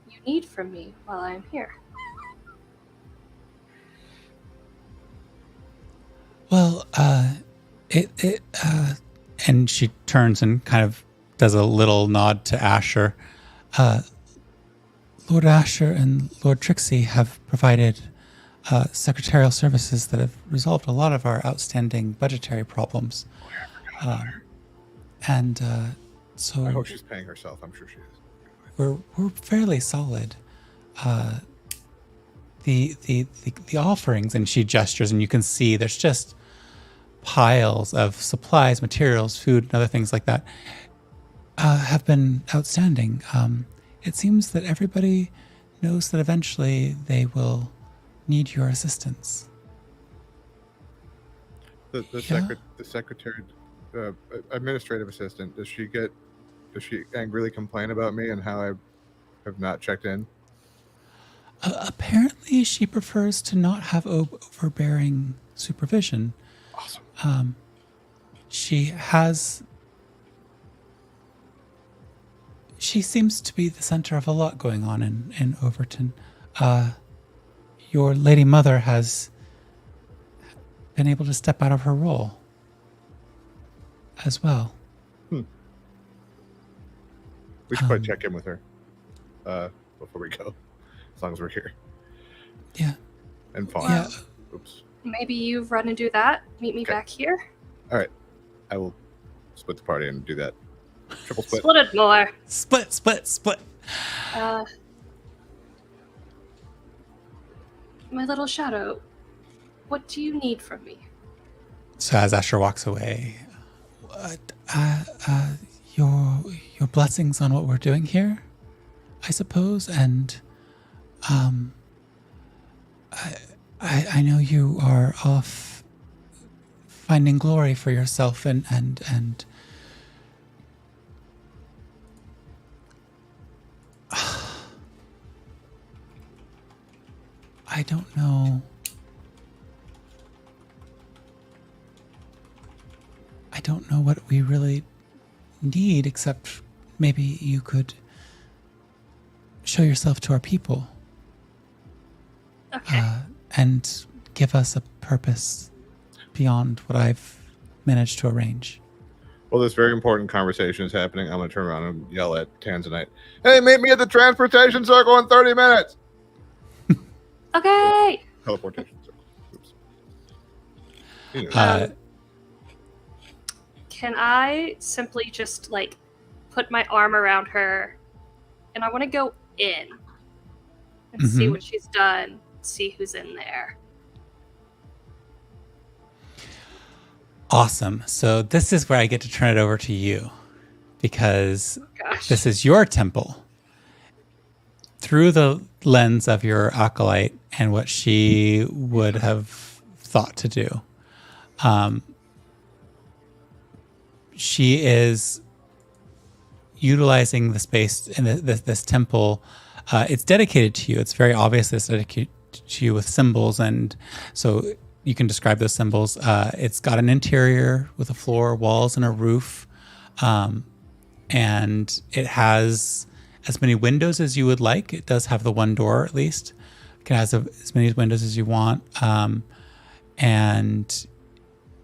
you need from me while I'm here? Well, and she turns and kind of does a little nod to Asher. Lord Asher and Lord Trixie have provided secretarial services that have resolved a lot of our outstanding budgetary problems. So I hope she's paying herself. I'm sure she is. We're fairly solid. The offerings, and she gestures, and you can see there's just piles of supplies, materials, food, and other things like that, have been outstanding. It seems that everybody knows that eventually they will need your assistance. The secretary, administrative assistant, does she angrily complain about me and how I have not checked in? Apparently, she prefers to not have overbearing supervision. Awesome. She seems to be the center of a lot going on in Overton. Your lady mother has been able to step out of her role as well. We should probably check in with her before we go, as long as we're here. Yeah. And fine. Yeah. Oops. Maybe you run and do that. Meet me back here. All right. I will split the party and do that. Triple split. Split it more. Split. My little shadow, what do you need from me? So as Asher walks away, your blessings on what we're doing here, I suppose, and I know you are off finding glory for yourself and I don't know. I don't know what we really need, except maybe you could show yourself to our people. Okay. And give us a purpose beyond what I've managed to arrange. Well, this very important conversation is happening. I'm going to turn around and yell at Tanzanite. Hey, meet me at the transportation circle in 30 minutes. Okay. Teleportation circle. Oops. You know. Can I simply just like put my arm around her, and I want to go in and see what she's done, see who's in there. Awesome. So this is where I get to turn it over to you, because Gosh. this is your temple. Through the lens of your acolyte and what she would have thought to do, she is utilizing the space in this temple. It's dedicated to you. It's very obvious it's dedicated to you with symbols, and so you can describe those symbols. It's got an interior with a floor, walls, and a roof, and it has as many windows as you would like. It does have the one door at least. It can have as many windows as you want, and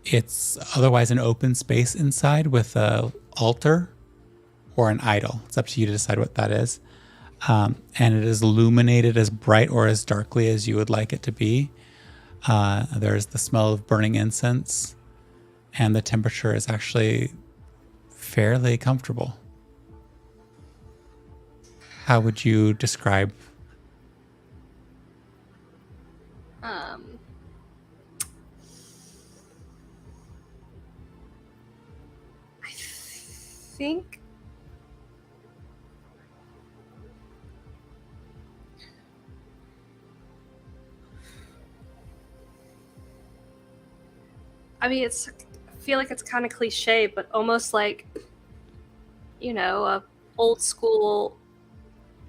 it's otherwise an open space inside with a altar or an idol. It's up to you to decide what that is. And it is illuminated as bright or as darkly as you would like it to be. There's the smell of burning incense, and the temperature is actually fairly comfortable. How would you describe? I think I feel like it's kind of cliche, but almost like, a old school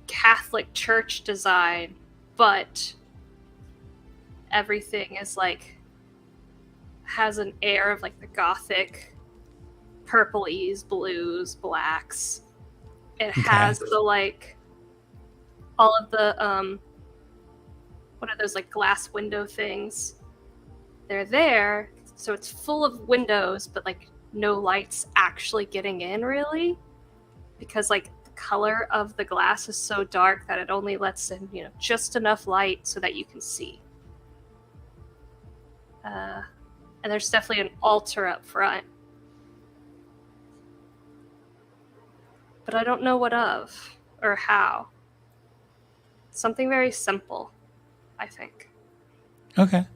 Catholic church design, but everything is like, has an air of like the Gothic purplies, blues, blacks. It has the like, all of the, what are those like glass window things? They're there. So it's full of windows, but like no lights actually getting in really, because like the color of the glass is so dark that it only lets in, just enough light so that you can see. And there's definitely an altar up front, but I don't know what of or how. Something very simple, I think. Okay.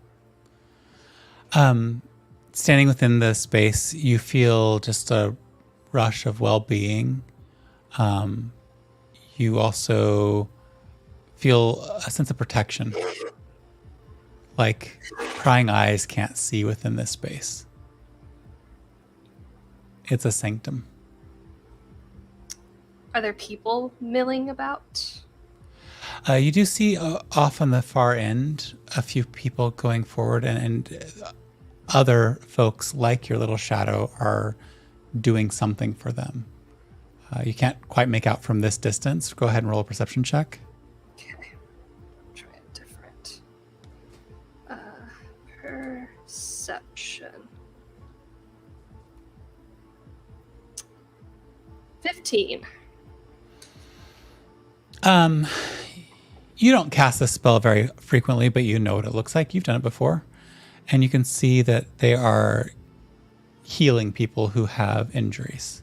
Standing within the space, you feel just a rush of well-being. You also feel a sense of protection. Like prying eyes can't see within this space. It's a sanctum. Are there people milling about? You do see off on the far end a few people going forward, and other folks like your little shadow are doing something for them. You can't quite make out from this distance. Go ahead and roll a perception check. Okay. Try a different. Perception. 15. You don't cast this spell very frequently, but you know what it looks like. You've done it before. And you can see that they are healing people who have injuries.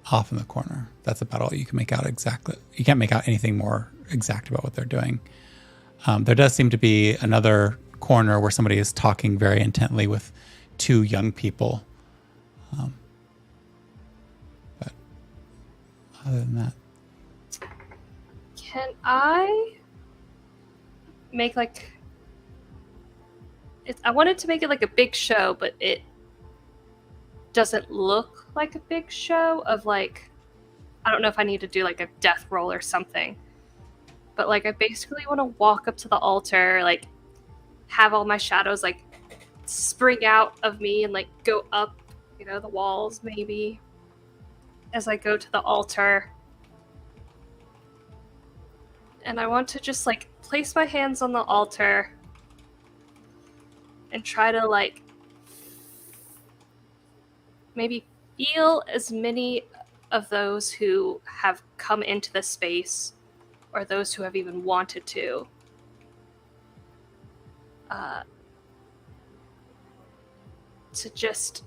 Off in the corner. That's about all you can make out exactly. You can't make out anything more exact about what they're doing. There does seem to be another corner where somebody is talking very intently with two young people. But other than that. Can I make like... I wanted to make it like a big show, but it doesn't look like a big show of like... I don't know if I need to do like a death roll or something. But like I basically want to walk up to the altar, like have all my shadows like spring out of me and like go up, the walls maybe as I go to the altar. And I want to just like place my hands on the altar and try to like maybe feel as many of those who have come into the space or those who have even wanted to just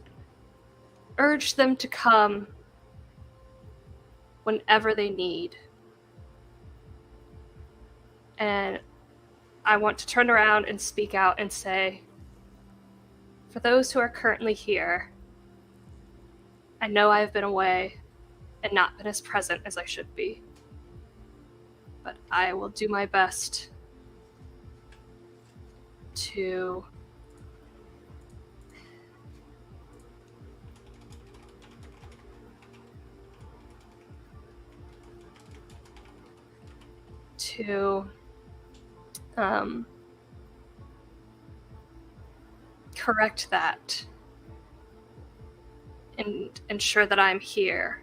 urge them to come whenever they need. And I want to turn around and speak out and say, For those who are currently here, I know I have been away and not been as present as I should be. But I will do my best to correct that and ensure that I'm here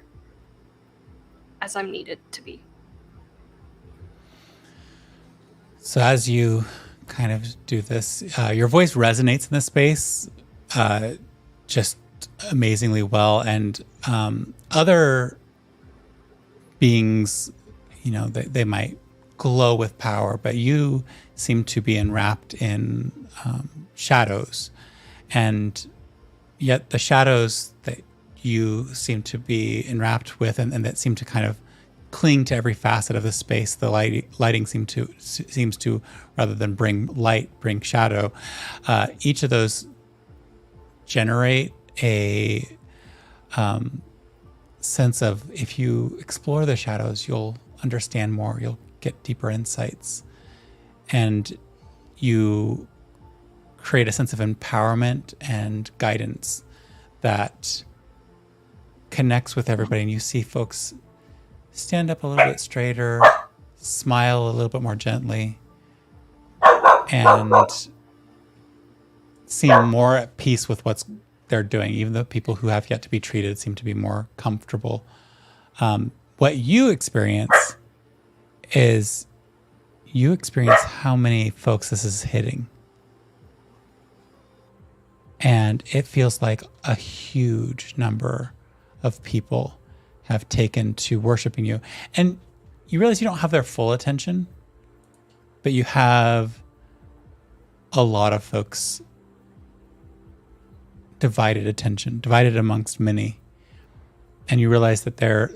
as I'm needed to be. So as you kind of do this, your voice resonates in the space just amazingly well, and other beings, they might glow with power, but you seem to be enwrapped in shadows, and yet the shadows that you seem to be enwrapped with and that seem to kind of cling to every facet of the space. The lighting seems to, rather than bring light, bring shadow. Each of those generate a sense of, if you explore the shadows, you'll understand more, you'll get deeper insights, and you create a sense of empowerment and guidance that connects with everybody. And you see folks stand up a little bit straighter, smile a little bit more gently, and seem more at peace with what they're doing. Even the people who have yet to be treated seem to be more comfortable. What you experience is how many folks this is hitting. And it feels like a huge number of people have taken to worshiping you. And you realize you don't have their full attention, but you have a lot of folks divided amongst many. And you realize that there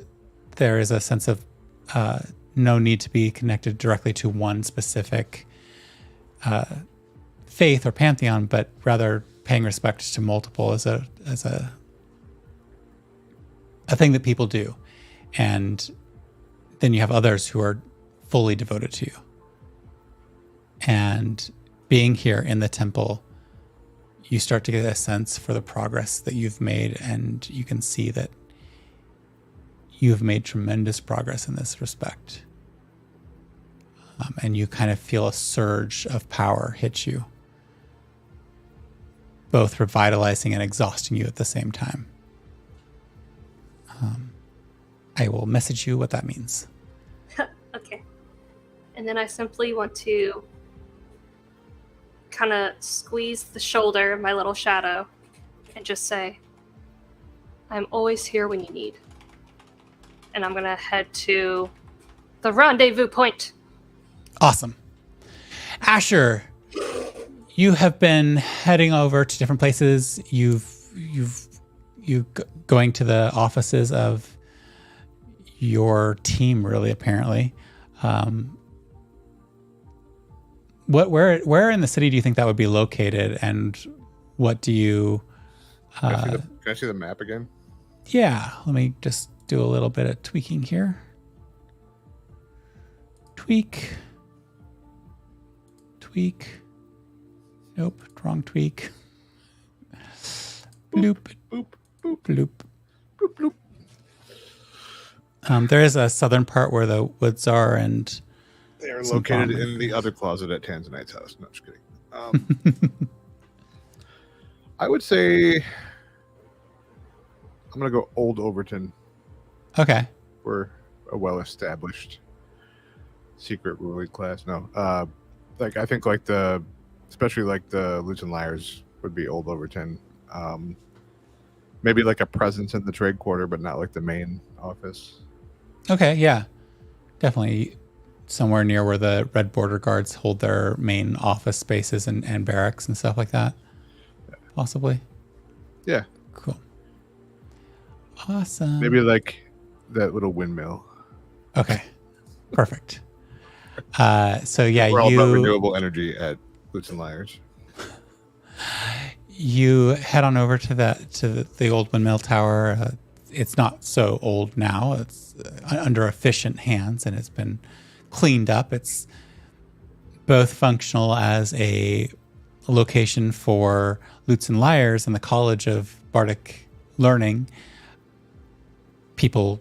is a sense of no need to be connected directly to one specific faith or pantheon, but rather paying respect to multiple as a thing that people do. And then you have others who are fully devoted to you. And being here in the temple, you start to get a sense for the progress that you've made, and you can see that you've made tremendous progress in this respect. And you kind of feel a surge of power hit you, both revitalizing and exhausting you at the same time. I will message you what that means. Okay. And then I simply want to kind of squeeze the shoulder of my little shadow and just say, I'm always here when you need. And I'm going to head to the rendezvous point. Awesome. Asher, you have been heading over to different places. You going to the offices of your team, really, apparently. Where in the city do you think that would be located, and what do you... Can I see the map again? Yeah, let me just do a little bit of tweaking here. Tweak. Nope, wrong tweak. Bloop. Boop, boop, Bloop. boop, bloop. There is a southern part where the woods are, and They are located in the other closet at Tanzanite's house. No, just kidding. I would say I'm going to go Old Overton. Okay. We're a well-established secret ruling class. No, I think especially the Lutes and Liars would be Old Overton. Maybe like a presence in the trade quarter, but not like the main office. Okay, yeah. Definitely somewhere near where the Red Border Guards hold their main office spaces and barracks and stuff like that. Possibly. Yeah. Cool. Awesome. Maybe like that little windmill. Okay. Perfect. So yeah, we're all about renewable energy at Lutes and Liars. You head on over to the old windmill tower. It's not so old now. It's under efficient hands, and it's been cleaned up. It's both functional as a location for lutes and lyres and the College of Bardic Learning. People,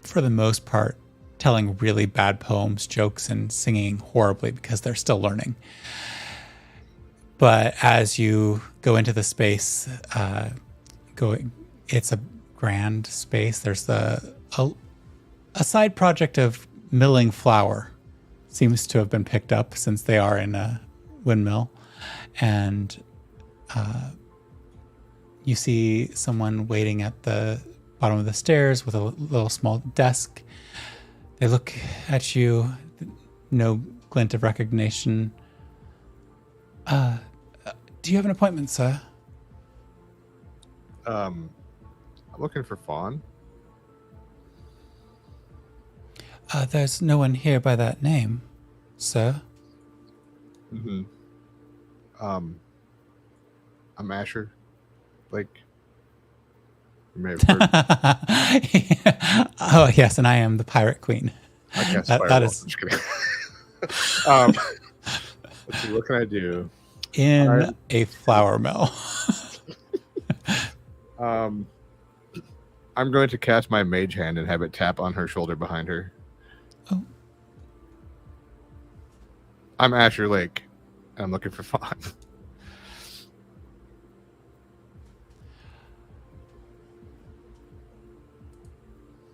for the most part, telling really bad poems, jokes, and singing horribly because they're still learning. But as you go into the space, it's a grand space. There's a side project of milling flour. Seems to have been picked up since they are in a windmill. And you see someone waiting at the bottom of the stairs with a little small desk. They look at you, no glint of recognition. Do you have an appointment, sir? I'm looking for Fawn. There's no one here by that name, sir. Mm-hmm. I'm Asher. Like, you may have heard. Oh, yes, and I am the Pirate Queen. I guess that is. Just kidding. Let's see, what can I do? In a flour mill. I'm going to cast my mage hand and have it tap on her shoulder behind her. Oh. I'm Asher Lake, and I'm looking for Fawn.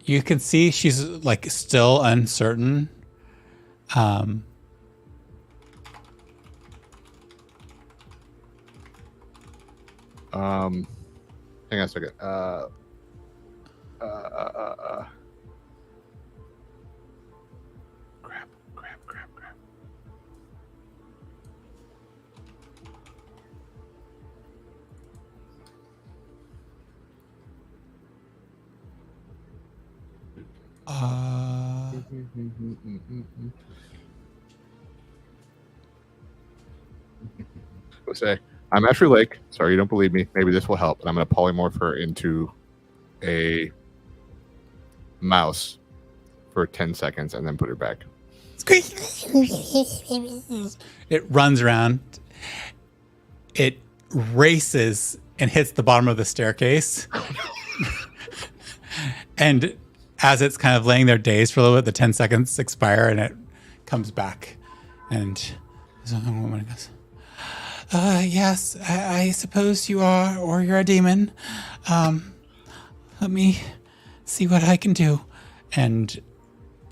You can see she's like still uncertain. Hang on a second. Crap. Let's say, I'm Asher Lake. Sorry, you don't believe me. Maybe this will help. And I'm going to polymorph her into a mouse for 10 seconds and then put her back. It runs around. It races and hits the bottom of the staircase. And as it's kind of laying there dazed for a little bit, the 10 seconds expire and it comes back. And there's a woman who goes, yes, I suppose you are, or you're a demon. Let me see what I can do. And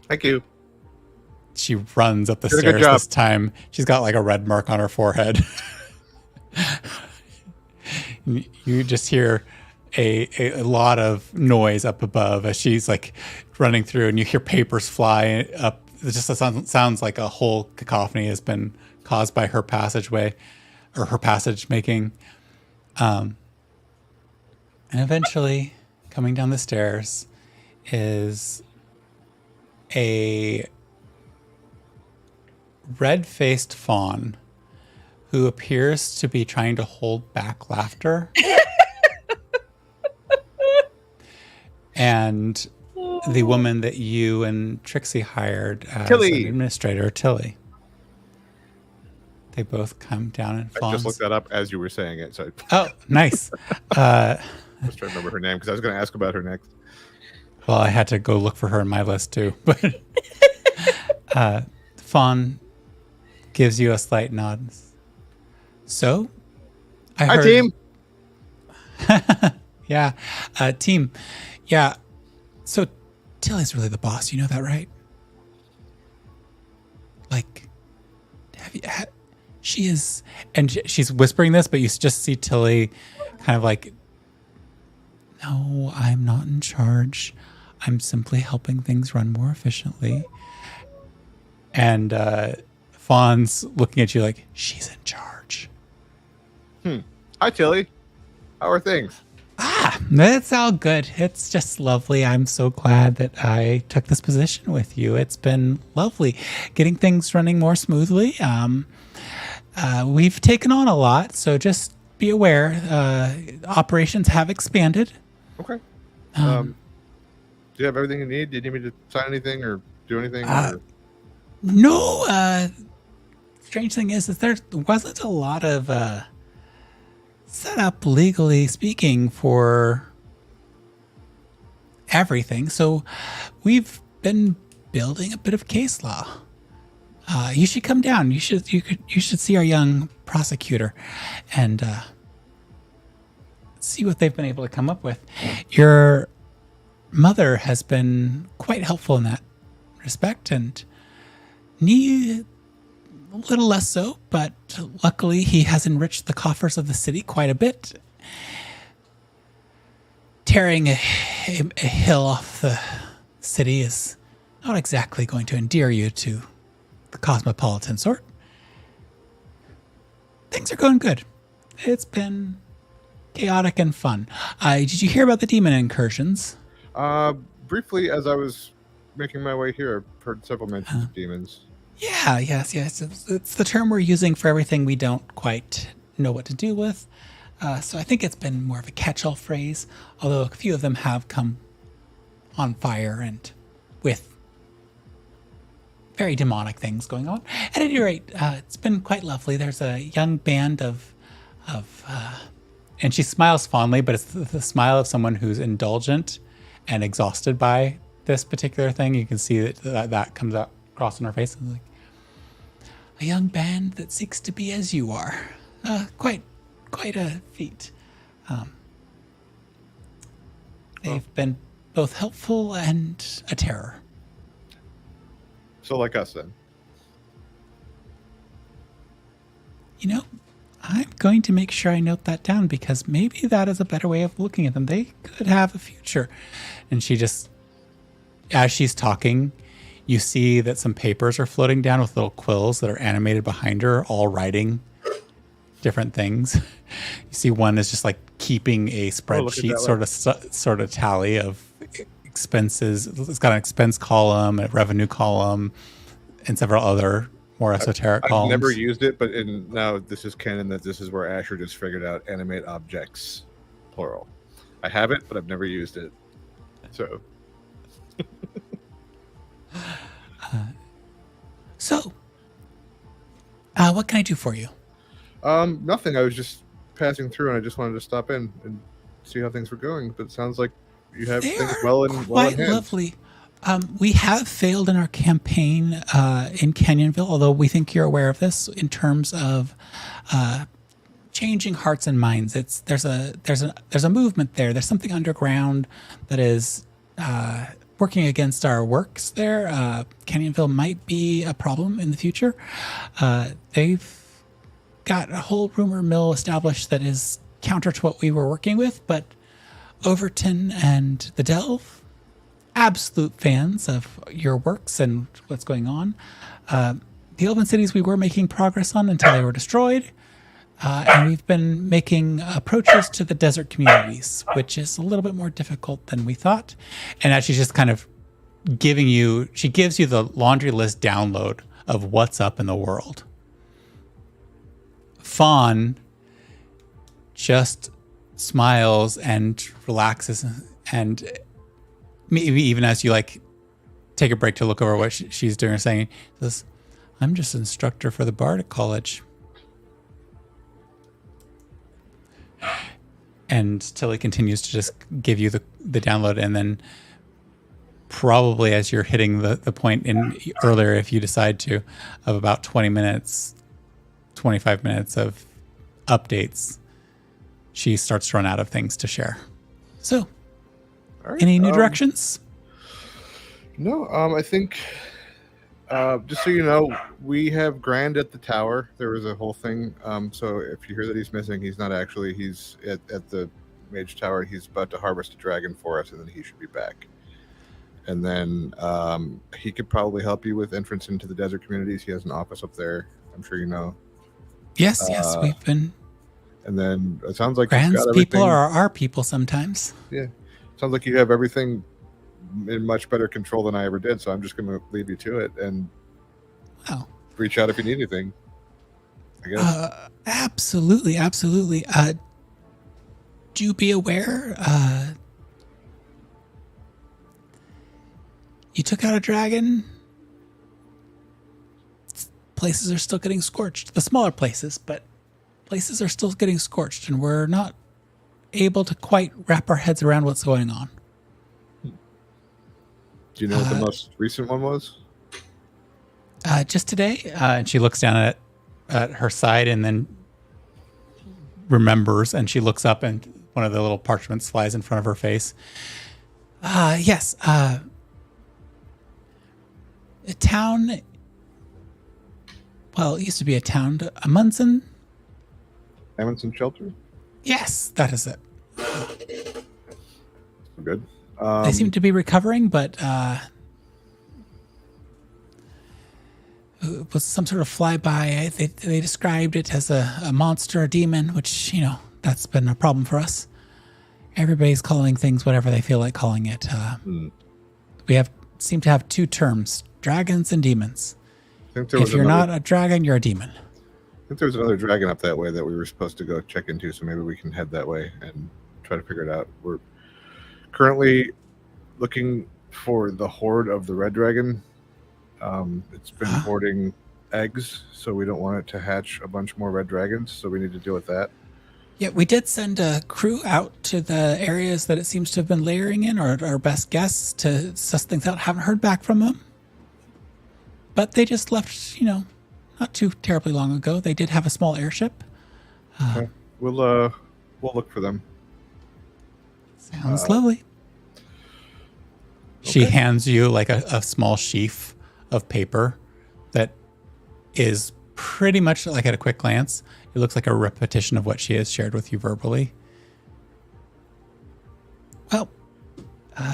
thank you. She runs up the stairs this time. She's got like a red mark on her forehead. You just hear a lot of noise up above as she's like running through, and you hear papers fly up. It just sounds like a whole cacophony has been caused by her passageway or her passage making. And eventually coming down the stairs is a red-faced fawn who appears to be trying to hold back laughter. And the woman that you and Trixie hired as Tilly. an administrator, Tilly. They both come down in fawns. I just looked that up as you were saying it. So oh, nice. I was trying to remember her name because I was going to ask about her next. Well, I had to go look for her in my list too. But Fawn gives you a slight nod. So, Hi, team. Yeah, team. Yeah. So, Tilly's really the boss. You know that, right? Like, she is, and she's whispering this, but you just see Tilly kind of like, no, I'm not in charge. I'm simply helping things run more efficiently. And Fawn's looking at you like, she's in charge. Hi, Tilly. How are things? It's all good. It's just lovely. I'm so glad that I took this position with you. It's been lovely getting things running more smoothly. We've taken on a lot, so just be aware, operations have expanded. Okay. Do you have everything you need? Do you need me to sign anything or do anything? No. Strange thing is that there wasn't a lot of set up, legally speaking, for everything. So we've been building a bit of case law. You should come down. You should see our young prosecutor and see what they've been able to come up with. Your mother has been quite helpful in that respect, and Nee a little less so, but luckily he has enriched the coffers of the city quite a bit. Tearing a hill off the city is not exactly going to endear you to the cosmopolitan sort. Things are going good. It's been chaotic and fun. Did you hear about the demon incursions? Briefly, as I was making my way here, I've heard several mentions of demons. Yeah, yes. It's the term we're using for everything we don't quite know what to do with. So I think it's been more of a catch-all phrase, although a few of them have come on fire and with very demonic things going on. At any rate, it's been quite lovely. There's a young band of and she smiles fondly, but it's the smile of someone who's indulgent and exhausted by this particular thing. You can see that comes out across on her face. Like a young band that seeks to be as you are. Quite a feat. They've been both helpful and a terror. So like us then. You know, I'm going to make sure I note that down because maybe that is a better way of looking at them. They could have a future. And she just, as she's talking, you see that some papers are floating down with little quills that are animated behind her, all writing different things. You see one is just like keeping a spreadsheet, sort of tally of expenses. It's got an expense column, a revenue column, and several other more esoteric columns. I've never used it, but now this is canon that this is where Asher just figured out animate objects, plural. I have it, but I've never used it. So. What can I do for you? Nothing. I was just passing through, and I just wanted to stop in and see how things were going. But it sounds like you have things well in hand. Quite lovely. We have failed in our campaign in Canyonville, although we think you're aware of this in terms of changing hearts and minds. There's a movement there. There's something underground that is working against our works there. Canyonville might be a problem in the future. They've got a whole rumor mill established that is counter to what we were working with, but Overton and the Delve, absolute fans of your works and what's going on. The Elven cities we were making progress on until they were destroyed. And we've been making approaches to the desert communities, which is a little bit more difficult than we thought. And as she's just kind of she gives you the laundry list download of what's up in the world. Fawn just smiles and relaxes, and maybe even as you like take a break to look over what she's doing or saying, says, "I'm just an instructor for the Bardic College." And Tilly continues to just give you the download, and then probably as you're hitting the point in earlier, if you decide to, of about 20 minutes, 25 minutes of updates, she starts to run out of things to share. So, right, any new directions? No, I think, just so you know, we have Grand at the tower. There was a whole thing. So if you hear that he's missing, he's not actually. He's at the Mage Tower. He's about to harvest a dragon for us, and then he should be back. And then he could probably help you with entrance into the desert communities. He has an office up there. I'm sure you know. Yes, we've been. And then it sounds like Grand's people are our people sometimes. Yeah, sounds like you have everything in much better control than I ever did. So I'm just going to leave you to it and reach out if you need anything. I guess. Absolutely. Do be aware, you took out a dragon. Places are still getting scorched. The smaller places, but places are still getting scorched, and we're not able to quite wrap our heads around what's going on. Do you know what the most recent one was? Just today, and she looks down at her side and then remembers, and she looks up and one of the little parchments flies in front of her face. Yes. A town. Well, it used to be a town. Amundsen? Amundsen Shelter? Yes, that is it. Good. They seem to be recovering, but it was some sort of flyby. They described it as a monster, a demon, which, that's been a problem for us. Everybody's calling things whatever they feel like calling it. We seem to have two terms, dragons and demons. If you're not a dragon, you're a demon. I think there was another dragon up that way that we were supposed to go check into, so maybe we can head that way and try to figure it out. We're currently looking for the horde of the red dragon. It's been hoarding eggs, so we don't want it to hatch a bunch more red dragons, so we need to deal with that. Yeah, we did send a crew out to the areas that it seems to have been layering in, or our best guess, to suss things out. Haven't heard back from them. But they just left, not too terribly long ago. They did have a small airship. Okay. We'll look for them. Sounds lovely. Okay. She hands you like a small sheaf of paper that is pretty much, like, at a quick glance, it looks like a repetition of what she has shared with you verbally. Well,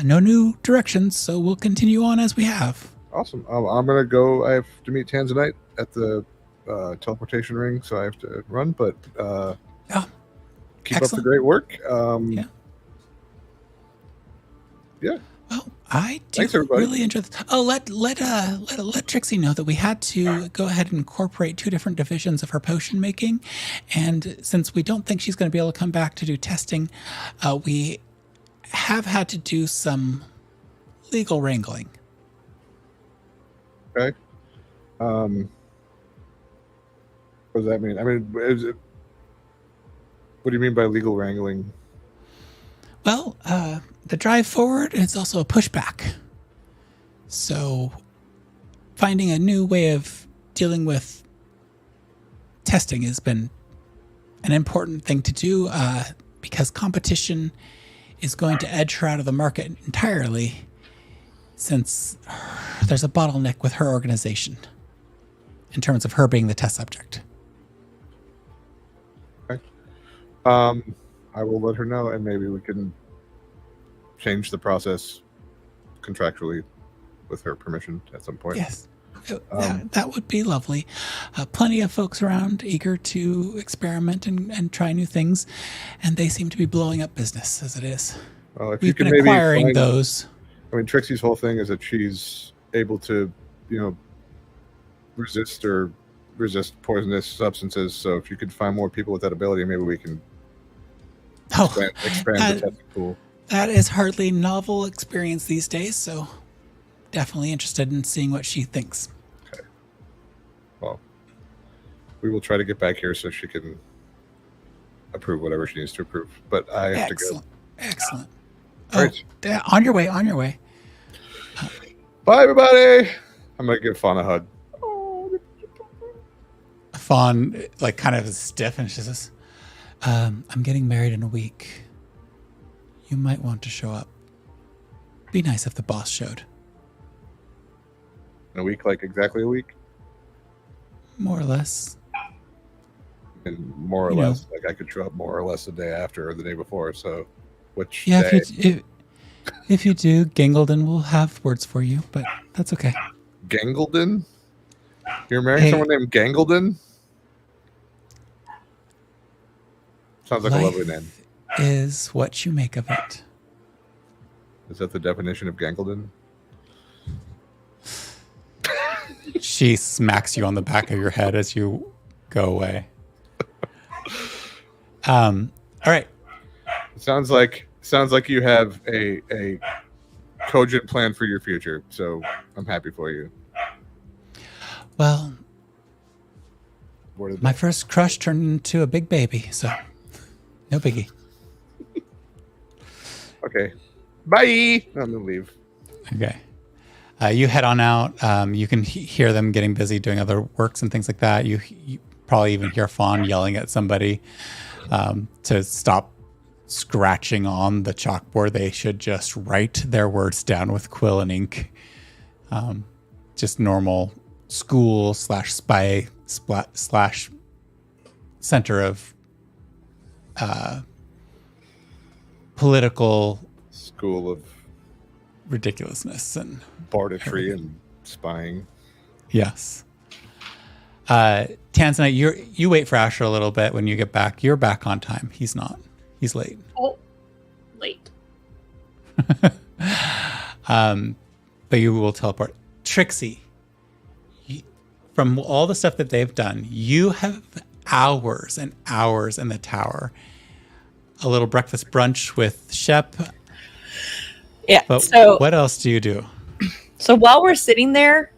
no new directions, so we'll continue on as we have. Awesome. I'm going to go. I have to meet Tanzanite at the teleportation ring, so I have to run, but keep excellent. Up the great work. Yeah. Well, I do really enjoy this. Oh, let Trixie know that we had to go ahead and incorporate two different divisions of her potion making, and since we don't think she's going to be able to come back to do testing, we have had to do some legal wrangling. Okay. What does that mean? I mean, what do you mean by legal wrangling? Well, the drive forward is also a pushback. So finding a new way of dealing with testing has been an important thing to do because competition is going to edge her out of the market entirely, since there's a bottleneck with her organization in terms of her being the test subject. Okay. I will let her know, and maybe we can change the process contractually with her permission at some point. Yes, that would be lovely. Plenty of folks around eager to experiment and try new things, and they seem to be blowing up business as it is. Well, if We've you can been maybe acquiring those. I mean, Trixie's whole thing is that she's able to, resist poisonous substances. So if you could find more people with that ability, maybe we can expand the testing pool. That is hardly novel experience these days, so definitely interested in seeing what she thinks. Okay. Well, we will try to get back here so she can approve whatever she needs to approve. But I have to go. Excellent. All right. On your way. Bye, everybody. I'm going to give Fawn a hug. Fawn, like, kind of is stiff, and she says, I'm getting married in a week. You might want to show up. Be nice if the boss showed. In a week, like exactly a week? More or less. And more or less, like I could show up more or less the day after or the day before. So, which day? If you do, Gangledon will have words for you, but that's okay. Gangledon? You're marrying someone named Gangledon? Sounds like a lovely name. Is what you make of it. Is that the definition of Gangledon? She smacks you on the back of your head as you go away. All right. Sounds like you have a cogent plan for your future. So I'm happy for you. Well, my first crush turned into a big baby, so no biggie. Okay. Bye. I'm gonna leave. Okay. You head on out. You can hear them getting busy doing other works and things like that. You probably even hear Fawn yelling at somebody to stop scratching on the chalkboard. They should just write their words down with quill and ink. Just normal school / spy / center of political school of ridiculousness and bardatry and spying. Yes. Tanzanite, you wait for Asher a little bit. When you get back, you're back on time. He's not. He's late. Oh, late. But you will teleport. Trixie, from all the stuff that they've done, you have hours and hours in the tower. A little breakfast brunch with Shep. Yeah. But so what else do you do? So while we're sitting there,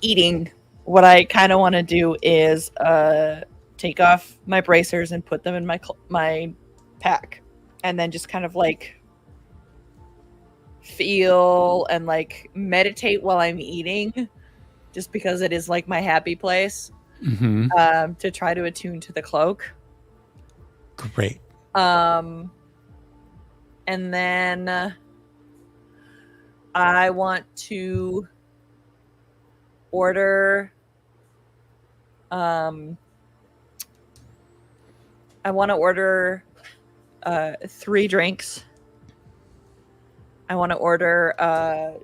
eating, what I kind of want to do is take off my bracers and put them in my pack, and then just kind of like feel and like meditate while I'm eating, just because it is like my happy place. Mm-hmm. To try to attune to the cloak. Great. And then I want to order. I want to order 3 drinks. I want to order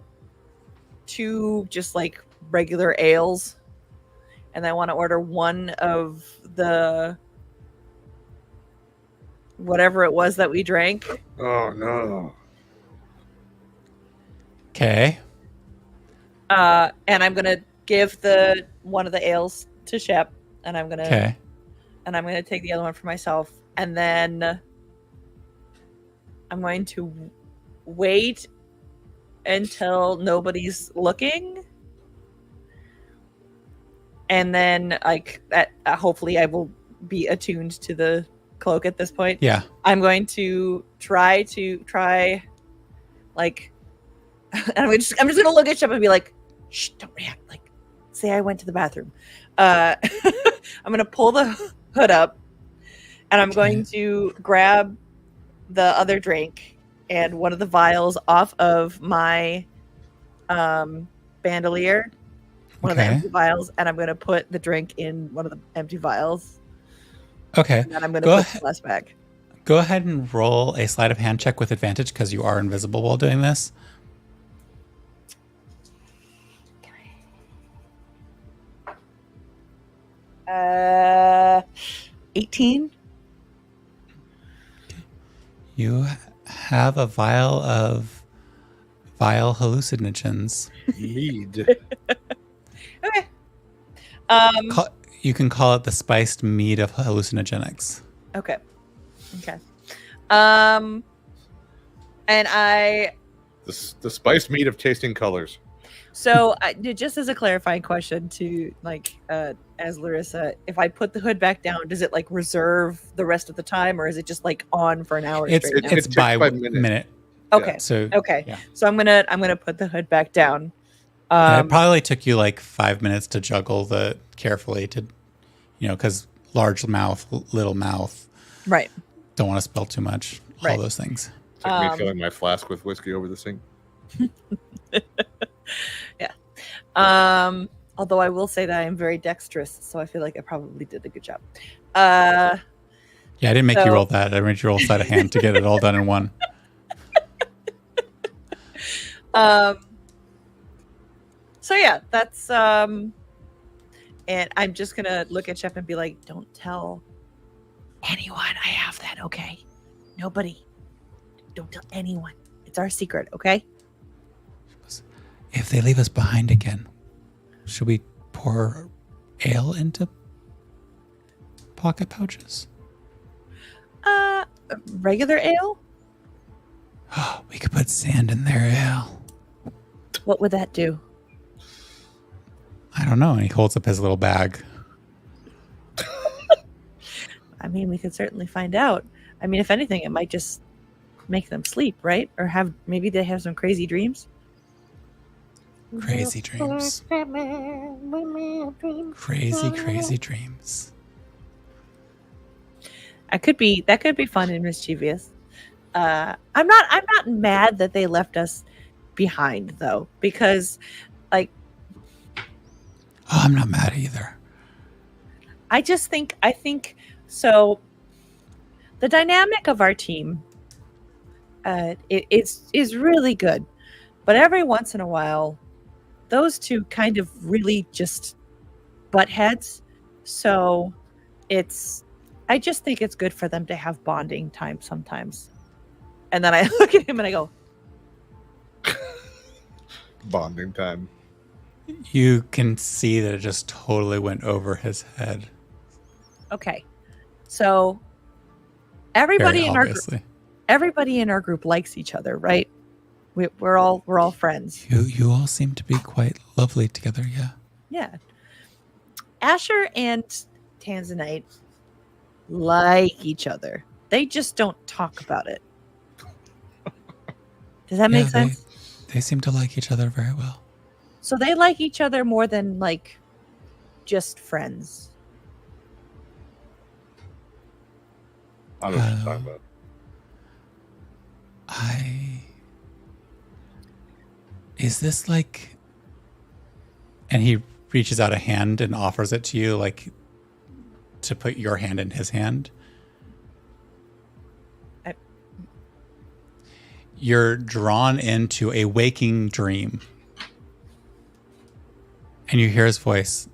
2 just like regular ales, and I want to order 1 of the whatever it was that we drank. Oh no. Okay. And I'm gonna give one of the ales to Shep, and I'm gonna take the other one for myself, and then I'm going to wait until nobody's looking, and then like that. Hopefully, I will be attuned to the cloak at this point. Yeah. I'm going to try like, and I'm just gonna look at Shep and be like, shh, don't react. Like, say I went to the bathroom. I'm gonna pull the hood up, and I'm going to grab the other drink and one of the vials off of my bandolier, one of the empty vials, and I'm gonna put the drink in one of the empty vials. Okay. And then I'm gonna put the glass back. Go ahead and roll a sleight of hand check with advantage because you are invisible while doing this. 18. You have a vial of vile hallucinogens. Mead. Okay. You can call it the spiced mead of hallucinogenics. Okay. And The spiced mead of tasting colors. So, just as a clarifying question to as Larissa, if I put the hood back down, does it like reserve the rest of the time, or is it just like on for an hour? It's by minute. Okay. Yeah. So I'm gonna put the hood back down. It probably took you like 5 minutes to juggle carefully to, because large mouth, little mouth. Right. Don't want to spill too much. All those things. It's like me filling my flask with whiskey over the sink. Yeah. Although I will say that I am very dexterous, so I feel like I probably did a good job. Yeah, I didn't make you roll that. I made you roll sleight of hand to get it all done in one. So yeah, that's and I'm just gonna look at Shep and be like, "Don't tell anyone I have that, okay? Nobody. Don't tell anyone. It's our secret, okay?" If they leave us behind again, should we pour ale into pocket pouches? Regular ale? Oh, we could put sand in their ale. What would that do? I don't know. And he holds up his little bag. I mean, we could certainly find out. I mean, if anything, it might just make them sleep, right? Or maybe they have some crazy dreams. Crazy dreams. Crazy dreams. That could be fun and mischievous. I'm not mad that they left us behind though, because like I'm not mad either. I think so. The dynamic of our team is really good, but every once in a while, those two kind of really just butt heads. So I just think it's good for them to have bonding time sometimes. And then I look at him and I go, bonding time. You can see that it just totally went over his head. okay. So everybody Very in obviously. everybody in our group likes each other, right? We're all friends. You all seem to be quite lovely together, yeah. Yeah. Asher and Tanzanite like each other. They just don't talk about it. Does that make sense? They seem to like each other very well. So they like each other more than like just friends. I don't know what you're talking about. Is this like... And he reaches out a hand and offers it to you, like to put your hand in his hand. You're drawn into a waking dream. And you hear his voice.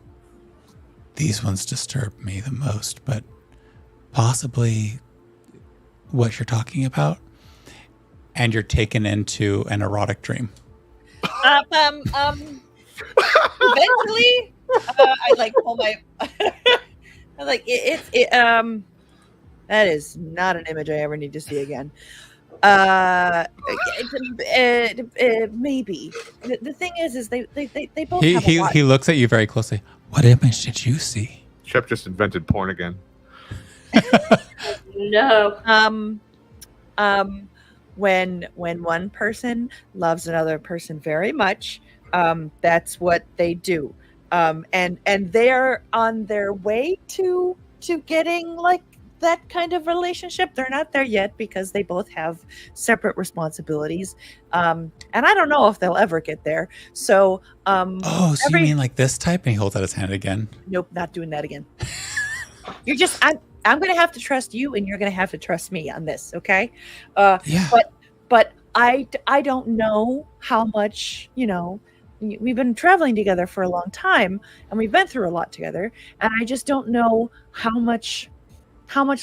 These ones disturb me the most, but possibly what you're talking about. And you're taken into an erotic dream. Eventually, I like pull my. I like it. That is not an image I ever need to see again. Maybe the thing is they both. He looks at you very closely. What image did you see? Shep just invented porn again. No. When one person loves another person very much, that's what they do. And they're on their way to getting like that kind of relationship. They're not there yet because they both have separate responsibilities. And I don't know if they'll ever get there. So, so you mean like this type? And he holds out his hand again. Nope, not doing that again. You're just, I'm going to have to trust you and you're going to have to trust me on this. Okay. Yeah. But I don't know how much, we've been traveling together for a long time and we've been through a lot together. And I just don't know how much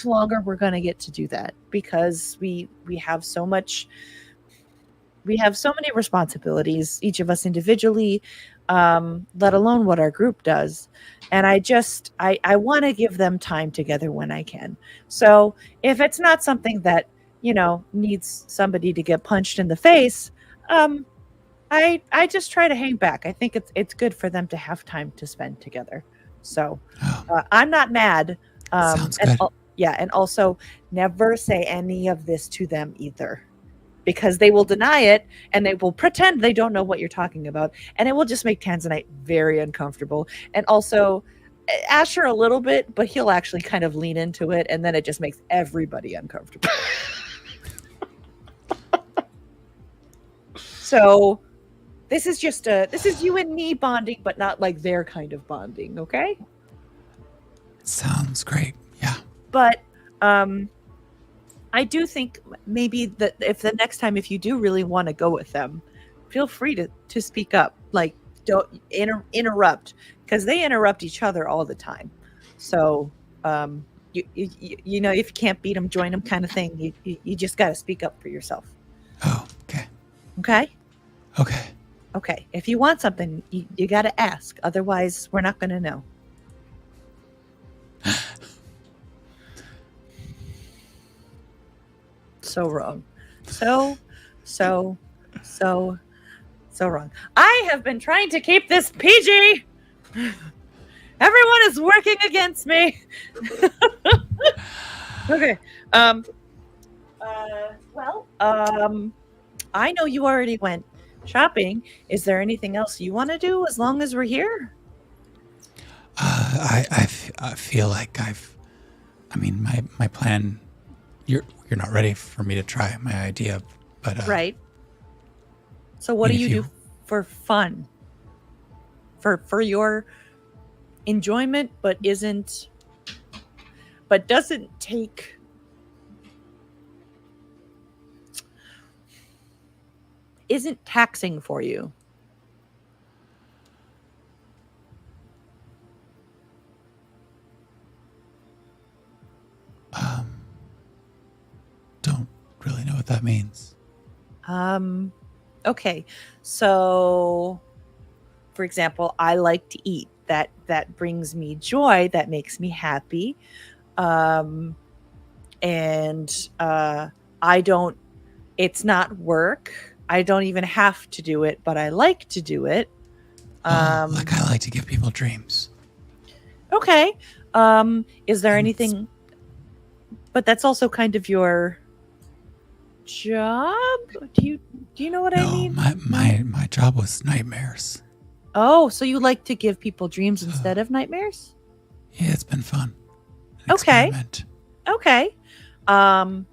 longer we're going to get to do that because we have so many responsibilities, each of us individually, let alone what our group does. And I want to give them time together when I can. So if it's not something that, needs somebody to get punched in the face, I just try to hang back. I think it's good for them to have time to spend together. So I'm not mad. Sounds good. And also never say any of this to them either, because they will deny it and they will pretend they don't know what you're talking about, and it will just make Tanzanite very uncomfortable. And also Asher a little bit, but he'll actually kind of lean into it, and then it just makes everybody uncomfortable. So this is you and me bonding, but not like their kind of bonding. Okay. Sounds great. Yeah. But I do think maybe that if the next time, if you do really want to go with them, feel free to speak up. Like, don't interrupt, because they interrupt each other all the time. So if you can't beat them, join them, kind of thing. You just got to speak up for yourself. Oh, okay. Okay. If you want something, you got to ask. Otherwise, we're not going to know. so wrong. So wrong. I have been trying to keep this PG. Everyone is working against me. Okay. I know you already went shopping. Is there anything else you want to do as long as we're here? I feel like my plan. You're not ready for me to try my idea, but right. So what do you do for fun? For your enjoyment, but doesn't take. Isn't taxing for you. Don't really know what that means. Okay. So, for example, I like to eat. That brings me joy. That makes me happy. And I don't. It's not work. I don't even have to do it, but I like to do it. Like I like to give people dreams. Okay. Is there anything? But that's also kind of your job. Do you know what I mean? My job was nightmares. Oh, so you like to give people dreams instead of nightmares? Yeah, it's been fun. Okay. Okay. Do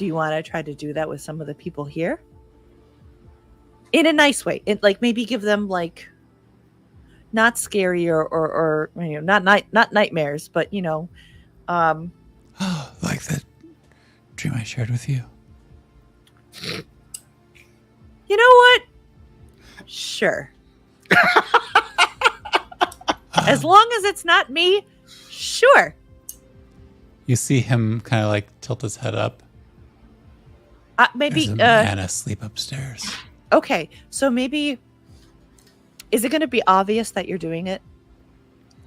you want to try to do that with some of the people here? In a nice way. Like maybe give them like not scary or not nightmares, but like the dream I shared with you. You know what? Sure. As long as it's not me, sure. You see him kind of like tilt his head up. Maybe there's a man asleep upstairs. Okay, so maybe is it going to be obvious that you're doing it?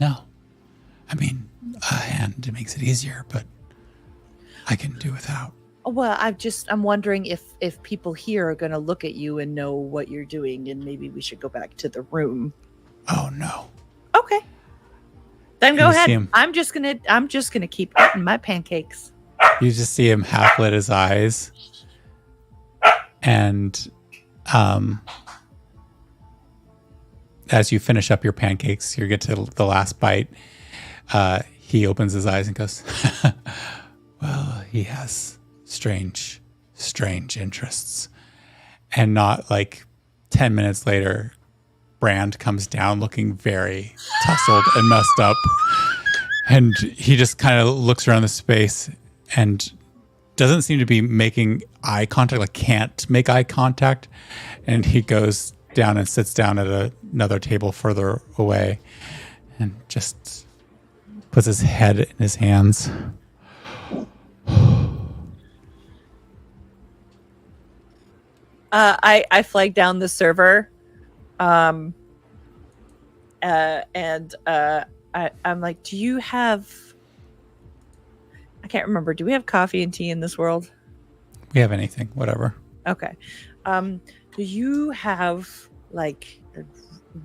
No. I mean, a hand makes it easier, but I can do without. Well, I'm wondering if people here are going to look at you and know what you're doing, and maybe we should go back to the room. Oh no. Okay. Then go ahead. Him. I'm just gonna keep eating my pancakes. You just see him half lit his eyes, and as you finish up your pancakes, you get to the last bite. He opens his eyes and goes, "Well, he has strange interests," and not like 10 minutes later. Brand comes down looking very tousled and messed up. And he just kind of looks around the space and doesn't seem to be making eye contact, like can't make eye contact. And he goes down and sits down at another table further away and just puts his head in his hands. I flag down the server. I'm like, do you have? I can't remember. Do we have coffee and tea in this world? We have anything, whatever. Okay. Do you have like a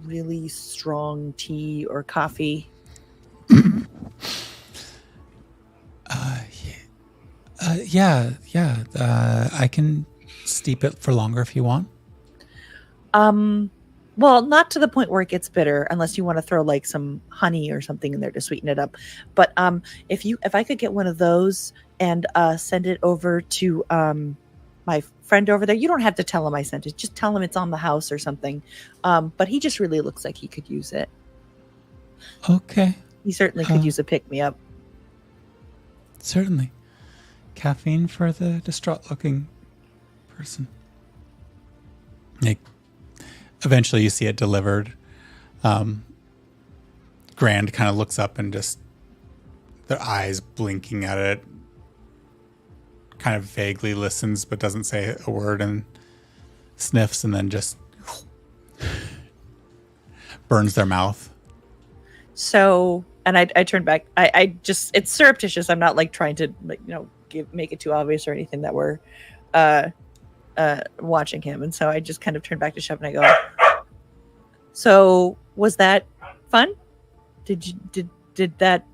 really strong tea or coffee? Yeah. I can steep it for longer if you want. Well, not to the point where it gets bitter, unless you want to throw like some honey or something in there to sweeten it up. But if I could get one of those and send it over to my friend over there, you don't have to tell him I sent it. Just tell him it's on the house or something. But he just really looks like he could use it. Okay. He certainly could use a pick-me-up. Certainly. Caffeine for the distraught-looking person. Eventually you see it delivered. Grand kind of looks up and just their eyes blinking at it, kind of vaguely listens but doesn't say a word and sniffs and then just burns their mouth. So, and I turn back. I just, it's surreptitious. I'm not like trying to make it too obvious or anything that we're watching him. And so I just kind of turn back to Shep and I go, so was that fun? Did that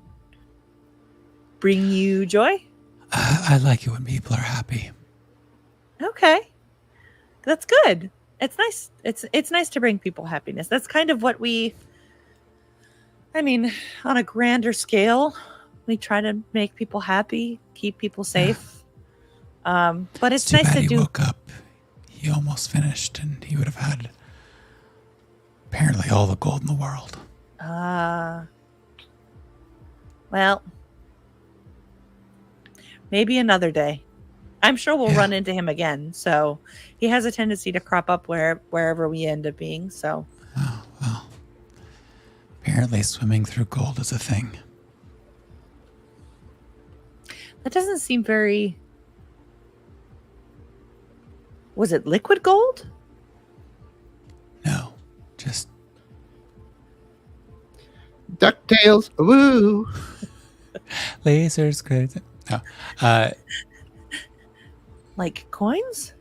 bring you joy? I like it when people are happy. Okay, that's good. It's nice. It's nice to bring people happiness. That's kind of what I mean, on a grander scale, we try to make people happy, keep people safe. But it's nice to do. He woke up. He almost finished, and he would have had apparently all the gold in the world. Well, maybe another day. I'm sure we'll run into him again. So he has a tendency to crop up wherever we end up being. So. Oh, well. Apparently swimming through gold is a thing. That doesn't seem very... Was it liquid gold? No, just... DuckTales, woo! Lasers, crazy. No. Like coins?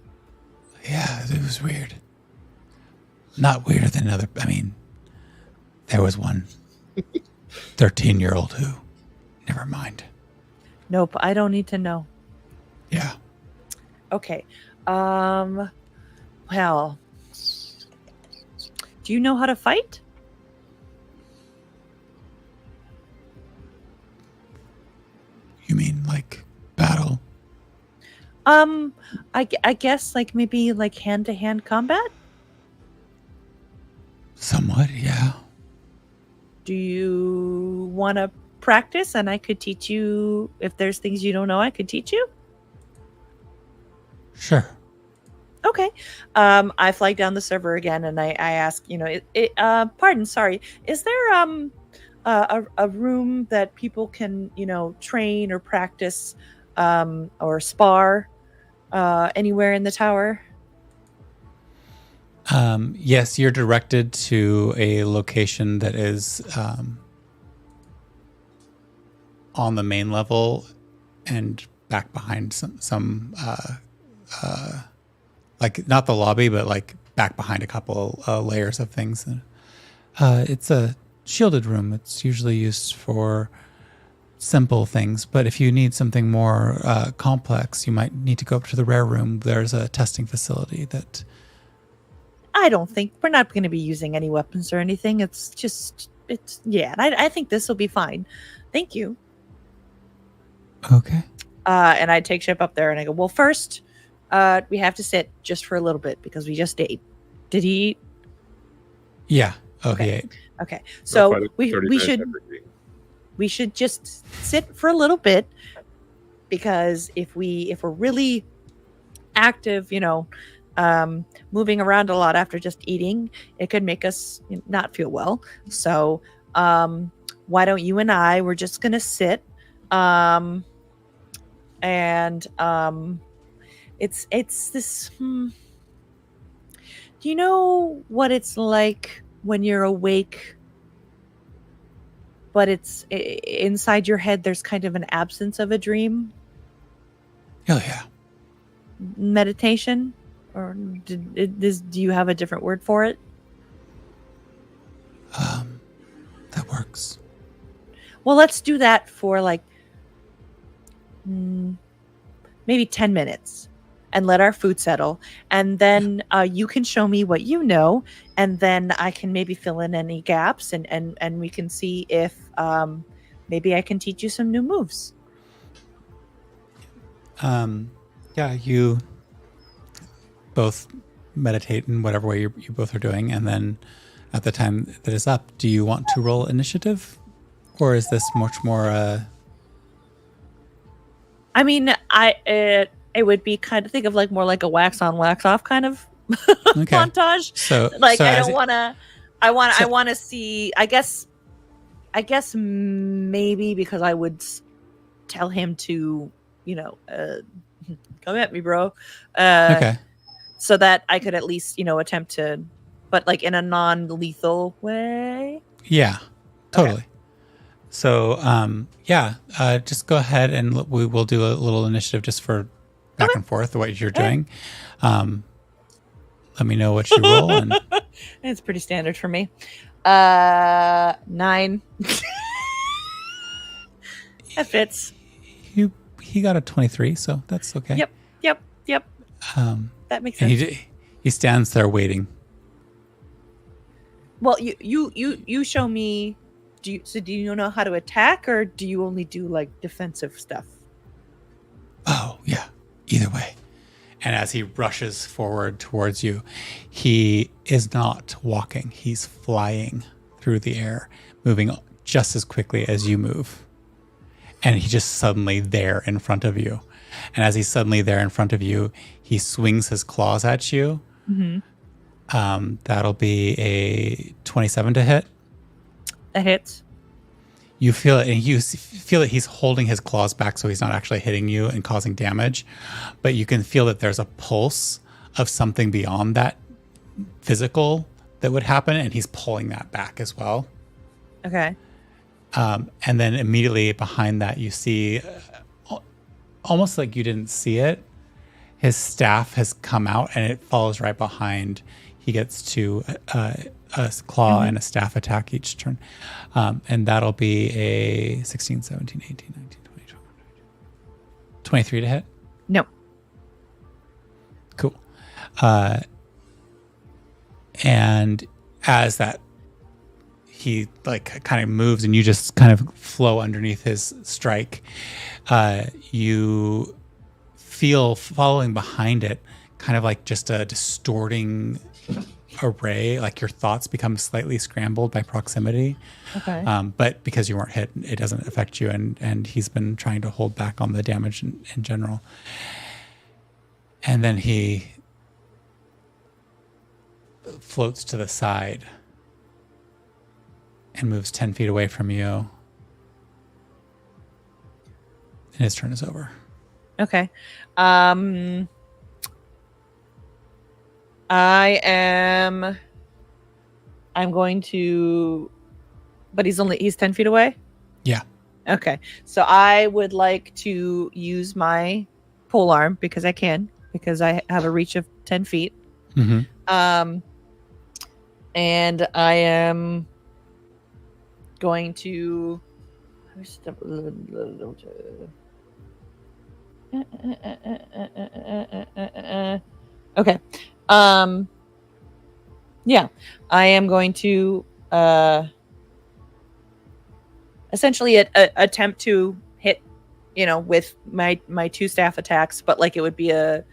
Yeah, it was weird. Not weirder than other... I mean, there was one 13-year-old who... Never mind. Nope, I don't need to know. Yeah. Okay. Well... Do you know how to fight? You mean, like, battle? I guess, like, maybe, like, hand-to-hand combat? Somewhat, yeah. Do you want to practice and I could teach you? If there's things you don't know, I could teach you? Sure. Okay. I flag down the server again and I ask, pardon, sorry. Is there a room that people can, train or practice or spar anywhere in the tower? Yes, you're directed to a location that is on the main level and back behind some like not the lobby, but like back behind a couple layers of things. It's a shielded room. It's usually used for simple things, but if you need something more complex, you might need to go up to the rare room. There's a testing facility that... I don't think we're not going to be using any weapons or anything. And I think this will be fine. Thank you. Okay. And I take Ship up there and I go, well, first, we have to sit just for a little bit because we just ate. Did he eat? Yeah. Oh, okay. He ate. Okay. So we should just sit for a little bit because if we're really active, moving around a lot after just eating, it could make us not feel well. So why don't you and we're just gonna sit it's this do you know what it's like when you're awake but it's inside your head there's kind of an absence of a dream? Oh yeah. Meditation? Or do you have a different word for it? That works. Well, let's do that for like maybe 10 minutes and let our food settle. And then you can show me what you know. And then I can maybe fill in any gaps and we can see if maybe I can teach you some new moves. Yeah, you both meditate in whatever way you both are doing, and then at the time that is up, do you want to roll initiative, or is this much more? I mean, it would be kind of think of like more like a wax on, wax off kind of montage. So like I don't want to. I want to see. I guess maybe because I would tell him to, come at me, bro. Okay. So that I could at least, attempt to, but like in a non-lethal way. Yeah, totally. So, just go ahead and we will do a little initiative just for back and forth what you're doing. Let me know what you roll. And it's pretty standard for me. 9. That fits. He got a 23, so that's okay. Yep. That makes and sense. He stands there waiting. Well, you show me. Do you know how to attack, or do you only do like defensive stuff? Oh yeah, either way. And as he rushes forward towards you, he is not walking. He's flying through the air, moving just as quickly as you move. And he's just suddenly there in front of you. And as he's suddenly there in front of you, he swings his claws at you. Mm-hmm. That'll be a 27 to hit. That hits. You feel it, and you feel that he's holding his claws back so he's not actually hitting you and causing damage. But you can feel that there's a pulse of something beyond that physical that would happen, and he's pulling that back as well. Okay. And then immediately behind that, you see, almost like you didn't see it, his staff has come out, and it follows right behind. He gets to a claw and a staff attack each turn. And that'll be a 16, 17, 18, 19, 20, 21, 23 to hit? No. Cool. And as that, he like kind of moves and you just kind of flow underneath his strike, you feel following behind it kind of like just a distorting array, like your thoughts become slightly scrambled by proximity. Okay. But because you weren't hit, it doesn't affect you, and he's been trying to hold back on the damage in general. And then he floats to the side and moves 10 feet away from you. And his turn is over. Okay. I'm going to, but he's 10 feet away? Yeah. Okay. So I would like to use my pole arm because I have a reach of 10 feet. Mm-hmm. And I am going to okay. Yeah, I am going to essentially attempt to hit, with my 2 staff attacks, but like it would be an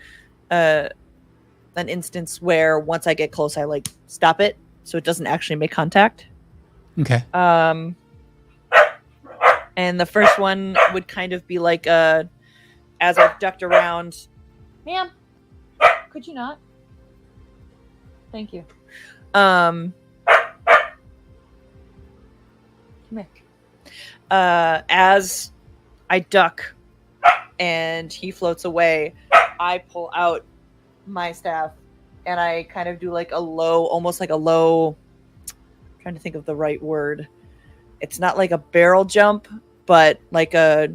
instance where once I get close, I like stop it so it doesn't actually make contact. Okay. And the first one would kind of be like as I've ducked around. Ma'am, could you not? Thank you. Come here. As I duck and he floats away, I pull out my staff and I kind of do like almost like a low, I'm trying to think of the right word. It's not like a barrel jump, but like a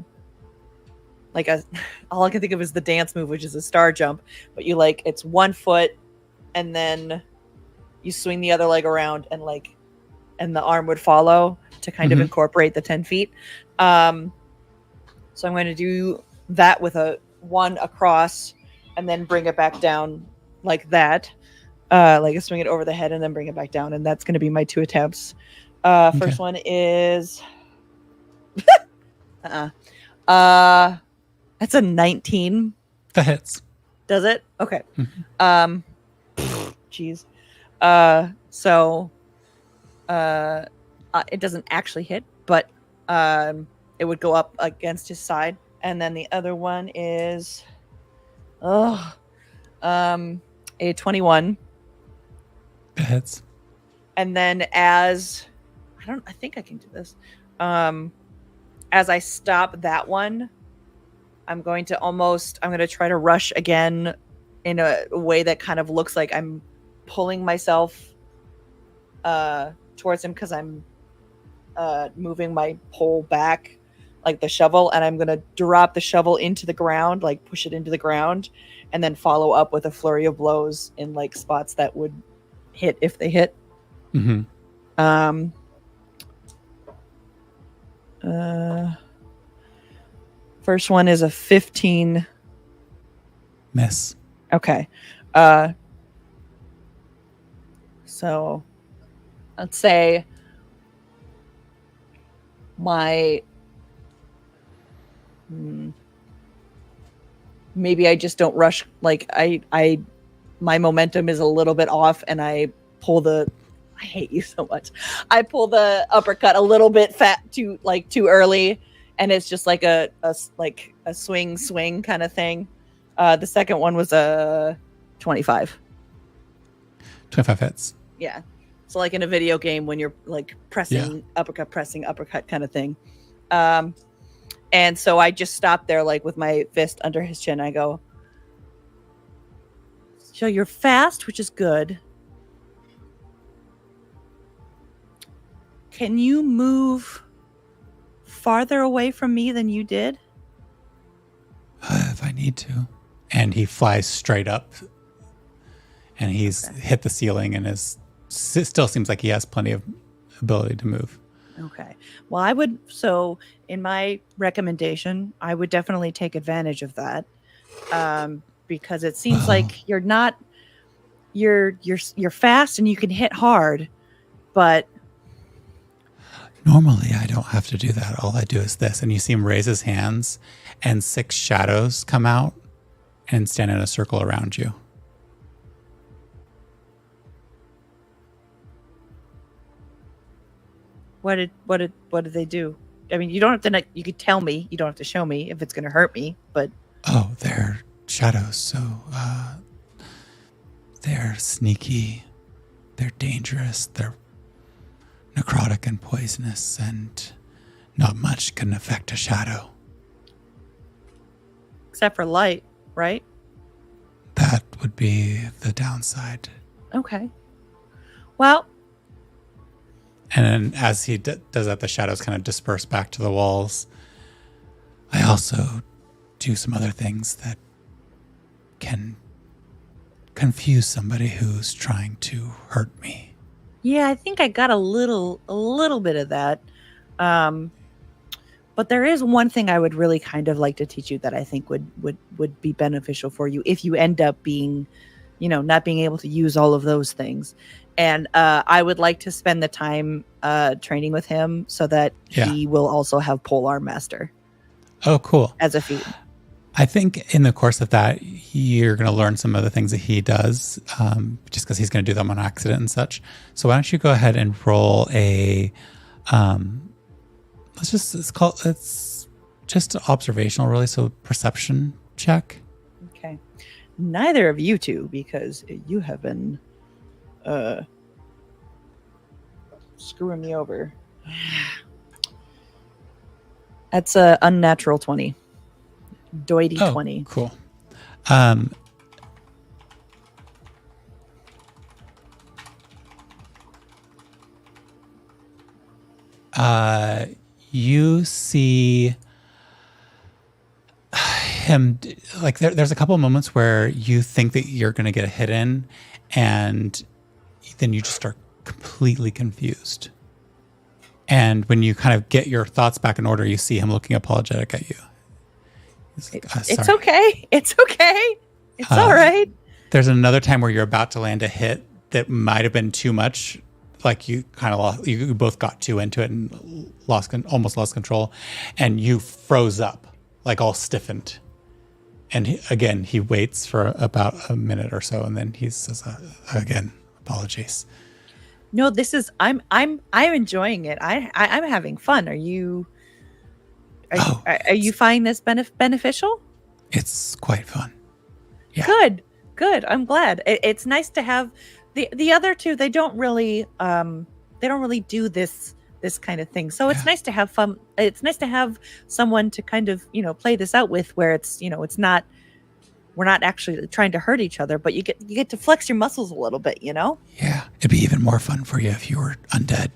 all I can think of is the dance move, which is a star jump, but it's 1 foot and then you swing the other leg around and the arm would follow to kind of incorporate the 10 feet. So I'm going to do that with a 1 across and then bring it back down like that. Swing it over the head and then bring it back down. And that's going to be my 2 attempts. First one is, that's a 19. That hits. Does it? Okay. Jeez. It doesn't actually hit, but it would go up against his side. And then the other one is a 21. That hits. And then I think I can do this. As I stop that one, I'm going to try to rush again in a way that kind of looks like I'm pulling myself towards him because I'm moving my pole back, like the shovel, and I'm going to drop the shovel into the ground, like push it into the ground, and then follow up with a flurry of blows in like spots that would hit if they hit. Mm-hmm. First one is a 15. Miss. Okay. So let's say my maybe I just don't rush, like I my momentum is a little bit off and I hate you so much. I pull the uppercut a little bit too early, and it's just like a swing kind of thing. The second one was a 25. 25 hits. Yeah. So like in a video game when you're like pressing uppercut kind of thing. And so I just stopped there like with my fist under his chin. I go, so you're fast, which is good. Can you move farther away from me than you did? If I need to. And he flies straight up. And he's hit the ceiling and still seems like he has plenty of ability to move. Okay. Well, in my recommendation, I would definitely take advantage of that. Because it seems like you're fast and you can hit hard, but normally I don't have to do that. All I do is this. And you see him raise his hands and 6 shadows come out and stand in a circle around you. What did they do? I mean, you don't have to. You could tell me. You don't have to show me if it's going to hurt me. But they're shadows. So they're sneaky. They're dangerous. They're necrotic and poisonous, and not much can affect a shadow. Except for light, right? That would be the downside. Okay. Well. And then as he does that, the shadows kind of disperse back to the walls. I also do some other things that can confuse somebody who's trying to hurt me. Yeah, I think I got a little bit of that. But there is one thing I would really kind of like to teach you that I think would be beneficial for you if you end up being, not being able to use all of those things. And I would like to spend the time training with him so that he will also have Polearm Master. Oh, cool. As a feat. I think in the course of that, you're going to learn some of the things that he does, just because he's going to do them on accident and such. So why don't you go ahead and roll a, it's just observational, really. So perception check. Okay. Neither of you two, because you have been screwing me over. That's a unnatural 20. Doity 20. Cool. You see him, like there's a couple of moments where you think that you're going to get a hit in, and then you just start completely confused. And when you kind of get your thoughts back in order, you see him looking apologetic at you. Like, it's okay. It's okay. It's all right. There's another time where you're about to land a hit that might have been too much. Like you kind of you both got too into it and almost lost control, and you froze up, like all stiffened. And he waits for about a minute or so, and then he says, "Again, apologies." No, this is I'm enjoying it. I'm having fun. Are you? Are you finding this beneficial? It's quite fun. Yeah. Good. I'm glad. It's nice to have the other two. They don't really do this kind of thing. So it's nice to have fun. It's nice to have someone to kind of play this out with, where it's it's not, we're not actually trying to hurt each other, but you get to flex your muscles a little bit. Yeah, it'd be even more fun for you if you were undead.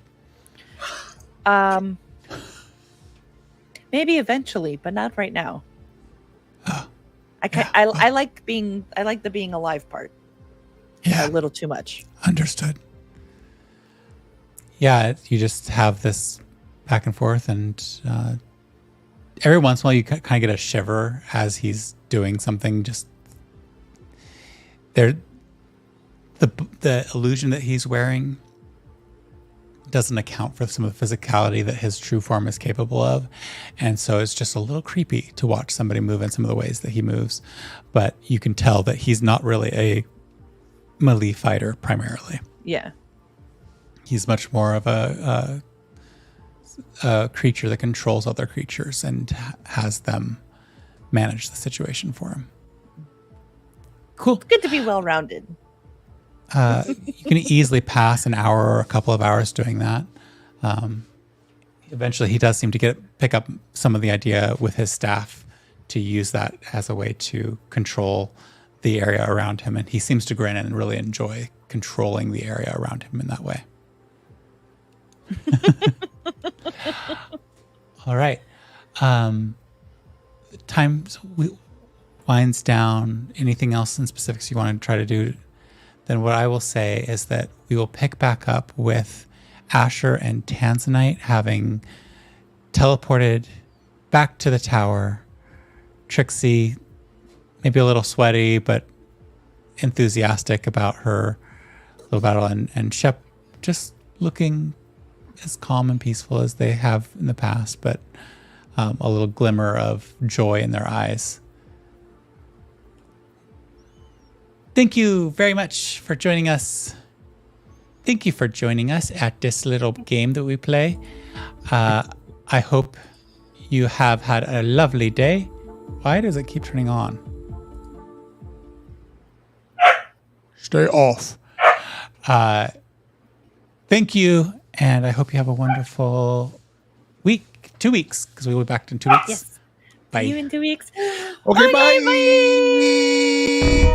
Maybe eventually, but not right now. Yeah, I like the being alive part. Yeah. A little too much. Understood. Yeah, you just have this back and forth, and every once in a while you kind of get a shiver as he's doing something. Just there, the illusion that he's wearing doesn't account for some of the physicality that his true form is capable of, and so it's just a little creepy to watch somebody move in some of the ways that he moves. But you can tell that he's not really a melee fighter primarily. Yeah. He's much more of a creature that controls other creatures and has them manage the situation for him. Cool. It's good to be well-rounded. You can easily pass an hour or a couple of hours doing that. Eventually, he does seem to pick up some of the idea with his staff to use that as a way to control the area around him, and he seems to grin and really enjoy controlling the area around him in that way. All right. Time winds down. Anything else in specifics you want to try to do? Then what I will say is that we will pick back up with Asher and Tanzanite having teleported back to the tower. Trixie, maybe a little sweaty, but enthusiastic about her little battle, and Shep just looking as calm and peaceful as they have in the past, but a little glimmer of joy in their eyes. Thank you very much for joining us. Thank you for joining us at this little game that we play. I hope you have had a lovely day. Why does it keep turning on? Stay off. Thank you, and I hope you have a wonderful week. 2 weeks, because we'll be back in 2 weeks. Yes. Bye. See you in 2 weeks. Okay, bye. Bye.